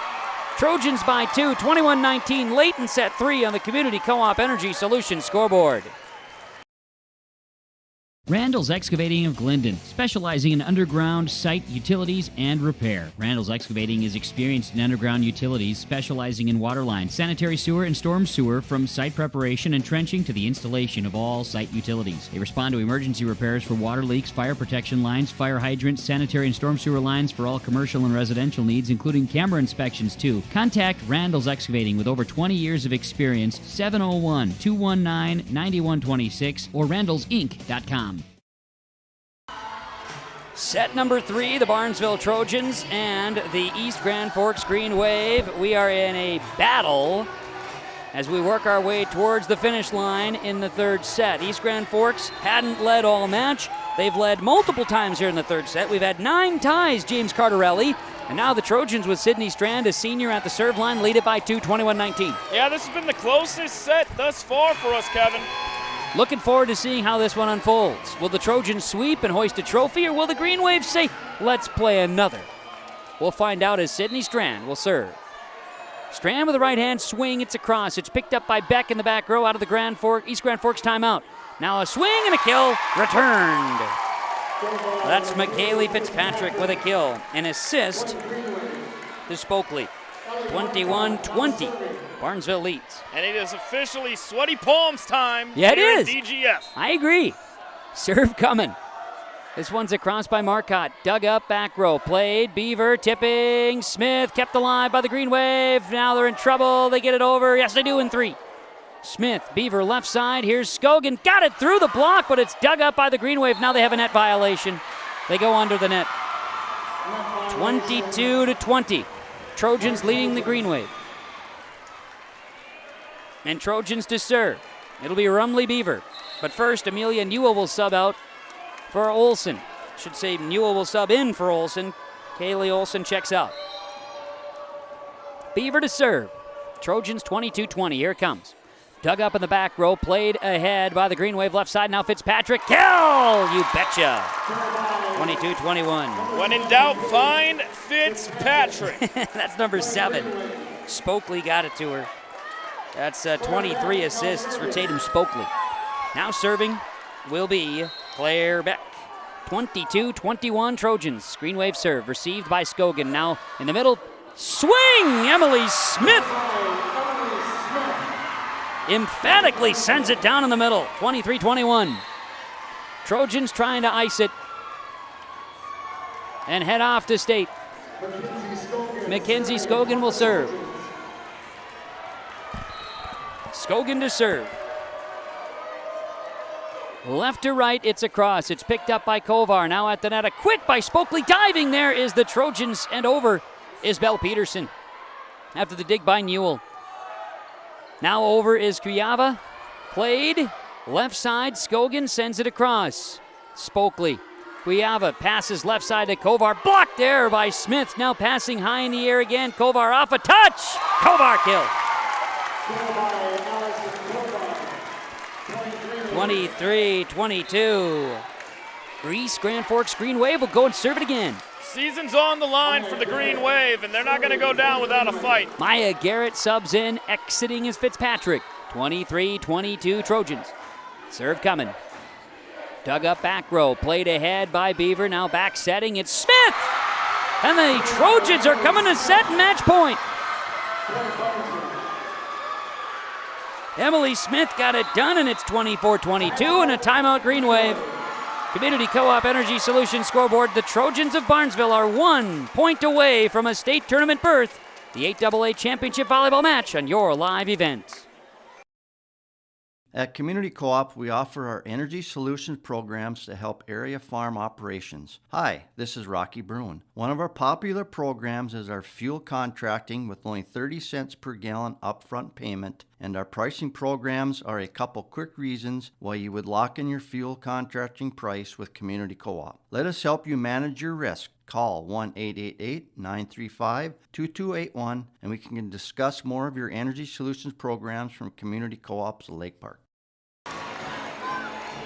Trojans by 2. 21-19 late in set 3 on the Community Co-op Energy Solutions scoreboard. Randall's Excavating of Glendon, specializing in underground site utilities and repair. Randall's Excavating is experienced in underground utilities, specializing in water lines, sanitary sewer, and storm sewer, from site preparation and trenching to the installation of all site utilities. They respond to emergency repairs for water leaks, fire protection lines, fire hydrants, sanitary and storm sewer lines for all commercial and residential needs, including camera inspections too. Contact Randall's Excavating with over 20 years of experience, 701-219-9126 or randallsinc.com. Set number 3, the Barnesville Trojans and the East Grand Forks Green Wave. We are in a battle as we work our way towards the finish line in the third set. East Grand Forks hadn't led all match. They've led multiple times here in the third set. We've had 9 ties, James Cardarelli. And now the Trojans with Sydney Strand, a senior at the serve line, lead it by 2, 21-19. Yeah, this has been the closest set thus far for us, Kevin. Looking forward to seeing how this one unfolds. Will the Trojans sweep and hoist a trophy, or will the Green Wave say, let's play another? We'll find out as Sydney Strand will serve. Strand with a right-hand swing. It's across. It's picked up by Beck in the back row out of the East Grand Forks timeout. Now a swing and a kill. Returned. That's McKaylee Fitzpatrick with a kill. An assist to Spokley. 21-20. Barnesville leads. And it is officially sweaty palms time. Yeah, it here is. at DGF. I agree. Serve coming. This one's across by Marcotte. Dug up, back row. Played. Beaver tipping. Smith kept alive by the Green Wave. Now they're in trouble. They get it over. Yes, they do in 3. Smith, Beaver left side. Here's Scogan. Got it through the block, but it's dug up by the Green Wave. Now they have a net violation. They go under the net. 22-20. Trojans leading the Green Wave. And Trojans to serve. It'll be Rumley Beaver. But first, Amelia Newell will sub out for Olsen. Should say Newell will sub in for Olsen. Kaylee Olsen checks out. Beaver to serve. Trojans 22-20. Here it comes. Dug up in the back row. Played ahead by the Green Wave left side. Now Fitzpatrick. Kill! You betcha. 22-21. When in doubt, find Fitzpatrick. That's number 7. Spokley got it to her. That's 23 assists for Tatum Spokley. Now serving will be Claire Beck. 22-21 Trojans. Green Wave serve received by Scogan. Now in the middle. Swing! Emily Smith emphatically sends it down in the middle. 23-21. Trojans trying to ice it and head off to state. Mackenzie Scogan will serve. Scogan to serve. Left to right, it's across. It's picked up by Kovar. Now at the net, a quick by Spokley. Diving there is the Trojans, and over is Belle Peterson after the dig by Newell. Now over is Kuyava. Played. Left side, Scogan sends it across. Spokley. Kuyava passes left side to Kovar. Blocked there by Smith. Now passing high in the air again. Kovar off a touch. Kovar killed. 23-22. Greece, Grand Forks, Green Wave will go and serve it again. Season's on the line for the Green Wave, and they're not going to go down without a fight. Maya Garrett subs in, exiting is Fitzpatrick. 23-22 Trojans. Serve coming. Dug up back row, played ahead by Beaver, now back setting, it's Smith! And the Trojans are coming to set match point. Emily Smith got it done, and it's 24-22 and a timeout Green Wave. Community Co-op Energy Solutions scoreboard, the Trojans of Barnesville are 1 point away from a state tournament berth. The 8AA Championship Volleyball match on your live event. At Community Co-op, we offer our energy solutions programs to help area farm operations. Hi, this is Rocky Bruin. One of our popular programs is our fuel contracting with only 30 cents per gallon upfront payment, and our pricing programs are a couple quick reasons why you would lock in your fuel contracting price with Community Co-op. Let us help you manage your risk. Call 1-888-935-2281 and we can discuss more of your energy solutions programs from Community Co-ops of Lake Park.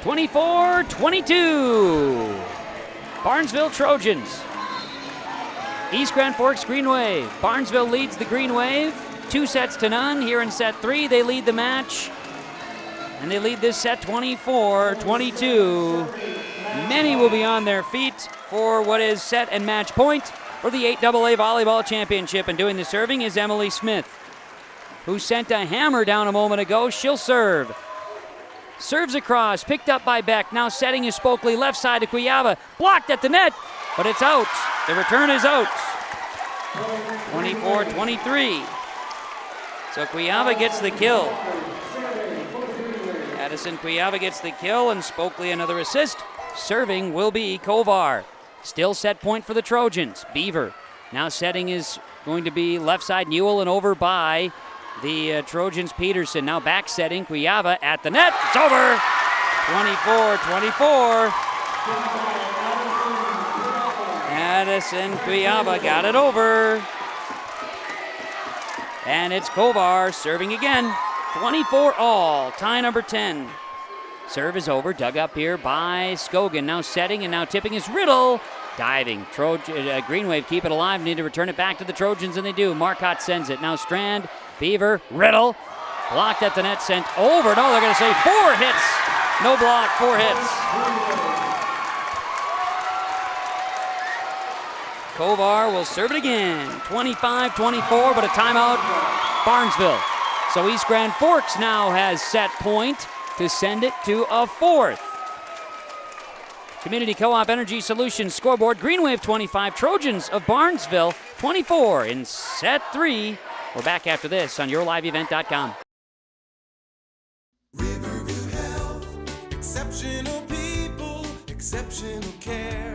24-22. Barnesville Trojans. East Grand Forks Green Wave. Barnesville leads the Green Wave 2-0 here in set 3. They lead the match, and they lead this set 24-22. Many will be on their feet for what is set and match point for the 8AA Volleyball Championship. And doing the serving is Emily Smith, who sent a hammer down a moment ago. She'll serve. Serves across, picked up by Beck. Now setting is Spokley, left side to Kuyava. Blocked at the net, but it's out. The return is out. 24-23. So Kuyava gets the kill. Addison Kuyava gets the kill, and Spokley another assist. Serving will be Kovar. Still set point for the Trojans. Beaver. Now setting is going to be left side Newell, and over by the Trojans Peterson. Now back setting Kuyava at the net. It's over. 24-24. Addison Kuyava got it over. And it's Kovar serving again. 24 all. Tie number 10. Serve is over. Dug up here by Scogan. Now setting and now tipping is Riddle. Diving. Green Wave keep it alive. Need to return it back to the Trojans, and they do. Marcotte sends it. Now Strand, Beaver, Riddle. Blocked at the net, sent over. No, they're going to say 4 hits. No block, 4 hits. Kovar will serve it again. 25-24, but a timeout, Barnesville. So East Grand Forks now has set point to send it to a fourth. Community Co-op Energy Solutions scoreboard, Green Wave 25, Trojans of Barnesville 24 in set 3. We're back after this on YourLiveEvent.com. Exceptional people, exceptional care.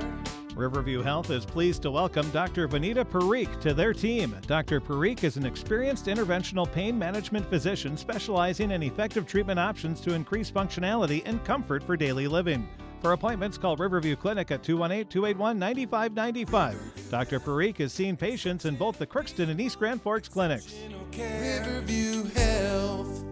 Riverview Health is pleased to welcome Dr. Vanita Parikh to their team. Dr. Parikh is an experienced interventional pain management physician specializing in effective treatment options to increase functionality and comfort for daily living. For appointments, call Riverview Clinic at 218-281-9595. Dr. Parikh is seeing patients in both the Crookston and East Grand Forks clinics. Riverview Health.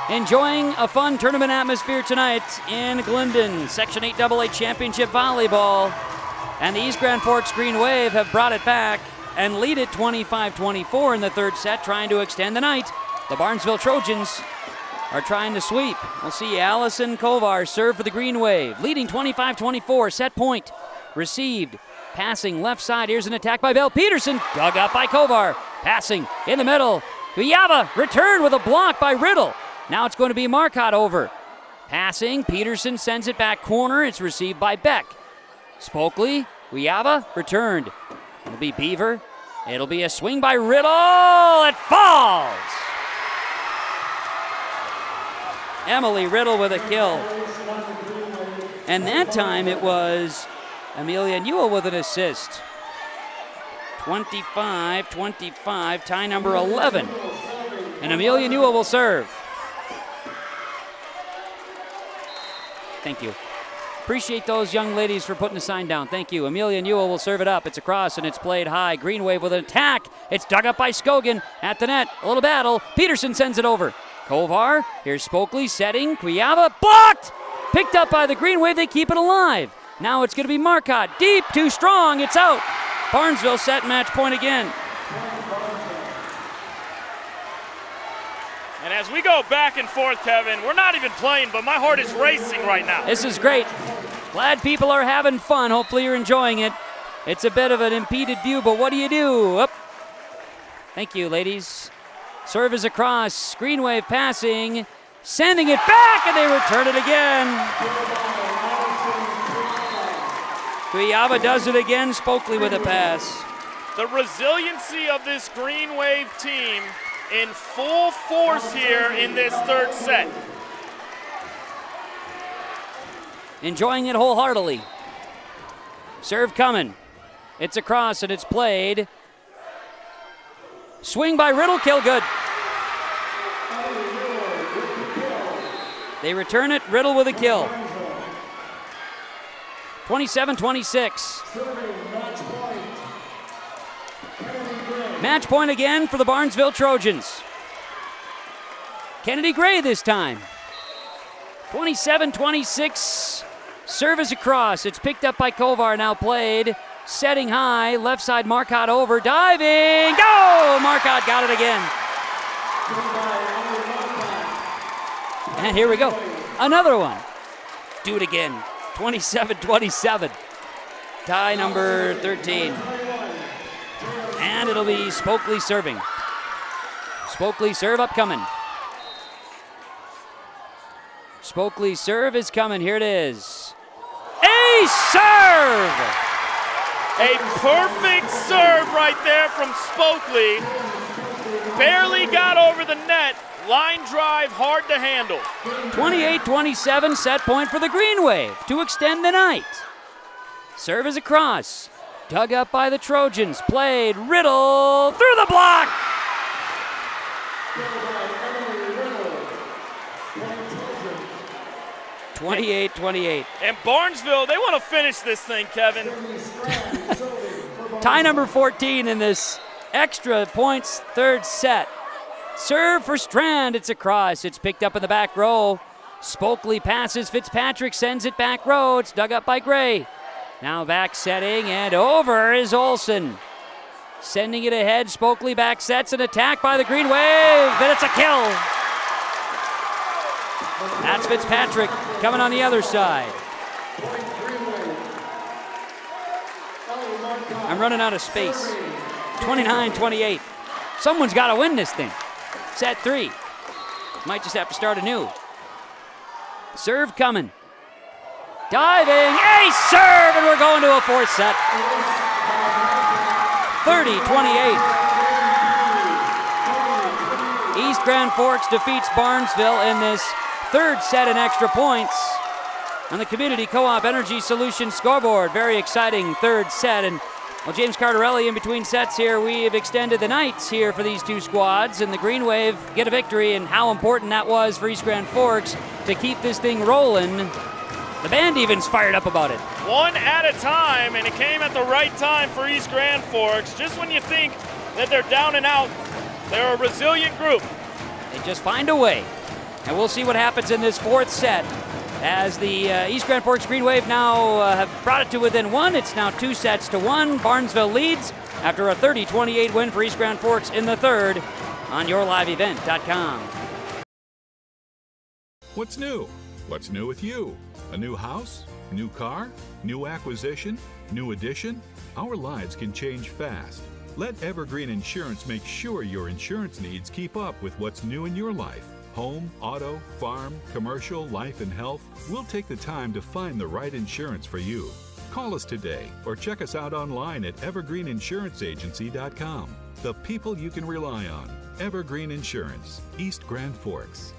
Enjoying a fun tournament atmosphere tonight in Glendon. Section 8AA Championship Volleyball. And the East Grand Forks Green Wave have brought it back and lead it 25-24 in the third set, trying to extend the night. The Barnesville Trojans are trying to sweep. We'll see Allison Kovar serve for the Green Wave, leading 25-24, set point. Received, passing left side. Here's an attack by Belle Peterson, dug up by Kovar. Passing in the middle. Kuyava returned with a block by Riddle. Now it's going to be Marcotte over. Passing, Peterson sends it back corner. It's received by Beck. Spokely, Kuyava returned. It'll be Beaver. It'll be a swing by Riddle. It falls. Emily Riddle with a kill. And that time it was Amelia Newell with an assist. 25-25, tie number 11. And Amelia Newell will serve. Thank you. Appreciate those young ladies for putting the sign down. Thank you. Amelia Newell will serve it up. It's across and it's played high. Green Wave with an attack. It's dug up by Scogan at the net. A little battle. Peterson sends it over. Kovar, here's Spokely setting. Kuyava blocked! Picked up by the Green Wave. They keep it alive. Now it's going to be Marcotte. Deep, too strong. It's out. Barnesville set match point again. And as we go back and forth, Kevin, we're not even playing, but my heart is racing right now. This is great. Glad people are having fun. Hopefully you're enjoying it. It's a bit of an impeded view, but what do you do? Up. Thank you, ladies. Serve is across. Green Wave passing. Sending it back, and they return it again. Kuyava does it again. Spokely with a pass. The resiliency of this Green Wave team in full force here in this third set. Enjoying it wholeheartedly. Serve coming. It's across and it's played. Swing by Riddle, kill good. They return it, Riddle with a kill. 27-26. Match point again for the Barnesville Trojans. Kennedy Gray this time. 27-26. Service across. It's picked up by Kovar, now played. Setting high. Left side Marcotte over. Diving. Go! Marcotte got it again. And here we go. Another one. Do it again. 27-27. Tie number 13. And it'll be Spokely serving. Spokely serve upcoming. Spokely serve is coming. Here it is. A serve! A perfect serve right there from Spokely. Barely got over the net. Line drive, hard to handle. 28-27, set point for the Green Wave to extend the night. Serve is across. Dug up by the Trojans. Played. Riddle through the block. (28-28). And Barnesville, they want to finish this thing, Kevin. Tie number 14 in this extra points third set. Serve for Strand. It's across. It's picked up in the back row. Spokely passes. Fitzpatrick sends it back row. It's dug up by Gray. Now back setting and over is Olsen. Sending it ahead. Spokely back sets an attack by the Green Wave. And it's a kill. That's Fitzpatrick coming on the other side. I'm running out of space. 29-28. Someone's got to win this thing. Set 3. Might just have to start anew. Serve coming. Diving, ace serve, and we're going to a 4th set. 30-28. East Grand Forks defeats Barnesville in this 3rd set in extra points on the Community Co-op Energy Solutions scoreboard. Very exciting 3rd set. And well, James Cardarelli, in between sets here, we have extended the nights here for these 2 squads, and the Green Wave get a victory, and how important that was for East Grand Forks to keep this thing rolling. The band even's fired up about it. One at a time, and it came at the right time for East Grand Forks. Just when you think that they're down and out, they're a resilient group. They just find a way. And we'll see what happens in this 4th set as the East Grand Forks Green Wave now have brought it to within 1. It's now 2-1. Barnesville leads after a 30-28 win for East Grand Forks in the 3rd on yourliveevent.com. What's new? What's new with you? A new house? New car? New acquisition? New addition? Our lives can change fast. Let Evergreen Insurance make sure your insurance needs keep up with what's new in your life. Home, auto, farm, commercial, life, and health. We'll take the time to find the right insurance for you. Call us today or check us out online at evergreeninsuranceagency.com. The people you can rely on. Evergreen Insurance, East Grand Forks.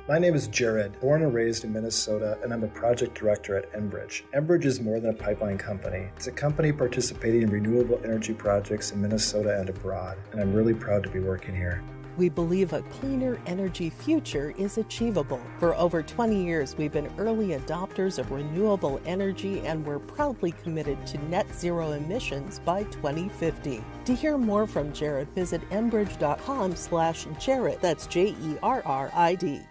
My name is Jared, born and raised in Minnesota, and I'm a project director at Enbridge. Enbridge is more than a pipeline company. It's a company participating in renewable energy projects in Minnesota and abroad, and I'm really proud to be working here. We believe a cleaner energy future is achievable. For over 20 years, we've been early adopters of renewable energy, and we're proudly committed to net zero emissions by 2050. To hear more from Jared, visit enbridge.com/Jared. That's JERRID.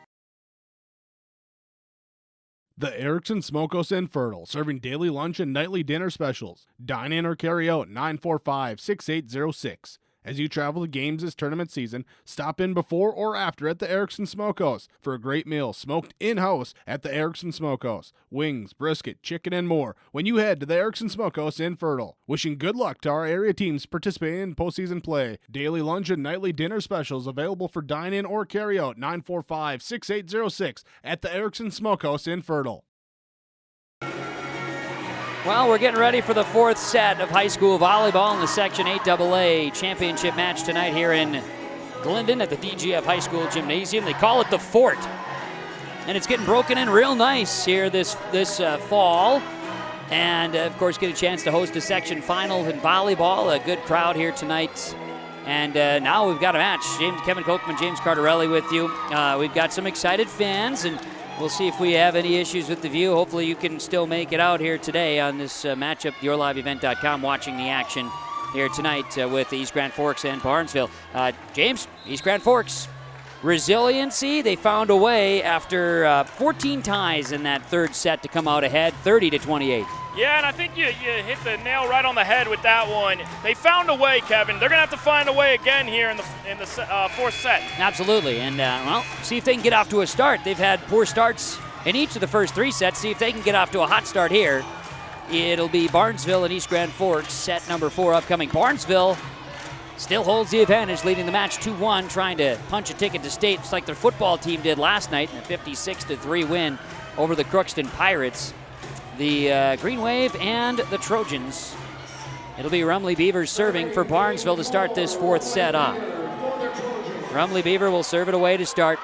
The Erickson Smokehouse in Fertile, serving daily lunch and nightly dinner specials. Dine in or carry out 945-6806. As you travel to games this tournament season, stop in before or after at the Erickson Smokehouse for a great meal smoked in-house at the Erickson Smokehouse. Wings, brisket, chicken, and more when you head to the Erickson Smokehouse in Fertile. Wishing good luck to our area teams participating in postseason play. Daily lunch and nightly dinner specials available for dine-in or carry-out 945-6806 at the Erickson Smokehouse in Fertile. Well, we're getting ready for the 4th set of high school volleyball in the Section 8AA championship match tonight here in Glendon at the DGF High School Gymnasium. They call it the Fort, and it's getting broken in real nice here this fall. And, of course, get a chance to host a section final in volleyball. A good crowd here tonight. And now we've got a match. Kevin Kochman, James Cardarelli with you. We've got some excited fans, and we'll see if we have any issues with the view. Hopefully you can still make it out here today on this matchup, yourliveevent.com, watching the action here tonight with East Grand Forks and Barnesville. James, East Grand Forks, resiliency. They found a way after 14 ties in that 3rd set to come out ahead, 30-28. Yeah, and I think you hit the nail right on the head with that one. They found a way, Kevin. They're going to have to find a way again here in the 4th set. Absolutely, and well, see if they can get off to a start. They've had poor starts in each of the first 3 sets. See if they can get off to a hot start here. It'll be Barnesville and East Grand Forks, set number 4 upcoming. Barnesville still holds the advantage, leading the match 2-1, trying to punch a ticket to state, just like their football team did last night in a 56-3 win over the Crookston Pirates. The Green Wave and the Trojans. It'll be Rumley Beavers serving for Barnesville to start this 4th set off. Rumley Beaver will serve it away to start.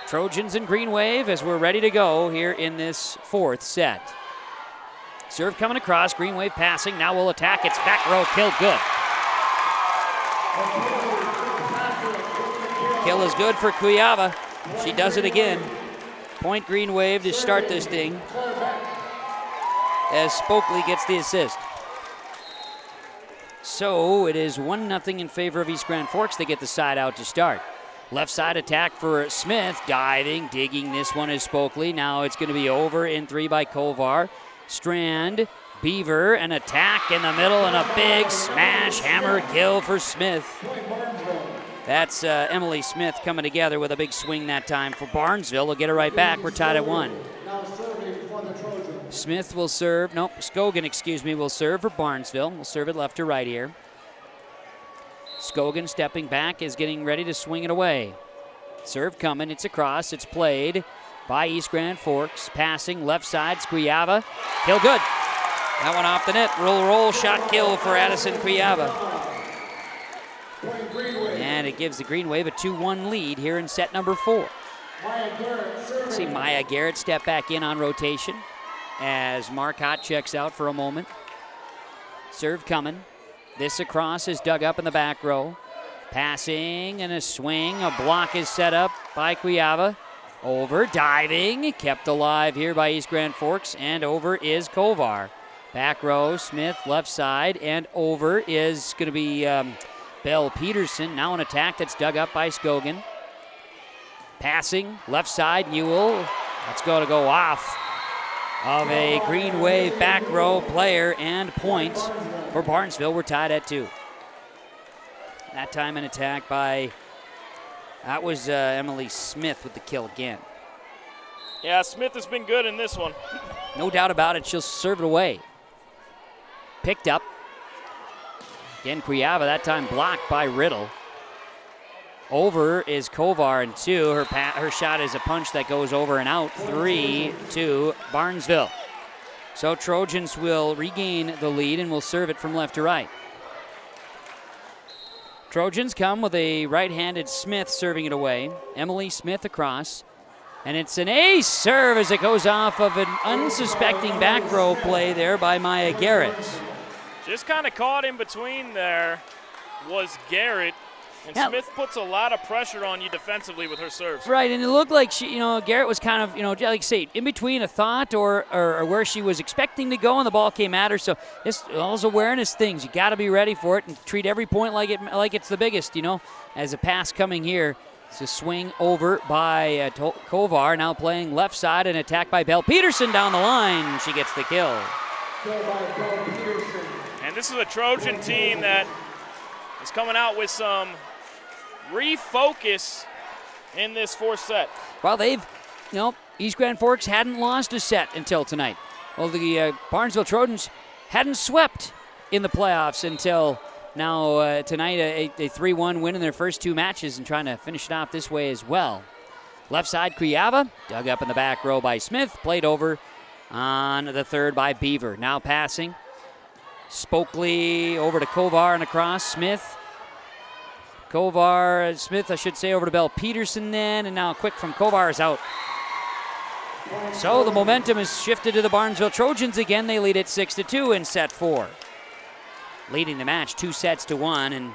Trojans and Green Wave as we're ready to go here in this 4th set. Serve coming across, Green Wave passing, now we'll attack, it's back row, kill good. Kill is good for Cuyava, she does it again. Point Green Wave to start this thing as Spokley gets the assist. So it is 1-0 in favor of East Grand Forks. They get the side out to start. Left side attack for Smith, diving, digging. This one is Spokley. Now it's going to be over in 3 by Kovar. Strand, Beaver, an attack in the middle, and a big smash hammer kill for Smith. That's Emily Smith coming together with a big swing that time for Barnesville. They'll get it right back. We're tied at 1. Now serving for the Trojans, Smith will serve. Nope, Scogan, will serve for Barnesville. We'll serve it left to right here. Scogan stepping back is getting ready to swing it away. Serve coming. It's across. It's played by East Grand Forks. Passing left side. Scriava. Kill good. That one off the net. Roll, shot kill for Addison Scriava. And it gives the Green Wave a 2-1 lead here in set number 4. See Maya Garrett step back in on rotation as Marcotte checks out for a moment. Serve coming. This across is dug up in the back row. Passing and a swing. A block is set up by Scriava. Over, diving, kept alive here by East Grand Forks, and over is Kovar. Back row, Smith left side, and over is going to be Bell Peterson. Now an attack that's dug up by Scogan. Passing, left side, Newell. That's going to go off of a Green Wave back row player, and point for Barnesville. We're tied at 2. That time an attack by, that was Emily Smith with the kill again. Yeah, Smith has been good in this one. No doubt about it, she'll serve it away. Picked up. Again, Scriava, that time blocked by Riddle. Over is Kovar in 2. Her shot is a punch that goes over and out. 3-2 Barnesville. So Trojans will regain the lead and will serve it from left to right. Trojans come with a right-handed Smith serving it away. Emily Smith across. And it's an ace serve as it goes off of an unsuspecting back row play there by Maya Garrett. Just kind of caught in between there was Garrett. And yeah. Smith puts a lot of pressure on you defensively with her serves. Right, and it looked like Garrett was kind of, like I say, in between a thought or where she was expecting to go, and the ball came at her. So it's all those awareness things. You got to be ready for it and treat every point like it's the biggest. As a pass coming here, it's a swing over by Kovar. Now playing left side, an attack by Bell Peterson down the line. She gets the kill. And this is a Trojan team that is coming out with some refocus in this 4th set. Well, East Grand Forks hadn't lost a set until tonight. Well, the Barnesville Trojans hadn't swept in the playoffs until now tonight, a 3-1 win in their first 2 matches and trying to finish it off this way as well. Left side, Scriava, dug up in the back row by Smith, played over on the third by Beaver. Now passing. Spokely over to Kovar and across. Smith. Smith, I should say, over to Bell Peterson then, and now quick from Kovar is out. So the momentum is shifted to the Barnesville Trojans again. They lead it 6-2 in set 4. Leading the match 2-1, and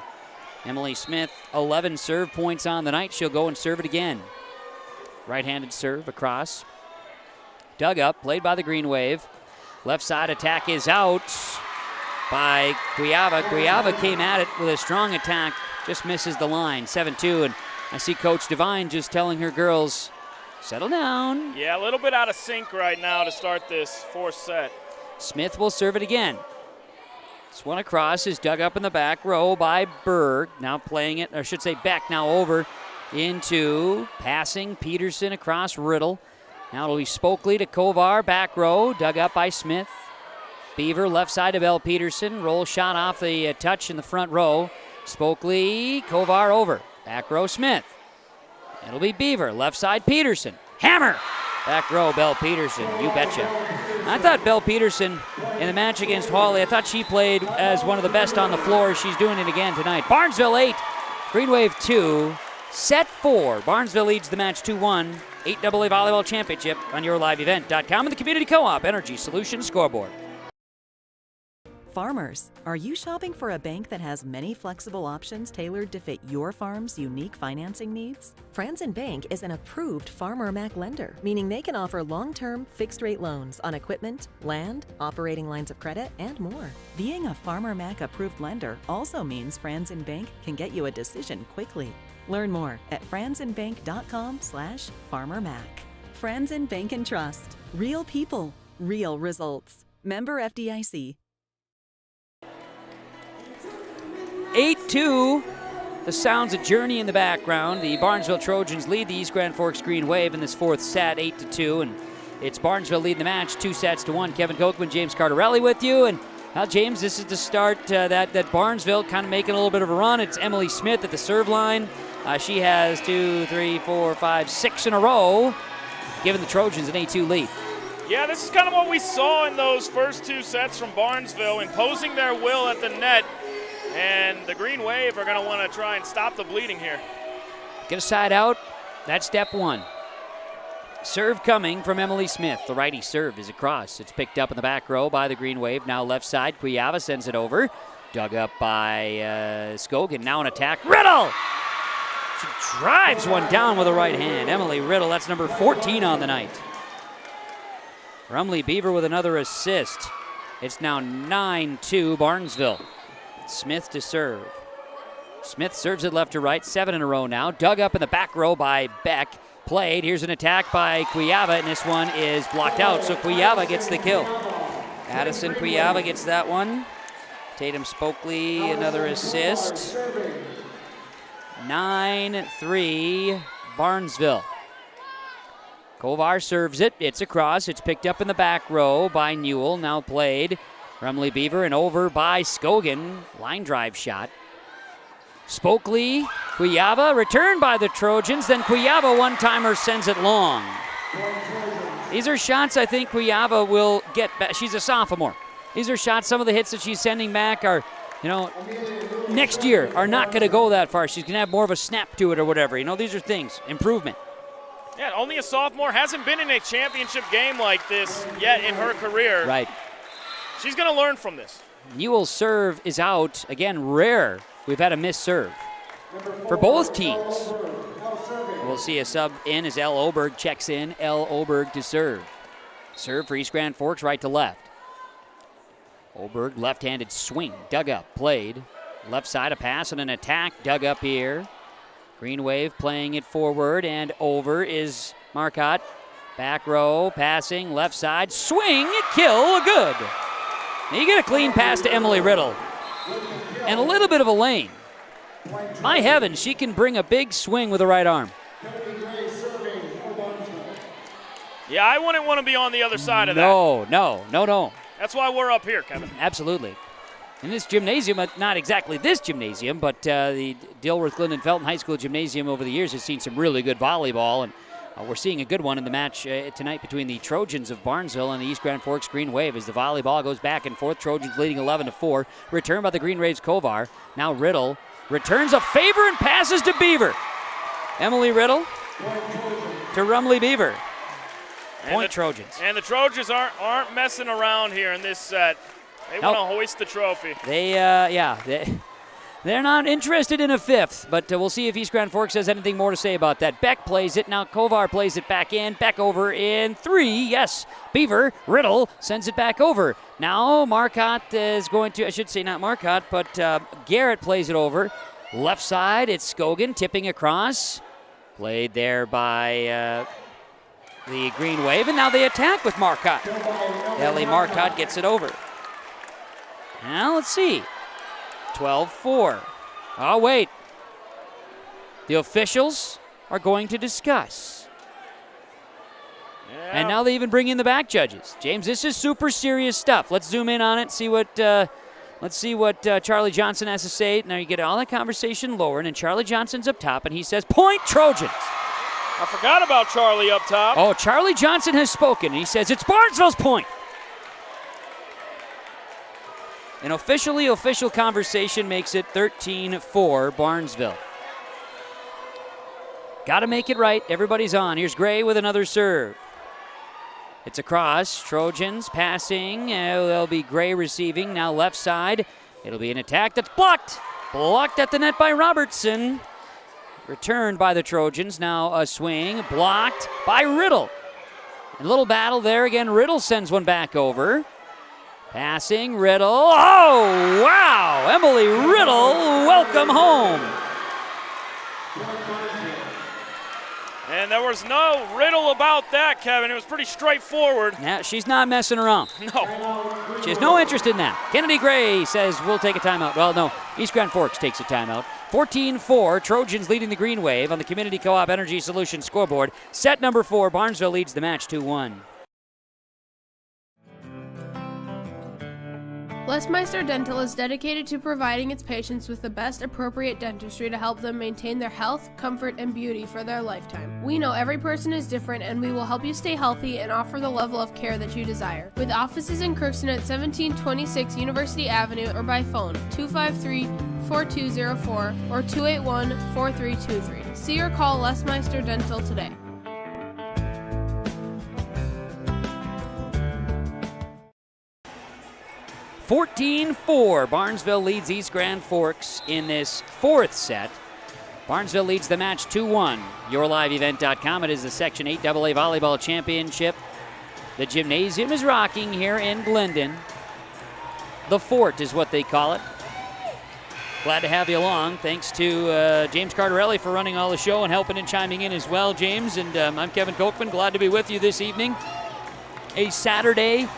Emily Smith, 11 serve points on the night. She'll go and serve it again. Right-handed serve across. Dug up, played by the Green Wave. Left side attack is out by Scriava. Scriava came at it with a strong attack. Just misses the line, 7-2, and I see Coach Devine just telling her girls, settle down. Yeah, a little bit out of sync right now to start this 4th set. Smith will serve it again. This one across is dug up in the back row by Berg. Now playing it, or I should say Beck now over into passing Peterson across Riddle. Now it'll be Spokely to Kovar, back row, dug up by Smith. Beaver left side of Bell Peterson. Roll shot off the touch in the front row. Spokely, Kovar over. Back row, Smith. It'll be Beaver. Left side, Peterson. Hammer! Back row, Bell Peterson. You betcha. I thought Bell Peterson, in the match against Hawley, I thought she played as one of the best on the floor. She's doing it again tonight. Barnesville 8, Green Wave 2, set 4. Barnesville leads the match 2-1. 8AA Volleyball Championship on YourLiveEvent.com and the Community Co-op Energy Solutions scoreboard. Farmers, are you shopping for a bank that has many flexible options tailored to fit your farm's unique financing needs? Franzen Bank is an approved Farmer Mac lender, meaning they can offer long-term, fixed-rate loans on equipment, land, operating lines of credit, and more. Being a Farmer Mac approved lender also means Franzen Bank can get you a decision quickly. Learn more at franzenbank.com/farmermac. Franzen Bank and Trust. Real people, real results. Member FDIC. 8-2, the sounds of Journey in the background. The Barnesville Trojans lead the East Grand Forks Green Wave in this 4th set, 8-2. And It's Barnesville leading the match 2-1. Kevin Kochman, James Cardarelli with you. And James, this is the start that Barnesville kind of making a little bit of a run. It's Emily Smith at the serve line. She has 2, 3, 4, 5, 6 in a row, giving the Trojans an 8-2 lead. Yeah, this is kind of what we saw in those first 2 sets from Barnesville, imposing their will at the net. And the Green Wave are going to want to try and stop the bleeding here. Get a side out. That's step 1. Serve coming from Emily Smith. The righty serve is across. It's picked up in the back row by the Green Wave. Now left side, Kuyava sends it over. Dug up by Skogan. Now an attack. Riddle! She drives one down with a right hand. Emily Riddle, that's number 14 on the night. Rumley Beaver with another assist. It's now 9-2 Barnesville. Smith to serve. Smith serves it left to right, 7 in a row now. Dug up in the back row by Beck. Played. Here's an attack by Kuyava, and this one is blocked out, so Kuyava gets the kill. Addison Kuyava gets that one. Tatum Spokley, another assist. 9-3 Barnesville. Kovar serves it. It's across. It's picked up in the back row by Newell. Now played. Rumley Beaver and over by Skogan. Line drive shot. Spokley, Kuyava, returned by the Trojans. Then Kuyava one-timer sends it long. These are shots I think Kuyava will get back. She's a sophomore. These are shots, some of the hits that she's sending back are, next year are not going to go that far. She's going to have more of a snap to it or whatever. These are things, improvement. Yeah, only a sophomore, hasn't been in a championship game like this yet in her career. Right. She's going to learn from this. Newell's serve is out. Again, rare. We've had a missed serve for both teams. We'll see a sub in as Elle Oberg checks in. Elle Oberg to serve. Serve for East Grand Forks, right to left. Oberg, left-handed swing, dug up, played. Left side, a pass and an attack, dug up here. Green Wave playing it forward, and over is Marcotte. Back row, passing, left side, swing, kill, good. Now you get a clean pass to Emily Riddle. And a little bit of a lane. My heavens, she can bring a big swing with the right arm. Yeah, I wouldn't want to be on the other side of that. No. That's why we're up here, Kevin. Absolutely. In this gymnasium, not exactly this gymnasium, but the Dilworth Glendon Felton High School Gymnasium over the years has seen some really good volleyball, and we're seeing a good one in the match tonight between the Trojans of Barnesville and the East Grand Forks Green Wave as the volleyball goes back and forth. Trojans leading 11-4. Return by the Green Waves Kovar. Now Riddle returns a favor and passes to Beaver. Emily Riddle to Rumley Beaver. Point Trojans. And the Trojans aren't messing around here in this set. They want to hoist the trophy. They're not interested in a fifth, but we'll see if East Grand Forks has anything more to say about that. Beck plays it. Now Kovar plays it back in. Beck over in 3. Yes. Beaver, Riddle sends it back over. Now Marcotte is going to, I should say not Marcotte, but Garrett plays it over. Left side, it's Skogan tipping across. Played there by the Green Wave, and now they attack with Marcotte. Ellie Marcotte gets it over. Now let's see. 12-4. Oh, wait. The officials are going to discuss. Yeah. And now they even bring in the back judges. James, this is super serious stuff. Let's zoom in on it, see what Charlie Johnson has to say. Now you get all that conversation lower, and Charlie Johnson's up top, and he says, point Trojans. I forgot about Charlie up top. Oh, Charlie Johnson has spoken. He says it's Barnesville's point. An official conversation makes it 13-4 Barnesville. Got to make it right. Everybody's on. Here's Gray with another serve. It's across. Trojans passing. There'll be Gray receiving. Now left side. It'll be an attack that's blocked. Blocked at the net by Robertson. Returned by the Trojans. Now a swing. Blocked by Riddle. A little battle there again. Riddle sends one back over. Passing, Riddle. Oh, wow! Emily Riddle, welcome home. And there was no riddle about that, Kevin. It was pretty straightforward. Yeah, she's not messing around. No. She has no interest in that. Kennedy Gray says we'll take a timeout. Well, no, East Grand Forks takes a timeout. 14-4, Trojans leading the Green Wave on the Community Co-op Energy Solutions scoreboard. Set number 4, Barnesville leads the match 2-1. Lesmeister Dental is dedicated to providing its patients with the best appropriate dentistry to help them maintain their health, comfort, and beauty for their lifetime. We know every person is different, and we will help you stay healthy and offer the level of care that you desire. With offices in Crookston at 1726 University Avenue or by phone 253-4204 or 281-4323. See or call Lesmeister Dental today. (14-4). Barnesville leads East Grand Forks in this fourth set. Barnesville leads the match 2-1. YourLiveEvent.com. It is the Section 8AA Volleyball Championship. The gymnasium is rocking here in Glendon. The Fort is what they call it. Glad to have you along. Thanks to James Cardarelli for running all the show and helping and chiming in as well, James. And I'm Kevin Kochman. Glad to be with you this evening. A Saturday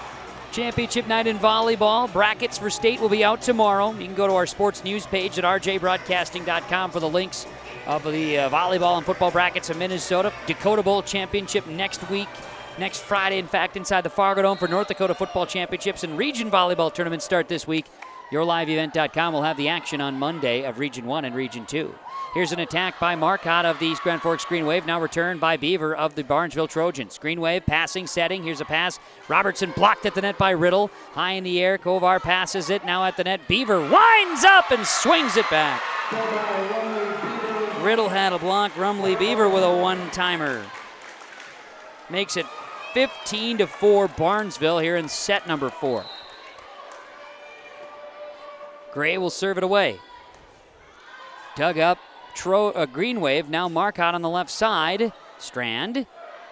championship night in volleyball. Brackets for state will be out tomorrow. You can go to our sports news page at rjbroadcasting.com for the links of the volleyball and football brackets of Minnesota. Dakota Bowl Championship next week. Next Friday, in fact, inside the Fargo Dome for North Dakota Football Championships, and Region Volleyball tournaments start this week. YourLiveEvent.com will have the action on Monday of Region 1 and Region 2. Here's an attack by Marcotte of the East Grand Forks Green Wave, now returned by Beaver of the Barnesville Trojans. Green Wave passing, setting. Here's a pass. Robertson blocked at the net by Riddle. High in the air, Kovar passes it, now at the net. Beaver winds up and swings it back. Riddle had a block. Rumley Beaver with a one-timer. Makes it 15-4 Barnesville here in set number 4. Gray will serve it away. Dug up, Green Wave, now Marcotte on the left side. Strand,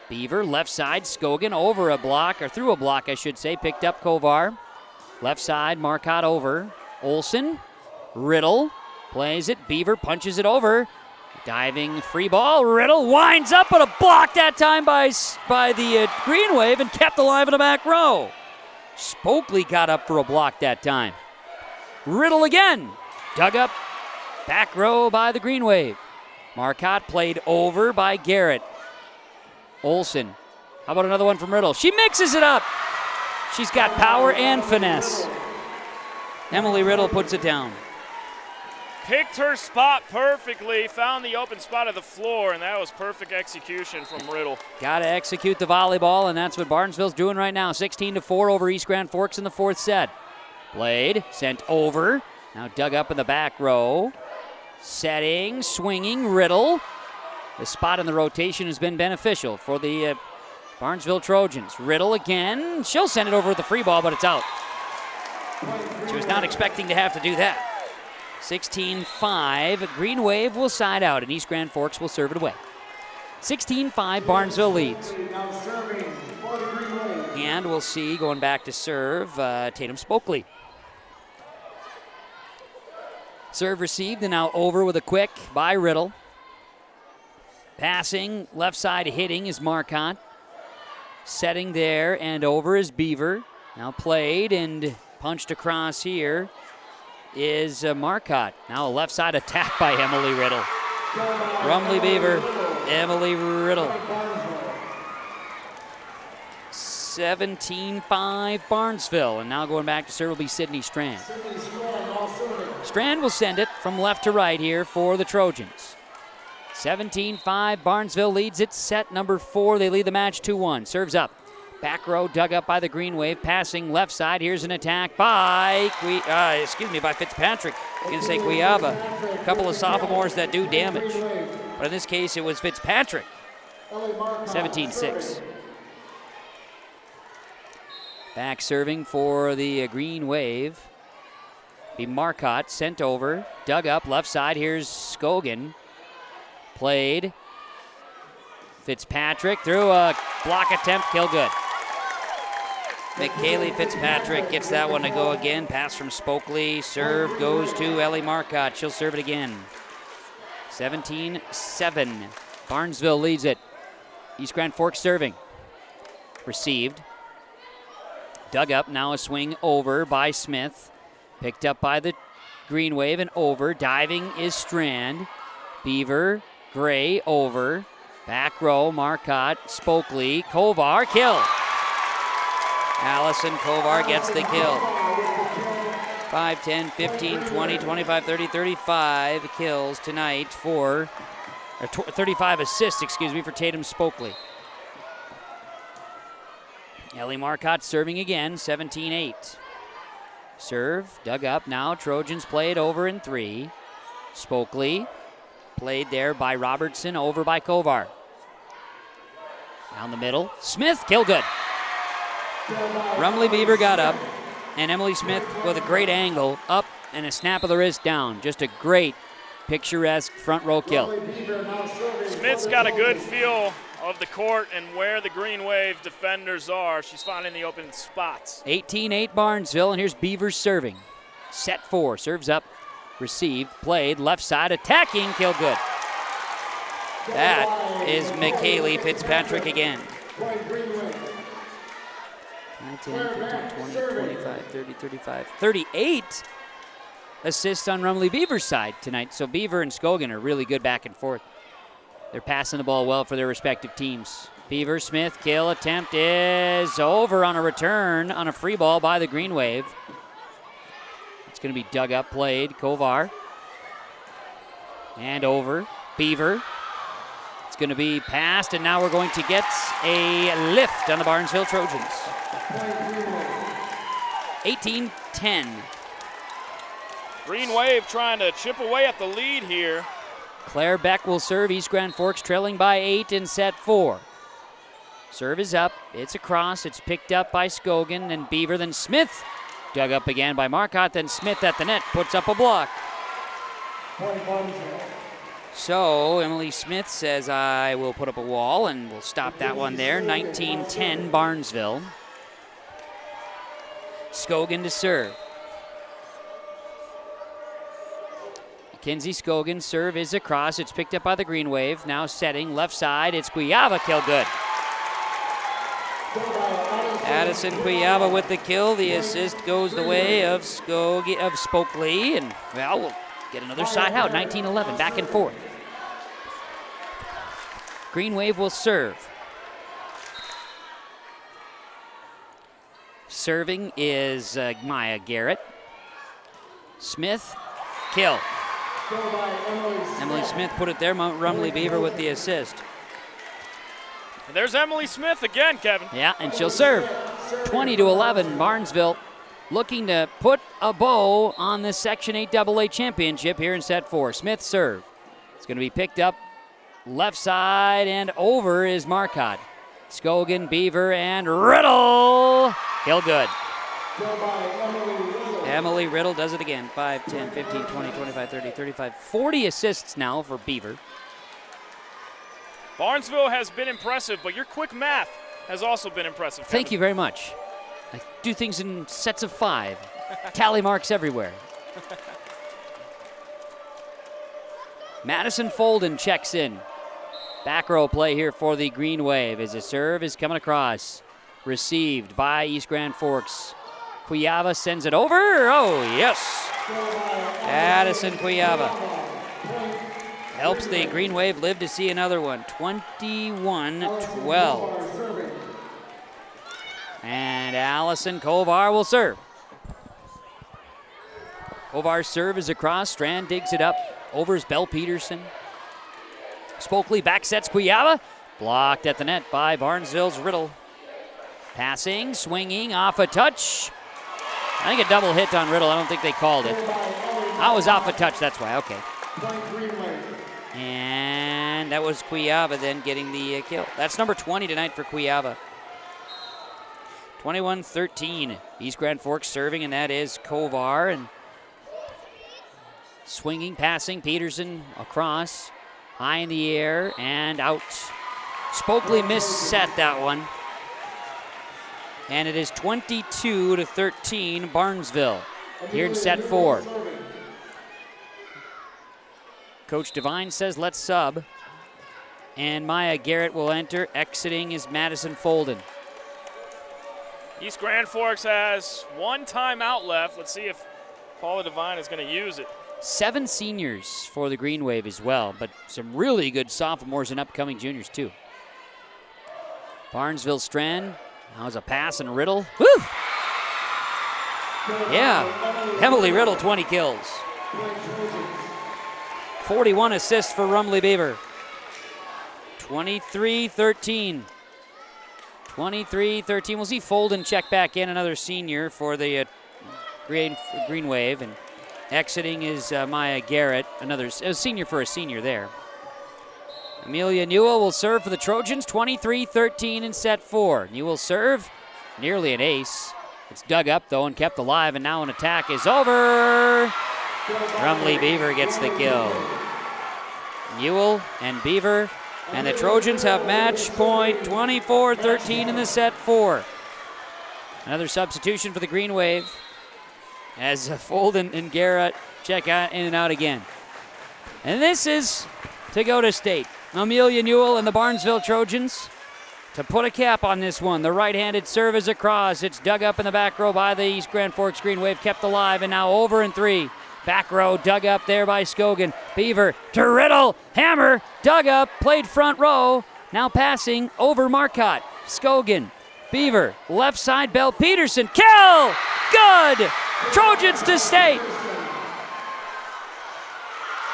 Beaver, left side, Scogan over a block, or through a block, I should say, picked up Kovar. Left side, Marcotte over. Olsen, Riddle, plays it, Beaver punches it over. Diving free ball, Riddle winds up, but a block that time by the Green Wave and kept alive in the back row. Spokley got up for a block that time. Riddle again, dug up, back row by the Green Wave. Marcotte played over by Garrett. Olsen, how about another one from Riddle? She mixes it up. She's got power and finesse. Emily Riddle puts it down. Picked her spot perfectly, found the open spot of the floor, and that was perfect execution from Riddle. Got to execute the volleyball, and that's what Barnesville's doing right now. 16-4 over East Grand Forks in the fourth set. Played, sent over, now dug up in the back row. Setting, swinging, Riddle. The spot in the rotation has been beneficial for the Barnesville Trojans. Riddle again. She'll send it over with the free ball, but it's out. She was not expecting to have to do that. 16-5. Green Wave will side out, and East Grand Forks will serve it away. 16-5, Barnesville leads. And we'll see, going back to serve, Tatum Spokley. Serve received, and now over with a quick by Riddle. Passing, left side hitting is Marcotte. Setting there and over is Beaver. Now played and punched across here is Marcotte. Now a left side attack by Emily Riddle. Rumley Beaver, Emily Riddle. 17-5 Barnesville, and now going back to serve will be Sydney Strand. Strand will send it from left to right here for the Trojans. 17-5, Barnesville leads it. Set number 4, they lead the match 2-1. Serves up. Back row dug up by the Green Wave. Passing left side. Here's an attack by Fitzpatrick. I was going to say Cuiava. A couple of sophomores that do damage. But in this case, it was Fitzpatrick. 17-6. Back serving for the Green Wave. Be Marcotte, sent over, dug up, left side. Here's Scogan. Played. Fitzpatrick through a block attempt, kill good. McKaylee Fitzpatrick gets that one to go again. Pass from Spokley. Serve goes to Ellie Marcotte. She'll serve it again. 17-7. Barnesville leads it. East Grand Forks serving. Received. Dug up, now a swing over by Smith. Picked up by the Green Wave and over. Diving is Strand. Beaver, Gray, over. Back row, Marcotte, Spokley, Kovar, kill. Allison Kovar gets the kill. 5, 10, 15, 20, 25, 30, 35 kills tonight for, 35 assists, for Tatum Spokely. Ellie Marcotte serving again, 17-8. Serve, dug up now. Trojans play it over in 3. Spokely played there by Robertson, over by Kovar. Down the middle, Smith, kill good. Rumley Beaver got up, and Emily Smith with a great angle, up and a snap of the wrist down. Just a great, picturesque front row kill. Smith's got a good feel of the court and where the Green Wave defenders are. She's finding the open spots. 18-8 Barnesville, and here's Beavers serving. Set 4, serves up, received, played, left side, attacking, kill good. That is McKaylee Fitzpatrick again. 5, 10, 15, 20, 25, 30, 35, 38 assists on Rumley Beaver's side tonight. So Beaver and Scogan are really good back and forth. They're passing the ball well for their respective teams. Beaver, Smith, kill attempt is over on a return on a free ball by the Green Wave. It's going to be dug up, played, Kovar. And over, Beaver. It's going to be passed, and now we're going to get a lift on the Barnesville Trojans. 18-10. Green Wave trying to chip away at the lead here. Claire Beck will serve. East Grand Forks trailing by 8 in set 4. Serve is up. It's across. It's picked up by Scogan, then Beaver, then Smith. Dug up again by Marcotte, then Smith at the net. Puts up a block. So Emily Smith says, I will put up a wall, and we'll stop that one there. 19-10 Barnesville. Scogan to serve. Mackenzie Scogan, serve is across. It's picked up by the Green Wave. Now setting, left side. It's Cuyava, kill good. Addison Cuyava with the kill. The assist goes the way of Spokely, and well, we'll get another side out. 19-11, back and forth. Green Wave will serve. Serving is Maya Garrett. Smith, kill. Emily Smith put it there. Rumley Beaver with the assist. And there's Emily Smith again, Kevin. Yeah, and she'll serve. 20-11, Barnesville looking to put a bow on the Section 8AA championship here in set 4. Smith serve. It's going to be picked up left side, and over is Marcotte. Scogan, Beaver, and Riddle. Kill good. Emily Riddle does it again. 5, 10, 15, 20, 25, 30, 35, 40 assists now for Beaver. Barnesville has been impressive, but your quick math has also been impressive. Kevin. Thank you very much. I do things in sets of 5. Tally marks everywhere. Madison Folden checks in. Back row play here for the Green Wave as a serve is coming across. Received by East Grand Forks. Cuyava sends it over. Oh, yes. Addison Cuyava helps the Green Wave live to see another one. 21-12. And Allison Kovar will serve. Kovar's serve is across. Strand digs it up. Over is Belle Peterson. Spokely back sets Cuyava. Blocked at the net by Barnesville's Riddle. Passing, swinging, off a touch. I think a double hit on Riddle. I don't think they called it. I was off a touch, that's why. Okay. And that was Cuyava then getting the kill. That's number 20 tonight for Cuyava. 21-13. East Grand Forks serving, and that is Kovar. And swinging, passing, Peterson across. High in the air and out. Spokely misset that one. And it is 22-13 Barnesville here in set 4. Coach Devine says let's sub. And Maya Garrett will enter. Exiting is Madison Folden. East Grand Forks has one timeout left. Let's see if Paula Devine is going to use it. 7 seniors for the Green Wave as well, but some really good sophomores and upcoming juniors too. Barnesville Strand. Now is a pass and Riddle. Woo! Yeah, Emily Riddle, 20 kills. 41 assists for Rumley Beaver. 23-13. 23-13. We'll see Folden check back in, another senior for the Green Wave. And exiting is Maya Garrett, a senior for a senior there. Amelia Newell will serve for the Trojans, 23-13 in set 4. Newell serve, nearly an ace. It's dug up, though, and kept alive, and now an attack is over. Rumley Beaver gets the kill. Newell and Beaver, and the Trojans have match point, 24-13 in the set 4. Another substitution for the Green Wave as Folden and Garrett check out in and out again. And this is to go to state. Amelia Newell and the Barnesville Trojans to put a cap on this one. The right-handed serve is across. It's dug up in the back row by the East Grand Forks Green Wave, kept alive, and now over in 3. Back row dug up there by Scogan. Beaver to Riddle. Hammer dug up, played front row. Now passing over Marcotte. Scogan. Beaver. Left side, Bell Peterson. Kill! Good! Trojans to state.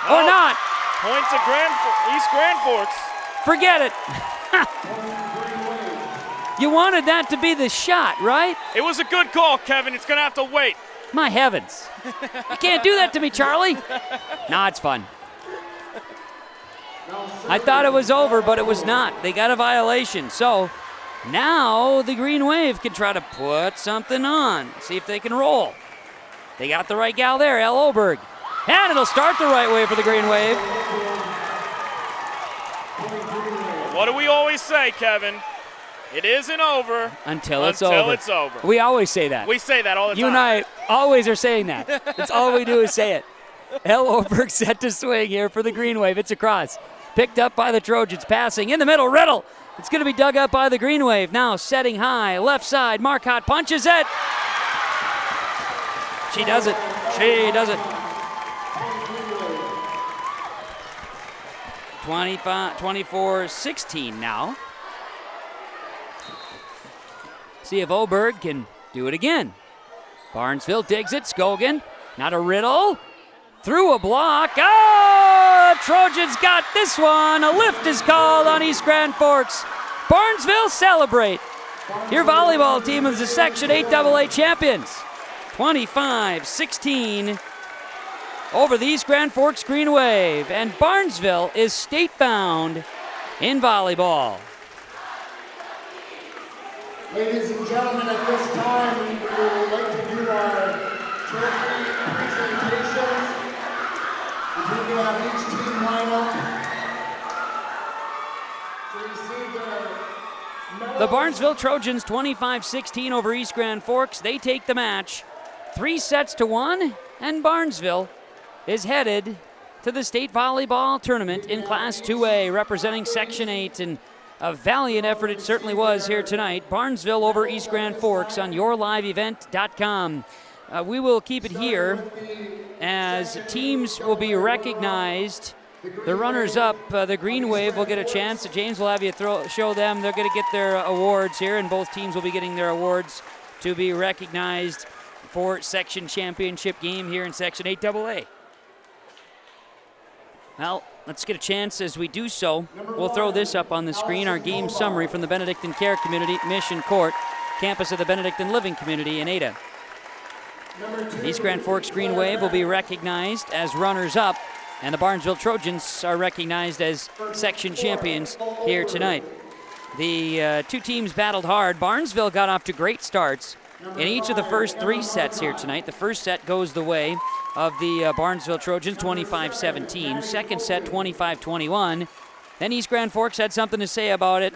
Or not. Point to East Grand Forks. Forget it. You wanted that to be the shot, right? It was a good call, Kevin. It's going to have to wait. My heavens. You can't do that to me, Charlie. Nah, it's fun. I thought it was over, but it was not. They got a violation. So now the Green Wave can try to put something on, see if they can roll. They got the right gal there, Elle Oberg. And it'll start the right way for the Green Wave. What do we always say, Kevin? It isn't over until it's over. We always say that. We say that all the time. You and I always are saying that. That's all we do is say it. Elle Oberg set to swing here for the Green Wave. It's across. Picked up by the Trojans. Passing in the middle. Riddle. It's going to be dug up by the Green Wave. Now setting high. Left side. Marcotte punches it. She does it. She does it. 24-16 now. See if Oberg can do it again. Barnesville digs it. Scogan. Not a Riddle. Through a block. Oh! Trojans got this one. A lift is called on East Grand Forks. Barnesville celebrate. Your volleyball team is the Section 8AA champions. 25-16 over the East Grand Forks Green Wave. And Barnesville is state-bound in volleyball. Ladies and gentlemen, at this time, we would like to do our trophy presentations. We do have each team line up to receive their medals. The Barnesville Trojans 25-16 over East Grand Forks. They take the match 3-1, and Barnesville is headed to the state volleyball tournament in Class 2A, representing Section 8, and a valiant effort it certainly was here tonight. Barnesville over East Grand Forks on yourliveevent.com. We will keep it here as teams will be recognized. The runners-up, the Green Wave, will get a chance. James will have you show them. They're going to get their awards here, and both teams will be getting their awards to be recognized for section championship game here in Section 8AA. Well, let's get a chance as we do so. We'll throw this up on the screen, our game summary from the Benedictine Care Community, Mission Court, campus of the Benedictine Living Community in Ada. East Grand Forks Green Wave will be recognized as runners-up, and the Barnesville Trojans are recognized as section champions here tonight. The two teams battled hard. Barnesville got off to great starts in each of the first 3 sets here tonight. The first set goes the way of the Barnesville Trojans, 25-17. Second set, 25-21. Then East Grand Forks had something to say about it.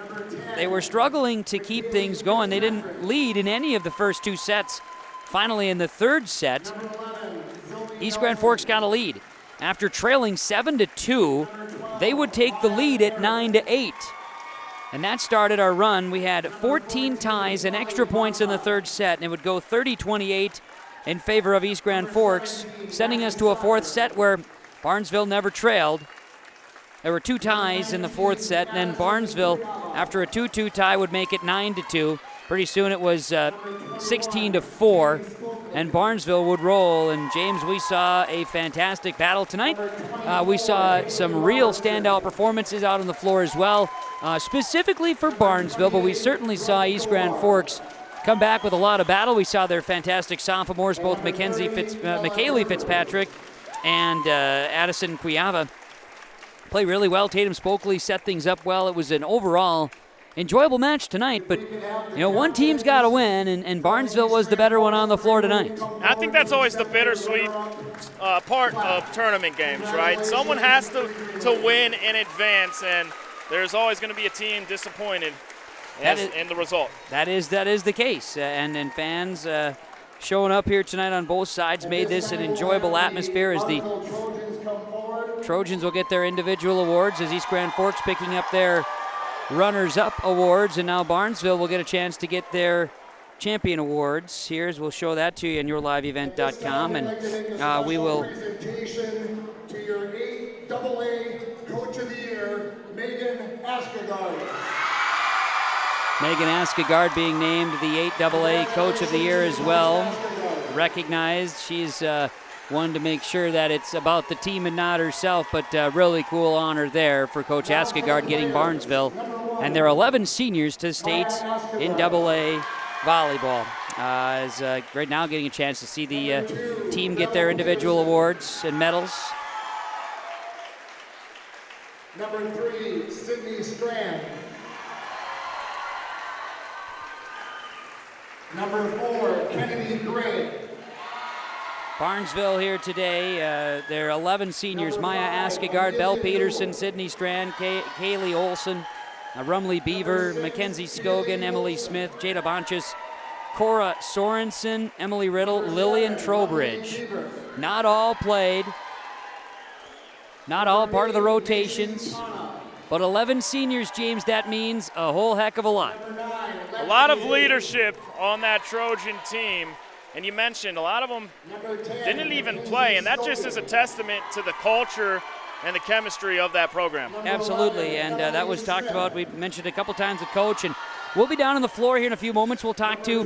They were struggling to keep things going. They didn't lead in any of the first 2 sets. Finally, in the third set, East Grand Forks got a lead. After trailing 7-2, they would take the lead at 9-8. And that started our run. We had 14 ties and extra points in the third set, and it would go 30-28 in favor of East Grand Forks, sending us to a fourth set where Barnesville never trailed. There were 2 ties in the fourth set, and then Barnesville, after a 2-2 tie, would make it 9-2. Pretty soon it was 16-4. and Barnesville would roll. And James, we saw a fantastic battle tonight. We saw some real standout performances out on the floor as well, specifically for Barnesville, but we certainly saw East Grand Forks come back with a lot of battle. We saw their fantastic sophomores, both Michaeli Fitzpatrick and Addison Cuiava, play really well. Tatum Spokley set things up well. It was an overall enjoyable match tonight, but one team's got to win, and Barnesville was the better one on the floor tonight. I think that's always the bittersweet part of tournament games, right? Someone has to win in advance, and there's always going to be a team disappointed in the result. That is the case, and fans showing up here tonight on both sides made this an enjoyable atmosphere as the Trojans will get their individual awards as East Grand Forks picking up their runners-up awards, and now Barnesville will get a chance to get their champion awards. We'll show that to you on yourliveevent.com, and we will. Presentation to your 8AA Coach of the Year, Megan Askegard. Megan Askegard being named the 8AA Coach of the Year as well. Recognized. She's one to make sure that it's about the team and not herself, but really cool honor there for Coach Askegard getting Barnesville and their 11 seniors to state in AA volleyball. Right now getting a chance to see the team get their individual awards and medals. Number 3, Sydney Strand. Number 4, Kennedy Gray. Barnesville here today, their 11 seniors, Maya Askegard, Belle Peterson, Sydney Strand, Kaylee Olson, Rumley Beaver, Mackenzie Scogan, Emily Smith, Jada Bonchus, Cora Sorensen, Emily Riddle, Lillian Trowbridge. Not all played, not all part of the rotations, but 11 seniors, James, that means a whole heck of a lot. A lot of leadership on that Trojan team. And you mentioned a lot of them didn't even play, and that just is a testament to the culture and the chemistry of that program. Absolutely, and that was talked about. We mentioned a couple times with Coach, and we'll be down on the floor here in a few moments. We'll talk to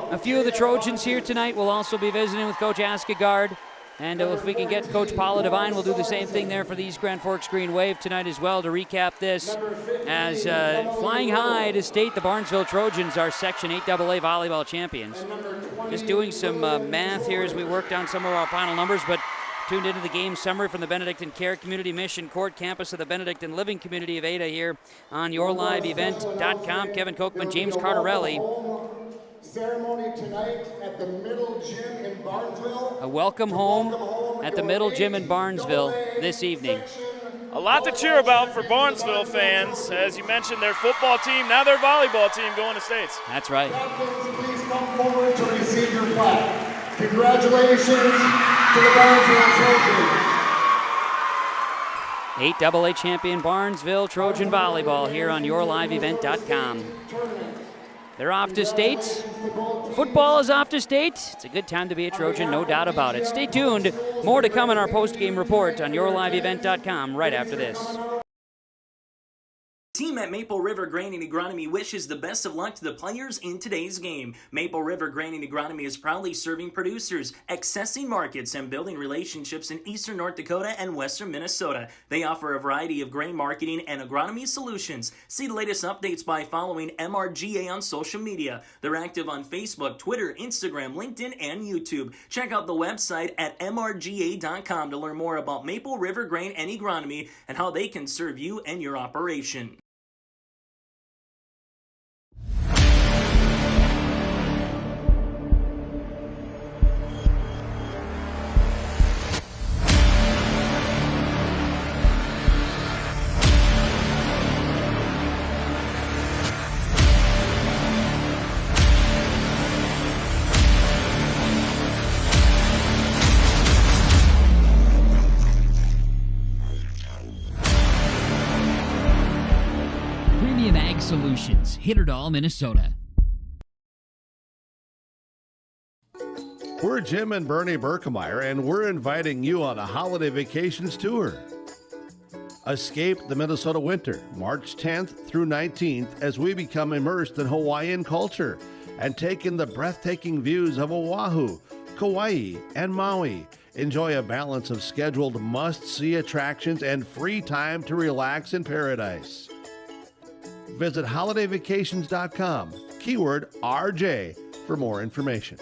a few of the Trojans here tonight. We'll also be visiting with Coach Askegard, and if we can get Coach Paula Devine, we'll do the same thing there for the East Grand Forks Green Wave tonight as well to recap this. As flying high to state, the Barnesville Trojans are Section 8AA volleyball champions. Just doing some math here as we work down some of our final numbers, but tuned into the game summary from the Benedictine Care Community Mission Court campus of the Benedictine Living Community of Ada here on yourliveevent.com. Kevin Kochman, James Cardarelli. Ceremony tonight at the Middle Gym in Barnesville. A welcome home at the Middle Gym in Barnesville this evening. A lot to cheer about for Barnesville fans. As you mentioned, their football team, now their volleyball team going to states. That's right. Captains, please come forward to receive your plaque. Congratulations to the Barnesville Trojans. 8AA champion Barnesville Trojan volleyball here on yourliveevent.com. They're off to state. Football is off to state. It's a good time to be a Trojan, no doubt about it. Stay tuned. More to come in our post-game report on yourliveevent.com right after this. Team at Maple River Grain and Agronomy wishes the best of luck to the players in today's game. Maple River Grain and Agronomy is proudly serving producers, accessing markets, and building relationships in eastern North Dakota and western Minnesota. They offer a variety of grain marketing and agronomy solutions. See the latest updates by following MRGA on social media. They're active on Facebook, Twitter, Instagram, LinkedIn, and YouTube. Check out the website at mrga.com to learn more about Maple River Grain and Agronomy and how they can serve you and your operation. Solutions, Hitterdall, Minnesota. We're Jim and Bernie Berkemeyer, and we're inviting you on a holiday vacations tour. Escape the Minnesota winter, March 10th through 19th, as we become immersed in Hawaiian culture and take in the breathtaking views of Oahu, Kauai, and Maui. Enjoy a balance of scheduled must-see attractions and free time to relax in paradise. Visit holidayvacations.com, keyword RJ, for more information.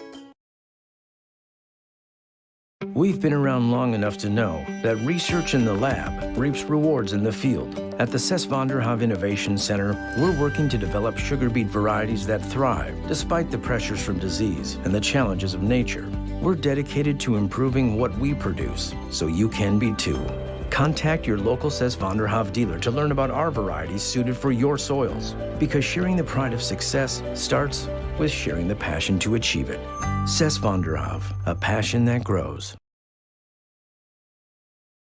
We've been around long enough to know that research in the lab reaps rewards in the field. At the Ses van der Haaf Innovation Center, we're working to develop sugar beet varieties that thrive despite the pressures from disease and the challenges of nature. We're dedicated to improving what we produce, so you can be too. Contact your local Ses van der Haaf dealer to learn about our varieties suited for your soils. Because sharing the pride of success starts with sharing the passion to achieve it. Ses van der Haaf, a passion that grows.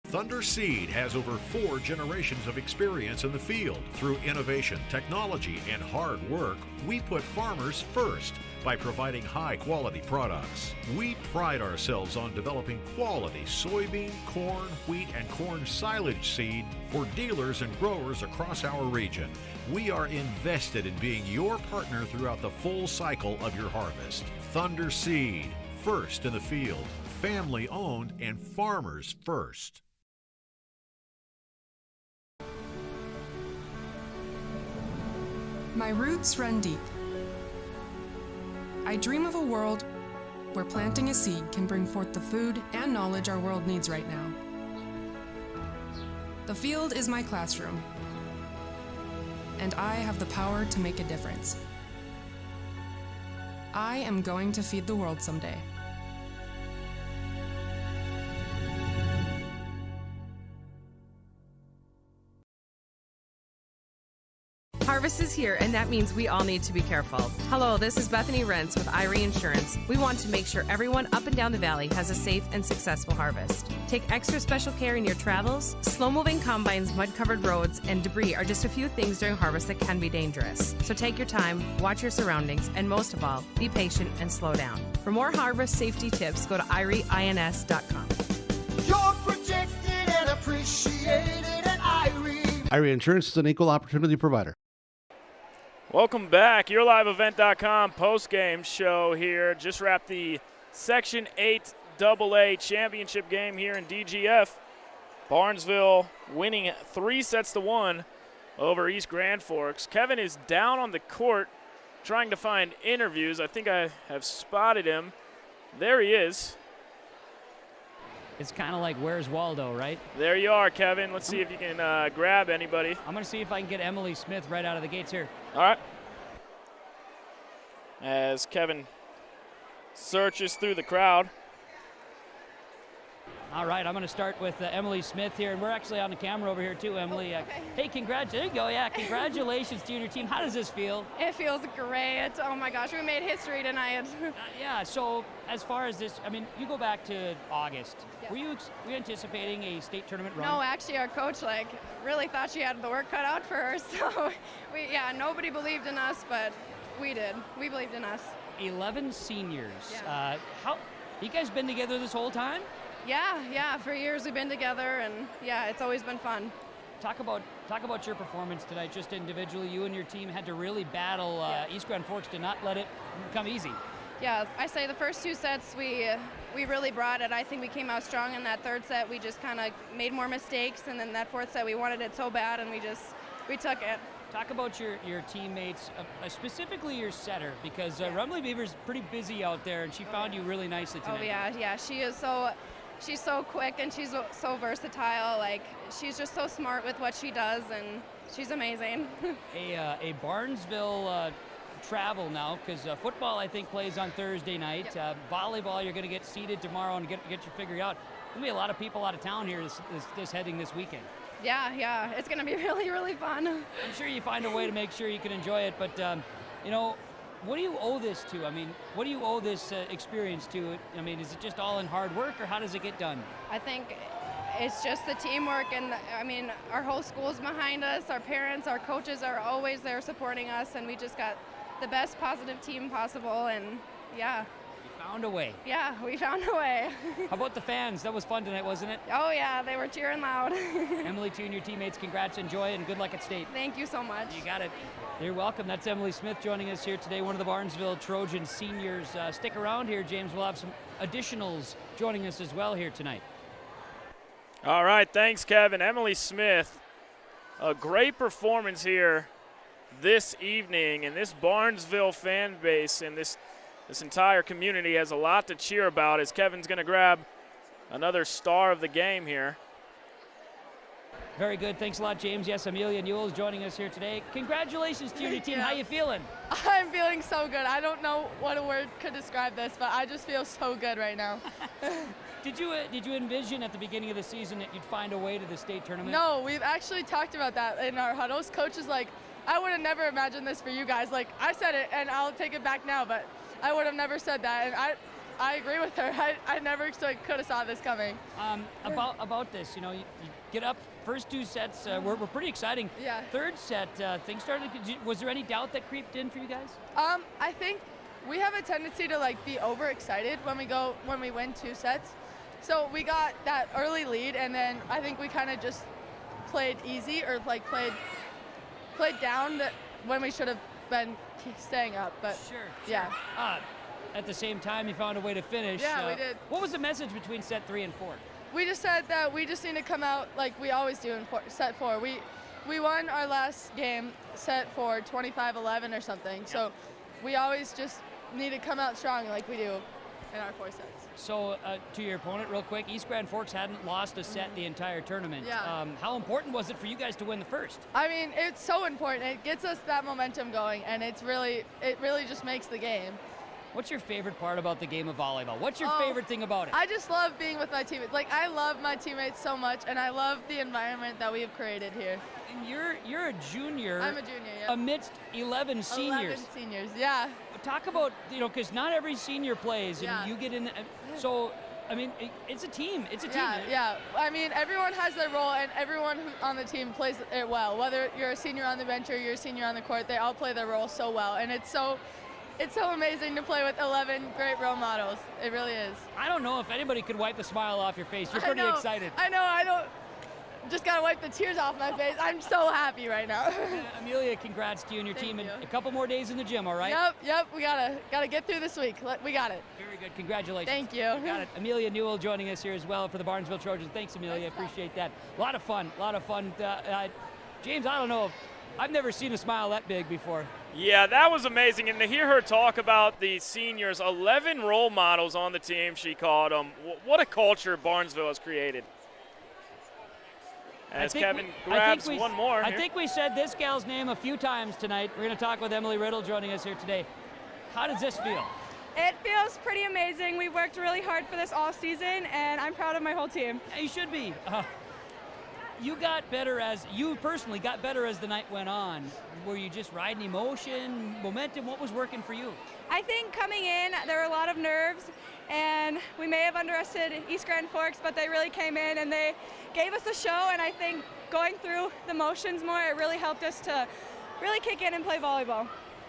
Thunder Seed has over 4 generations of experience in the field. Through innovation, technology, and hard work, we put farmers first by providing high-quality products. We pride ourselves on developing quality soybean, corn, wheat, and corn silage seed for dealers and growers across our region. We are invested in being your partner throughout the full cycle of your harvest. Thunder Seed, first in the field, family-owned and farmers first. My roots run deep. I dream of a world where planting a seed can bring forth the food and knowledge our world needs right now. The field is my classroom, and I have the power to make a difference. I am going to feed the world someday. Harvest is here, and that means we all need to be careful. Hello, this is Bethany Rentz with IRE Insurance. We want to make sure everyone up and down the valley has a safe and successful harvest. Take extra special care in your travels. Slow-moving combines, mud-covered roads, and debris are just a few things during harvest that can be dangerous. So take your time, watch your surroundings, and most of all, be patient and slow down. For more harvest safety tips, go to IREINS.com. You're protected and appreciated at IRE. IRE Insurance is an equal opportunity provider. Welcome back. YourLiveEvent.com post-game show here. Just wrapped the Section 8AA championship game here in DGF. Barnesville winning 3-1 over East Grand Forks. Kevin is down on the court trying to find interviews. I think I have spotted him. There he is. It's kind of like Where's Waldo, right? There you are, Kevin. Let's see if you can grab anybody. I'm going to see if I can get Emily Smith right out of the gates here. All right. As Kevin searches through the crowd. All right, I'm going to start with Emily Smith here, and we're actually on the camera over here too, Emily. Okay. Hey, there you go. Yeah, congratulations to you and your team. How does this feel? It feels great. Oh my gosh, we made history tonight. Yeah, so as far as this, I mean, you go back to August. Yeah. Were you anticipating a state tournament run? No, actually our coach really thought she had the work cut out for her. So nobody believed in us, but we did. We believed in us. 11 seniors. Yeah. How you guys been together this whole time? Yeah, for years we've been together, and yeah, it's always been fun. Talk about your performance tonight, just individually. You and your team had to really battle East Grand Forks to not let it come easy. Yeah, I say the first 2 sets we really brought it. I think we came out strong in that third set. We just kind of made more mistakes, and then that fourth set we wanted it so bad, and we took it. Talk about your teammates, specifically your setter, because Rumley Beaver's pretty busy out there, and she found you really nicely tonight. Oh yeah, she is so. She's so quick and she's so versatile. She's just so smart with what she does, and she's amazing. A Barnesville travel now, because football I think plays on Thursday night. Yep. Volleyball you're going to get seated tomorrow and get you figured out. There'll be a lot of people out of town here this heading this weekend. Yeah, it's going to be really, really fun. I'm sure you find a way to make sure you can enjoy it, but what do you owe this to? I mean, what do you owe this experience to? I mean, is it just all in hard work, or how does it get done? I think it's just the teamwork, and our whole school's behind us. Our parents, our coaches are always there supporting us, and we just got the best positive team possible, and yeah. You Found a way. Yeah, we found a way. How about the fans? That was fun tonight, wasn't it? Oh yeah, they were cheering loud. Emily, to you and your teammates, congrats, enjoy, and good luck at state. Thank you so much. You got it. You're welcome. That's Emily Smith joining us here today, one of the Barnesville Trojan seniors. Stick around here, James. We'll have some additionals joining us as well here tonight. All right, thanks, Kevin. Emily Smith, a great performance here this evening, and this Barnesville fan base and this entire community has a lot to cheer about as Kevin's going to grab another star of the game here. Very good. Thanks a lot, James. Yes, Amelia Newell is joining us here today. Congratulations to you and your team. How you feeling? I'm feeling so good. I don't know what a word could describe this, but I just feel so good right now. Did you envision at the beginning of the season that you'd find a way to the state tournament? No, we've actually talked about that in our huddles. Coach is like, I would have never imagined this for you guys. Like, I said it, and I'll take it back now, but I would have never said that. And I agree with her. I never could have saw this coming. About this, you get up, first two sets were pretty exciting. Yeah. Third set, things started. Was there any doubt that creeped in for you guys? I think we have a tendency to be overexcited when we win two sets. So we got that early lead, and then I think we kind of just played easy or played down when we should have been staying up. But sure. Yeah. At the same time, you found a way to finish. Yeah, we did. What was the message between set 3 and 4? We just said that we just need to come out like we always do in set 4. We won our last game, set 4, 25-11 or something. Yep. So we always just need to come out strong like we do in our 4 sets. So to your opponent real quick, East Grand Forks hadn't lost a set the entire tournament. Yeah. How important was it for you guys to win the first? I mean, it's so important. It gets us that momentum going, and it really just makes the game. What's your favorite part about the game of volleyball? What's your favorite thing about it? I just love being with my teammates. I love my teammates so much, and I love the environment that we have created here. And you're a junior. I'm a junior, yeah. Amidst 11 seniors. 11 seniors, yeah. Talk about, because not every senior plays, and you get in. So, I mean, it's a team. It's a team. Yeah. I mean, everyone has their role, and everyone on the team plays it well. Whether you're a senior on the bench or you're a senior on the court, they all play their role so well, and it's so amazing to play with 11 great role models. It really is. I don't know if anybody could wipe the smile off your face. You're pretty excited. I know. I don't. Just gotta wipe the tears off my face. I'm so happy right now. Amelia, congrats to you and your team. And a couple more days in the gym, all right? Yep. We gotta get through this week. We got it. Very good. Congratulations. Thank you. Got it. Amelia Newell joining us here as well for the Barnesville Trojans. Thanks, Amelia. Appreciate that. A lot of fun. James, I don't know. I've never seen a smile that big before. Yeah, that was amazing. And to hear her talk about the seniors, 11 role models on the team, she called them. What a culture Barnesville has created. As Kevin grabs one more. I think we said this gal's name a few times tonight. We're going to talk with Emily Riddle joining us here today. How does this feel? It feels pretty amazing. We worked really hard for this all season, and I'm proud of my whole team. Yeah, you should be. You personally got better as the night went on. Were you just riding emotion, momentum? What was working for you? I think coming in, there were a lot of nerves, and we may have underestimated East Grand Forks, but they really came in and they gave us a show, and I think going through the motions more, it really helped us to really kick in and play volleyball.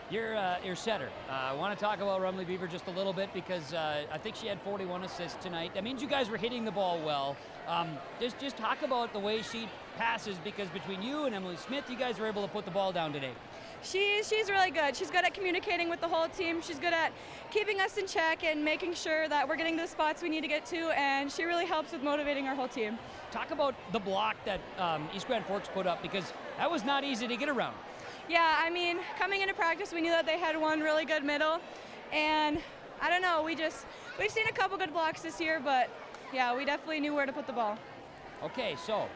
You're setter. I want to talk about Rumley Beaver just a little bit because I think she had 41 assists tonight. That means you guys were hitting the ball well. Just talk about the way she passes, because between you and Emily Smith, you guys were able to put the ball down today. She's really good. She's good at communicating with the whole team. She's good at keeping us in check and making sure that we're getting to the spots we need to get to, and she really helps with motivating our whole team. Talk about the block that East Grand Forks put up, because that was not easy to get around. Yeah, I mean, coming into practice, we knew that they had one really good middle, and I don't know, we've seen a couple good blocks this year, but yeah, we definitely knew where to put the ball. Okay, so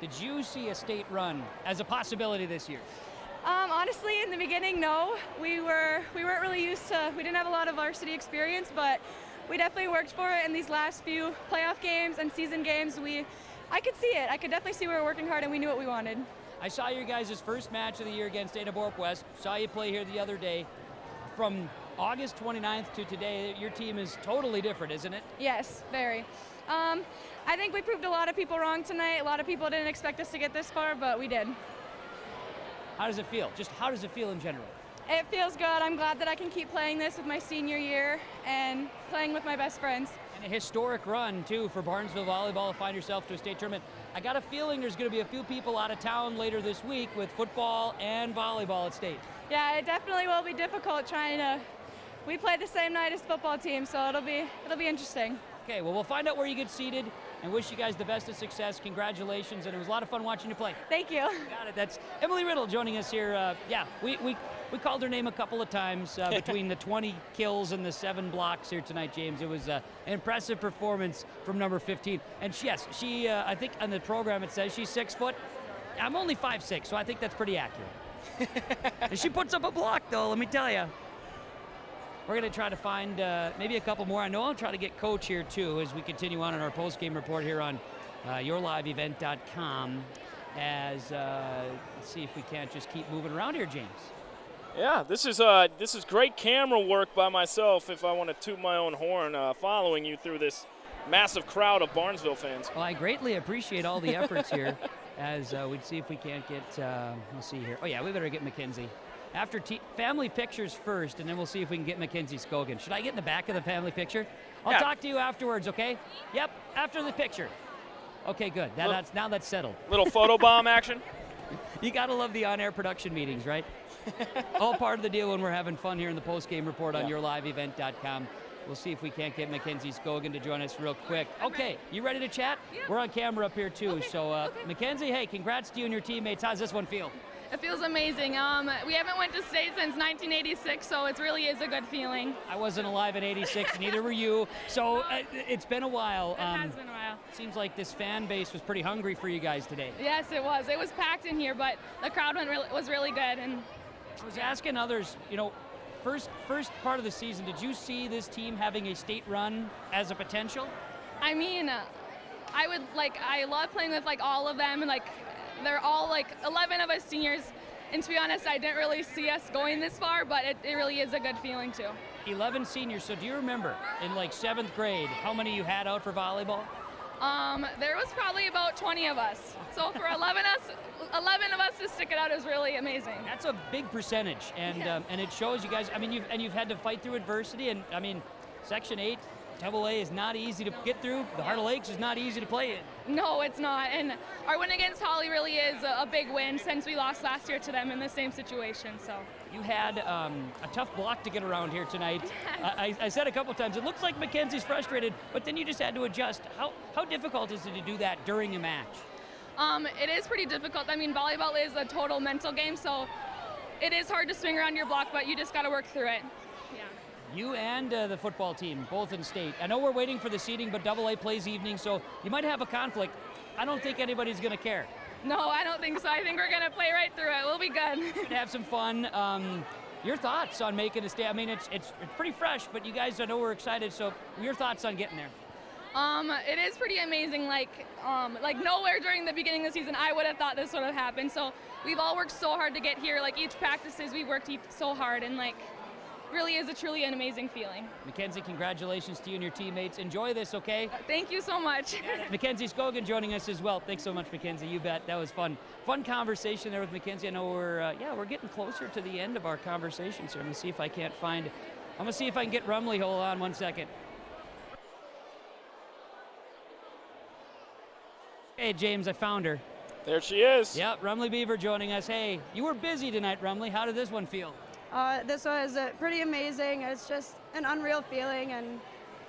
did you see a state run as a possibility this year? Honestly, in the beginning, no. We weren't really used to, we didn't have a lot of varsity experience, but we definitely worked for it in these last few playoff games and season games. I could see it. I could definitely see we were working hard and we knew what we wanted. I saw your guys' first match of the year against Ada Borp West. Saw you play here the other day. From August 29th to today, your team is totally different, isn't it? Yes, very. I think we proved a lot of people wrong tonight. A lot of people didn't expect us to get this far, but we did. How does it feel? Just how does it feel in general? It feels good. I'm glad that I can keep playing this with my senior year and playing with my best friends. And a historic run, too, for Barnesville Volleyball to find yourself to a state tournament. I got a feeling there's going to be a few people out of town later this week with football and volleyball at state. Yeah, it definitely will be difficult trying to. We play the same night as football team, so it'll be interesting. Okay, well, we'll find out where you get seated and wish you guys the best of success. Congratulations, and it was a lot of fun watching you play. Thank you. Got it. That's Emily Riddle joining us here. We called her name a couple of times between the 20 kills and the 7 blocks here tonight, James. It was an impressive performance from number 15. And yes, she I think on the program it says she's 6 foot. I'm only 5'6", so I think that's pretty accurate. And she puts up a block, though, let me tell you. We're going to try to find maybe a couple more. I know I'll try to get Coach here, too, as we continue on in our post-game report here on yourliveevent.com. As let's see if we can't just keep moving around here, James. Yeah, this is great camera work by myself if I want to toot my own horn following you through this massive crowd of Barnesville fans. Well, I greatly appreciate all the efforts here as we'd see if we can't get, let's see here. Oh, yeah, we better get Mackenzie. After family pictures first, and then we'll see if we can get Mackenzie Scogan. Should I get in the back of the family picture? I'll talk to you afterwards, okay? Yep, after the picture. Okay, good. Now that's settled. Little photobomb action? You got to love the on-air production meetings, right? All part of the deal when we're having fun here in the post-game report on yourliveevent.com. We'll see if we can't get Mackenzie Scogan to join us real quick. Okay, you ready to chat? Yeah. We're on camera up here, too. Okay. So, Mackenzie, hey, congrats to you and your teammates. How's this one feel? It feels amazing. We haven't went to state since 1986, so it really is a good feeling. I wasn't alive in '86, neither were you. So it's been a while. It has been a while. Seems like this fan base was pretty hungry for you guys today. Yes, it was. It was packed in here, but the crowd was really good. And I was asking others, first part of the season, did you see this team having a state run as a potential? I mean, I love playing with all of them, and they're all 11 of us seniors, and to be honest, I didn't really see us going this far, but it really is a good feeling too. 11 seniors. So do you remember in 7th grade how many you had out for volleyball? There was probably about 20 of us. So for 11 of us to stick it out is really amazing. That's a big percentage, and it shows you guys. I mean, you've had to fight through adversity, and I mean, Section 8AA is not easy to get through. The Heart of Lakes is not easy to play in. No, it's not. And our win against Holly really is a big win since we lost last year to them in the same situation. So you had a tough block to get around here tonight. I said a couple times, it looks like Mackenzie's frustrated, but then you just had to adjust. How difficult is it to do that during a match? It is pretty difficult. I mean, volleyball is a total mental game, so it is hard to swing around your block, but you just got to work through it. Yeah. You and the football team, both in state. I know we're waiting for the seeding, but AA plays evening, so you might have a conflict. I don't think anybody's going to care. No, I don't think so. I think we're going to play right through it. We'll be good. We're going to have some fun. Your thoughts on making a state? I mean, it's pretty fresh, but you guys, I know we're excited, so your thoughts on getting there? It is pretty amazing. Like nowhere during the beginning of the season I would have thought this would have happened. So we've all worked so hard to get here. Each practices we worked so hard, and really is truly an amazing feeling. Mackenzie, congratulations to you and your teammates. Enjoy this, okay? Thank you so much. Mackenzie Scogan joining us as well. Thanks so much, Mackenzie. You bet. That was fun. Fun conversation there with Mackenzie. I know we're getting closer to the end of our conversations here. I'm gonna see if I can get Rumley. Hold on one second. Hey, James, I found her. There she is. Yep, Rumley Beaver joining us. Hey, you were busy tonight, Rumley. How did this one feel? This was pretty amazing. It's just an unreal feeling, and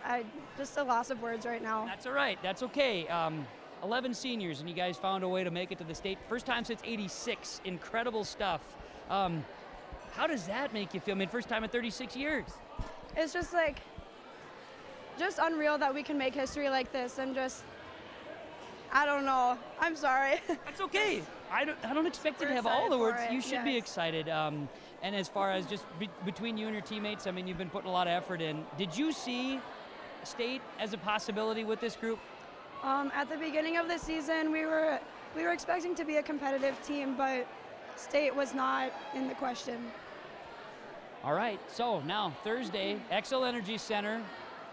I just a loss of words right now. That's all right. That's okay. 11 seniors, and you guys found a way to make it to the state. First time since '86. Incredible stuff. How does that make you feel? I mean, first time in 36 years. It's just unreal that we can make history like this, and I don't know. I'm sorry. That's okay. I don't expect you to have all the words. You should be excited. And as far as just between you and your teammates, I mean, you've been putting a lot of effort in. Did you see state as a possibility with this group? At the beginning of the season, we were expecting to be a competitive team, but state was not in the question. All right. So now Thursday, Xcel Energy Center,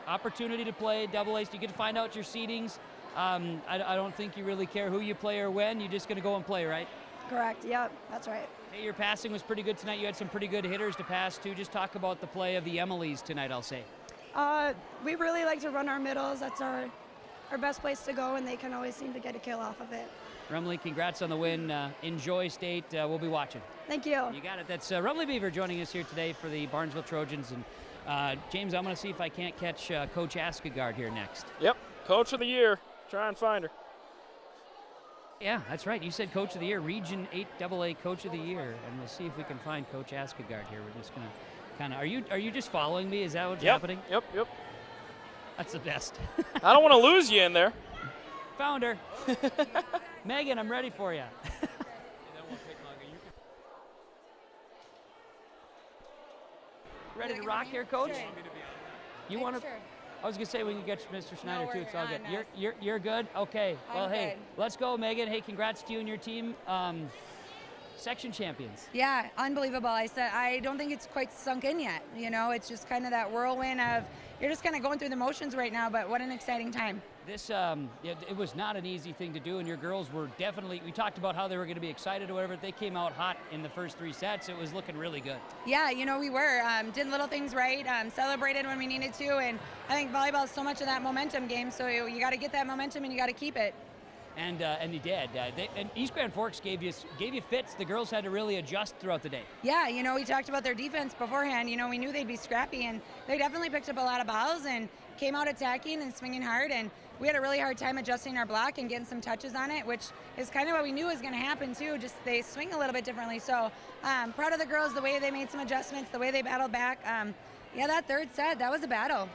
opportunity to play AA. You get to find out your seedings. I don't think you really care who you play or when. You're just going to go and play, right? Correct. Yep, that's right. Hey, your passing was pretty good tonight. You had some pretty good hitters to pass to. Just talk about the play of the Emilys tonight, I'll say. We really like to run our middles. That's our best place to go, and they can always seem to get a kill off of it. Rumley, congrats on the win. Enjoy State. We'll be watching. Thank you. You got it. That's Rumley Beaver joining us here today for the Barnesville Trojans. And James, I'm going to see if I can't catch Coach Askegard here next. Yep, Coach of the Year. Try and find her. Yeah, that's right. You said Coach of the Year, Region 8AA Coach of the Year, and we'll see if we can find Coach Askegard here. We're just going to kind of. Are you just following me? Is that what's happening? Yep. That's the best. I don't want to lose you in there. Found her. Megan, I'm ready for you. Ready to rock here, Coach? Sure. You want to? Sure. I was gonna say we can get Mr. Schneider No, too. It's all good. we're You're good. Okay. Well, I'm hey, good. let's go, Megan. Hey, congrats to you and your team. Section champions. Yeah, unbelievable. I don't think it's quite sunk in yet. You know, it's just kind of that whirlwind of you're just kind of going through the motions right now. But what an exciting time. This it was not an easy thing to do, and your girls were definitely. We talked about how they were going to be excited or whatever. They came out hot in the first 3 sets. It was looking really good. Yeah, you know, we were did little things right, celebrated when we needed to, and I think volleyball is so much of that momentum game. So you got to get that momentum and you got to keep it. And they did. And East Grand Forks gave you fits. The girls had to really adjust throughout the day. Yeah, you know, we talked about their defense beforehand. You know, we knew they'd be scrappy, and they definitely picked up a lot of balls and came out attacking and swinging hard. And we had a really hard time adjusting our block and getting some touches on it, which is kind of what we knew was going to happen too. Just they swing a little bit differently. So proud of the girls, the way they made some adjustments, the way they battled back. Yeah, that third set, that was a battle.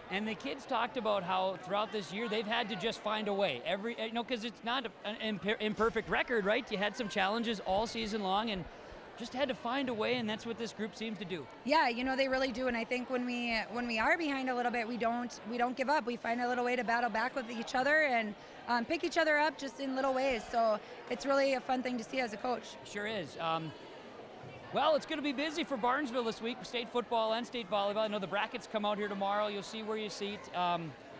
And the kids talked about how throughout this year they've had to just find a way. Because it's not an imperfect record, right? You had some challenges all season long and just had to find a way, and that's what this group seems to do. Yeah, you know, they really do. And I think when we are behind a little bit, we don't give up. We find a little way to battle back with each other and pick each other up just in little ways. So it's really a fun thing to see as a coach. Sure is. Well, it's going to be busy for Barnesville this week, state football and state volleyball. I know the brackets come out here tomorrow. You'll see where you seat.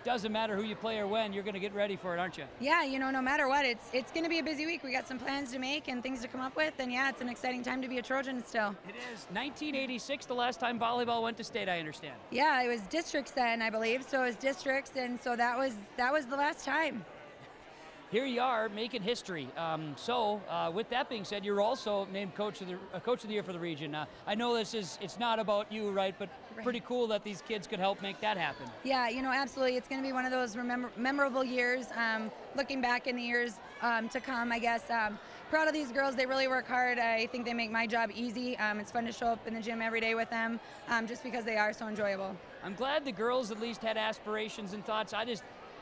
Doesn't matter who you play or when, you're going to get ready for it, aren't you? Yeah, you know, no matter what, it's going to be a busy week. We got some plans to make and things to come up with, and yeah, it's an exciting time to be a Trojan still. It is. 1986, the last time volleyball went to state, I understand. Yeah, it was districts then, I believe. So it was districts, and so that was the last time. Here you are making history. With that being said, you're also named Coach of the Year for the region. I know it's not about you, right? But pretty cool that these kids could help make that happen. Yeah, you know, absolutely. It's going to be one of those memorable years. Looking back in the years to come, I guess. Proud of these girls. They really work hard. I think they make my job easy. It's fun to show up in the gym every day with them, just because they are so enjoyable. I'm glad the girls at least had aspirations and thoughts.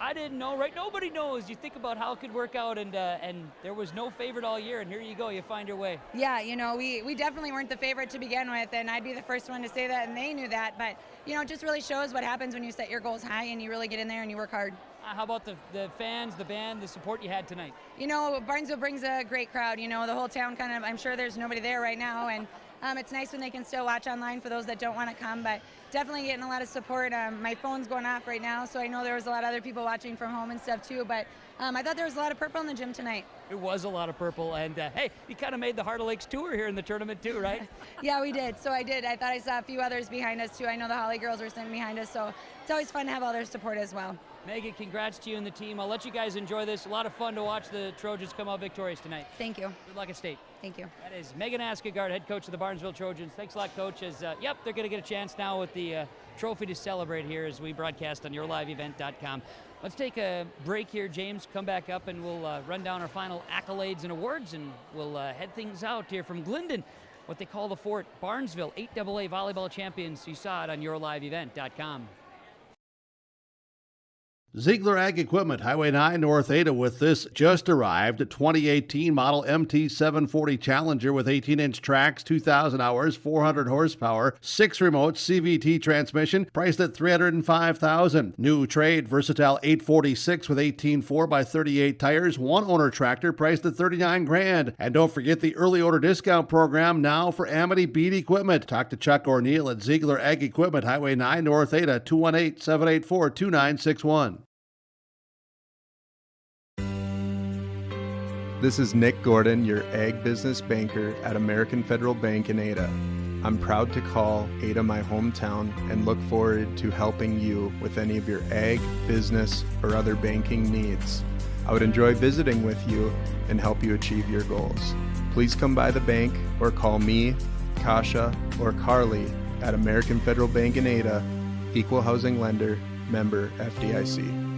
I didn't know, right? Nobody knows. You think about how it could work out, and there was no favorite all year, and here you go. You find your way. Yeah, you know, we definitely weren't the favorite to begin with, and I'd be the first one to say that, and they knew that. But, you know, it just really shows what happens when you set your goals high and you really get in there and you work hard. How about the fans, the band, the support you had tonight? You know, Barnesville brings a great crowd. You know, the whole town kind of, I'm sure there's nobody there right now, and it's nice when they can still watch online for those that don't want to come, but definitely getting a lot of support. My phone's going off right now, so I know there was a lot of other people watching from home and stuff too, but I thought there was a lot of purple in the gym tonight. It was a lot of purple, and hey, you kind of made the Heart of Lakes tour here in the tournament too, right? Yeah, we did. So I did. I thought I saw a few others behind us too. I know the Holly girls were sitting behind us, so it's always fun to have all their support as well. Megan, congrats to you and the team. I'll let you guys enjoy this. A lot of fun to watch the Trojans come out victorious tonight. Thank you. Good luck at state. Thank you. That is Megan Askegard, head coach of the Barnesville Trojans. Thanks a lot, Coach. They're going to get a chance now with the trophy to celebrate here as we broadcast on yourliveevent.com. Let's take a break here, James. Come back up and we'll run down our final accolades and awards, and we'll head things out here from Glendon, what they call the Fort. Barnesville 8AA Volleyball champions. You saw it on yourliveevent.com. Ziegler Ag Equipment, Highway 9 North Ada with this just arrived 2018 model MT740 Challenger with 18-inch tracks, 2,000 hours, 400 horsepower, 6 remotes, CVT transmission, priced at $305,000. New trade Versatile 846 with 18 4x38 tires, one owner tractor priced at $39,000. And don't forget the early order discount program now for Amity Bead Equipment. Talk to Chuck or Neil at Ziegler Ag Equipment, Highway 9 North Ada, 218-784-2961. This is Nick Gordon, your ag business banker at American Federal Bank in Ada. I'm proud to call Ada my hometown and look forward to helping you with any of your ag, business, or other banking needs. I would enjoy visiting with you and help you achieve your goals. Please come by the bank or call me, Kasha, or Carly at American Federal Bank in Ada, Equal Housing Lender, member FDIC.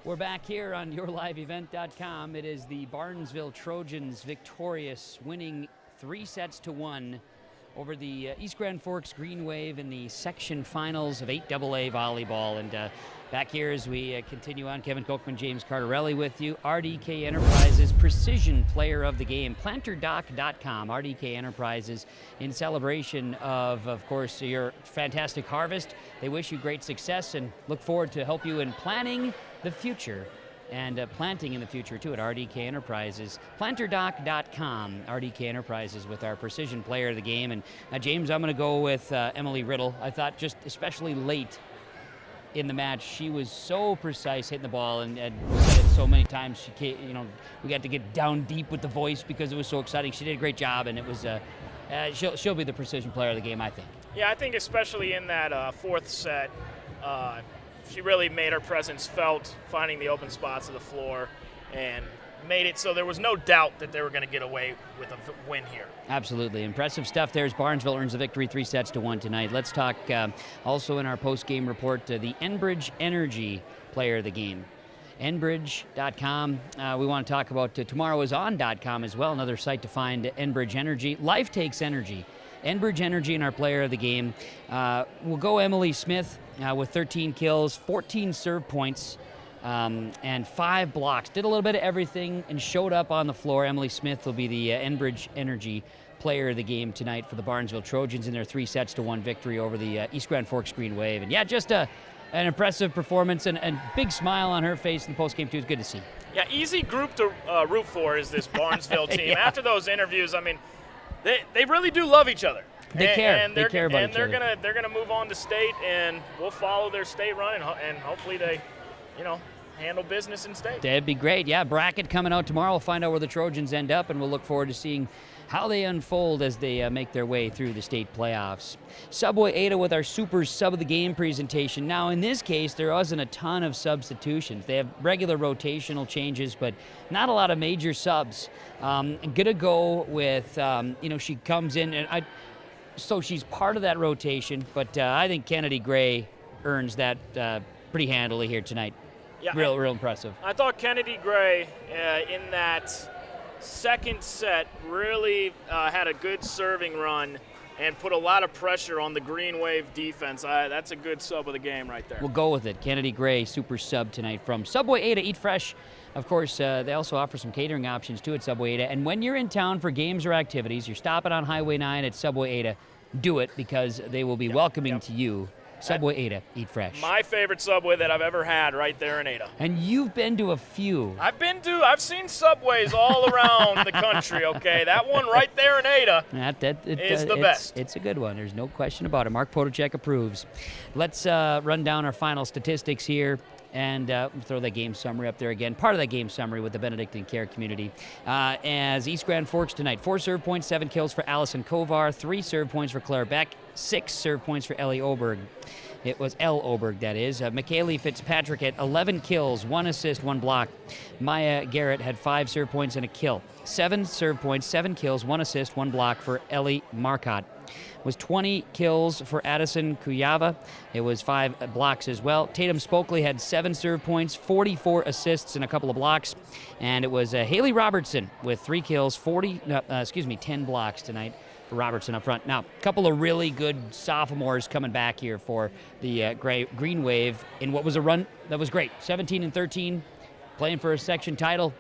We're back here on YourLiveEvent.com. It is the Barnesville Trojans victorious, winning 3-1 over the East Grand Forks Green Wave in the section finals of 8AA Volleyball. And back here as we continue on, Kevin Kochman, James Cardarelli with you. RDK Enterprises Precision Player of the Game, PlanterDoc.com. RDK Enterprises, in celebration of course, your fantastic harvest. They wish you great success and look forward to help you in planning the future and planting in the future too at RDK Enterprises. PlanterDoc.com. RDK Enterprises with our Precision Player of the Game. And James, I'm going to go with Emily Riddle. I thought just especially late in the match, she was so precise hitting the ball, and we said it so many times. She can't, we got to get down deep with the voice because it was so exciting. She did a great job, and it was she'll be the Precision Player of the Game, I think. Yeah, I think especially in that fourth set, she really made her presence felt, finding the open spots of the floor, and made it so there was no doubt that they were going to get away with a win here. Absolutely. Impressive stuff there as Barnesville earns the victory 3-1 tonight. Let's talk also in our post-game report the Enbridge Energy Player of the Game. Enbridge.com. We want to talk about tomorrowison.com as well, another site to find Enbridge Energy. Life takes energy. Enbridge Energy and our Player of the Game. We'll go Emily Smith with 13 kills, 14 serve points, and 5 blocks. Did a little bit of everything and showed up on the floor. Emily Smith will be the Enbridge Energy Player of the Game tonight for the Barnesville Trojans in their 3-1 victory over the East Grand Forks Green Wave. And yeah, just an impressive performance and big smile on her face in the postgame too. It's good to see. Yeah, easy group to root for is this Barnesville team. Yeah. After those interviews, I mean, they really do love each other. They care. They care about each other. And they're gonna move on to state, and we'll follow their state run, and hopefully they, handle business in state. That'd be great. Yeah, bracket coming out tomorrow. We'll find out where the Trojans end up, and we'll look forward to seeing how they unfold as they make their way through the state playoffs. Subway Ada with our Super Sub of the Game presentation. Now, in this case, there wasn't a ton of substitutions. They have regular rotational changes, but not a lot of major subs. I'm gonna go with, she comes in, and so she's part of that rotation, but I think Kennedy Gray earns that pretty handily here tonight. Yeah, real impressive. I thought Kennedy Gray in that second set really had a good serving run and put a lot of pressure on the Green Wave defense. That's a good sub of the game right there. We'll go with it. Kennedy Gray, super sub tonight from Subway Ada. Eat fresh. Of course, they also offer some catering options too at Subway Ada. And when you're in town for games or activities, you're stopping on Highway 9 at Subway Ada, do it because they will be welcoming to you. Subway Ada, eat fresh. My favorite Subway that I've ever had right there in Ada. And you've been to a few. I've seen Subways all around the country, okay? That one right there in Ada is the best. It's a good one. There's no question about it. Mark Potacek approves. Let's run down our final statistics here and throw that game summary up there again. Part of that game summary with the Benedictine Care community. As East Grand Forks tonight, 4 serve points, 7 kills for Allison Kovar, 3 serve points for Claire Beck, 6 serve points for Ellie Oberg. It was Elle Oberg, that is. McKaylee Fitzpatrick had 11 kills, 1 assist, 1 block. Maya Garrett had 5 serve points and a kill. 7 serve points, 7 kills, 1 assist, 1 block for Ellie Marcotte. It was 20 kills for Addison Kuyava. It was 5 blocks as well. Tatum Spokley had 7 serve points, 44 assists, and a couple of blocks. And it was Haley Robertson with 3 kills, 10 blocks tonight for Robertson up front. Now, a couple of really good sophomores coming back here for the Green Wave in what was a run that was great. 17-13, playing for a section title.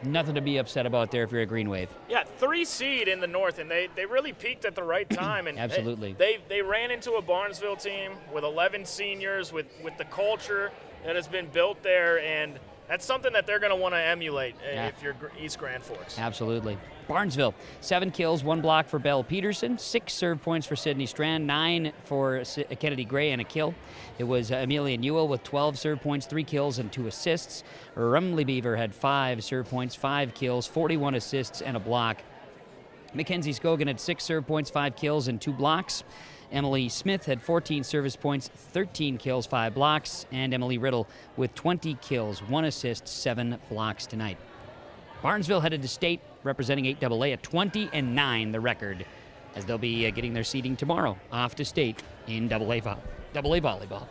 Nothing to be upset about there if you're a Green Wave. Yeah, 3 seed in the North, and they really peaked at the right time. And absolutely. They ran into a Barnesville team with 11 seniors, with the culture that has been built there, and That's something that they're going to want to emulate if you're East Grand Forks. Absolutely. Barnesville, 7 kills, 1 block for Belle Peterson, 6 serve points for Sydney Strand, 9 for Kennedy Gray, and a kill. It was Amelia Newell with 12 serve points, 3 kills, and 2 assists. Rumley Beaver had 5 serve points, 5 kills, 41 assists, and a block. Mackenzie Scogan had 6 serve points, 5 kills, and 2 blocks. Emily Smith had 14 service points, 13 kills, 5 blocks, and Emily Riddle with 20 kills, 1 assist, 7 blocks tonight. Barnesville headed to state, representing 8AA at 20-9, the record, as they'll be getting their seeding tomorrow off to state in AA volleyball.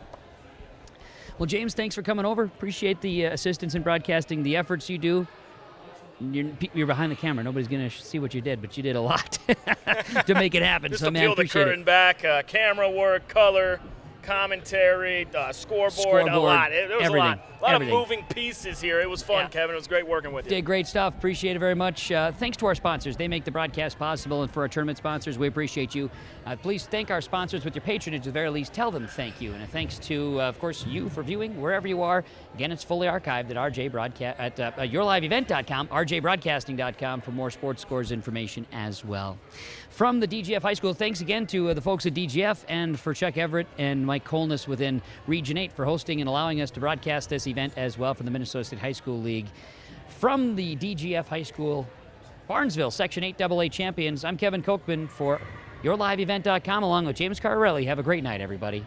Well, James, thanks for coming over. Appreciate the assistance in broadcasting, the efforts you do. You're behind the camera. Nobody's going to see what you did, but you did a lot to make it happen. Just so, to man, peel the appreciate curtain it. back, camera work, color, commentary, scoreboard, a lot. There was everything, a lot everything. of moving pieces here. It was fun, Kevin. It was great working with you. Did great stuff. Appreciate it very much. Thanks to our sponsors. They make the broadcast possible. And for our tournament sponsors, we appreciate you. Please thank our sponsors with your patronage. At the very least, tell them thank you. And a thanks to, of course, you for viewing wherever you are. Again, it's fully archived at yourliveevent.com, rjbroadcasting.com for more sports scores information as well. From the DGF High School, thanks again to the folks at DGF and for Chuck Everett and Mike Colness within Region 8 for hosting and allowing us to broadcast this event as well from the Minnesota State High School League. From the DGF High School, Barnesville, Section 8AA champions, I'm Kevin Kochman for yourliveevent.com along with James Cararelli. Have a great night, everybody.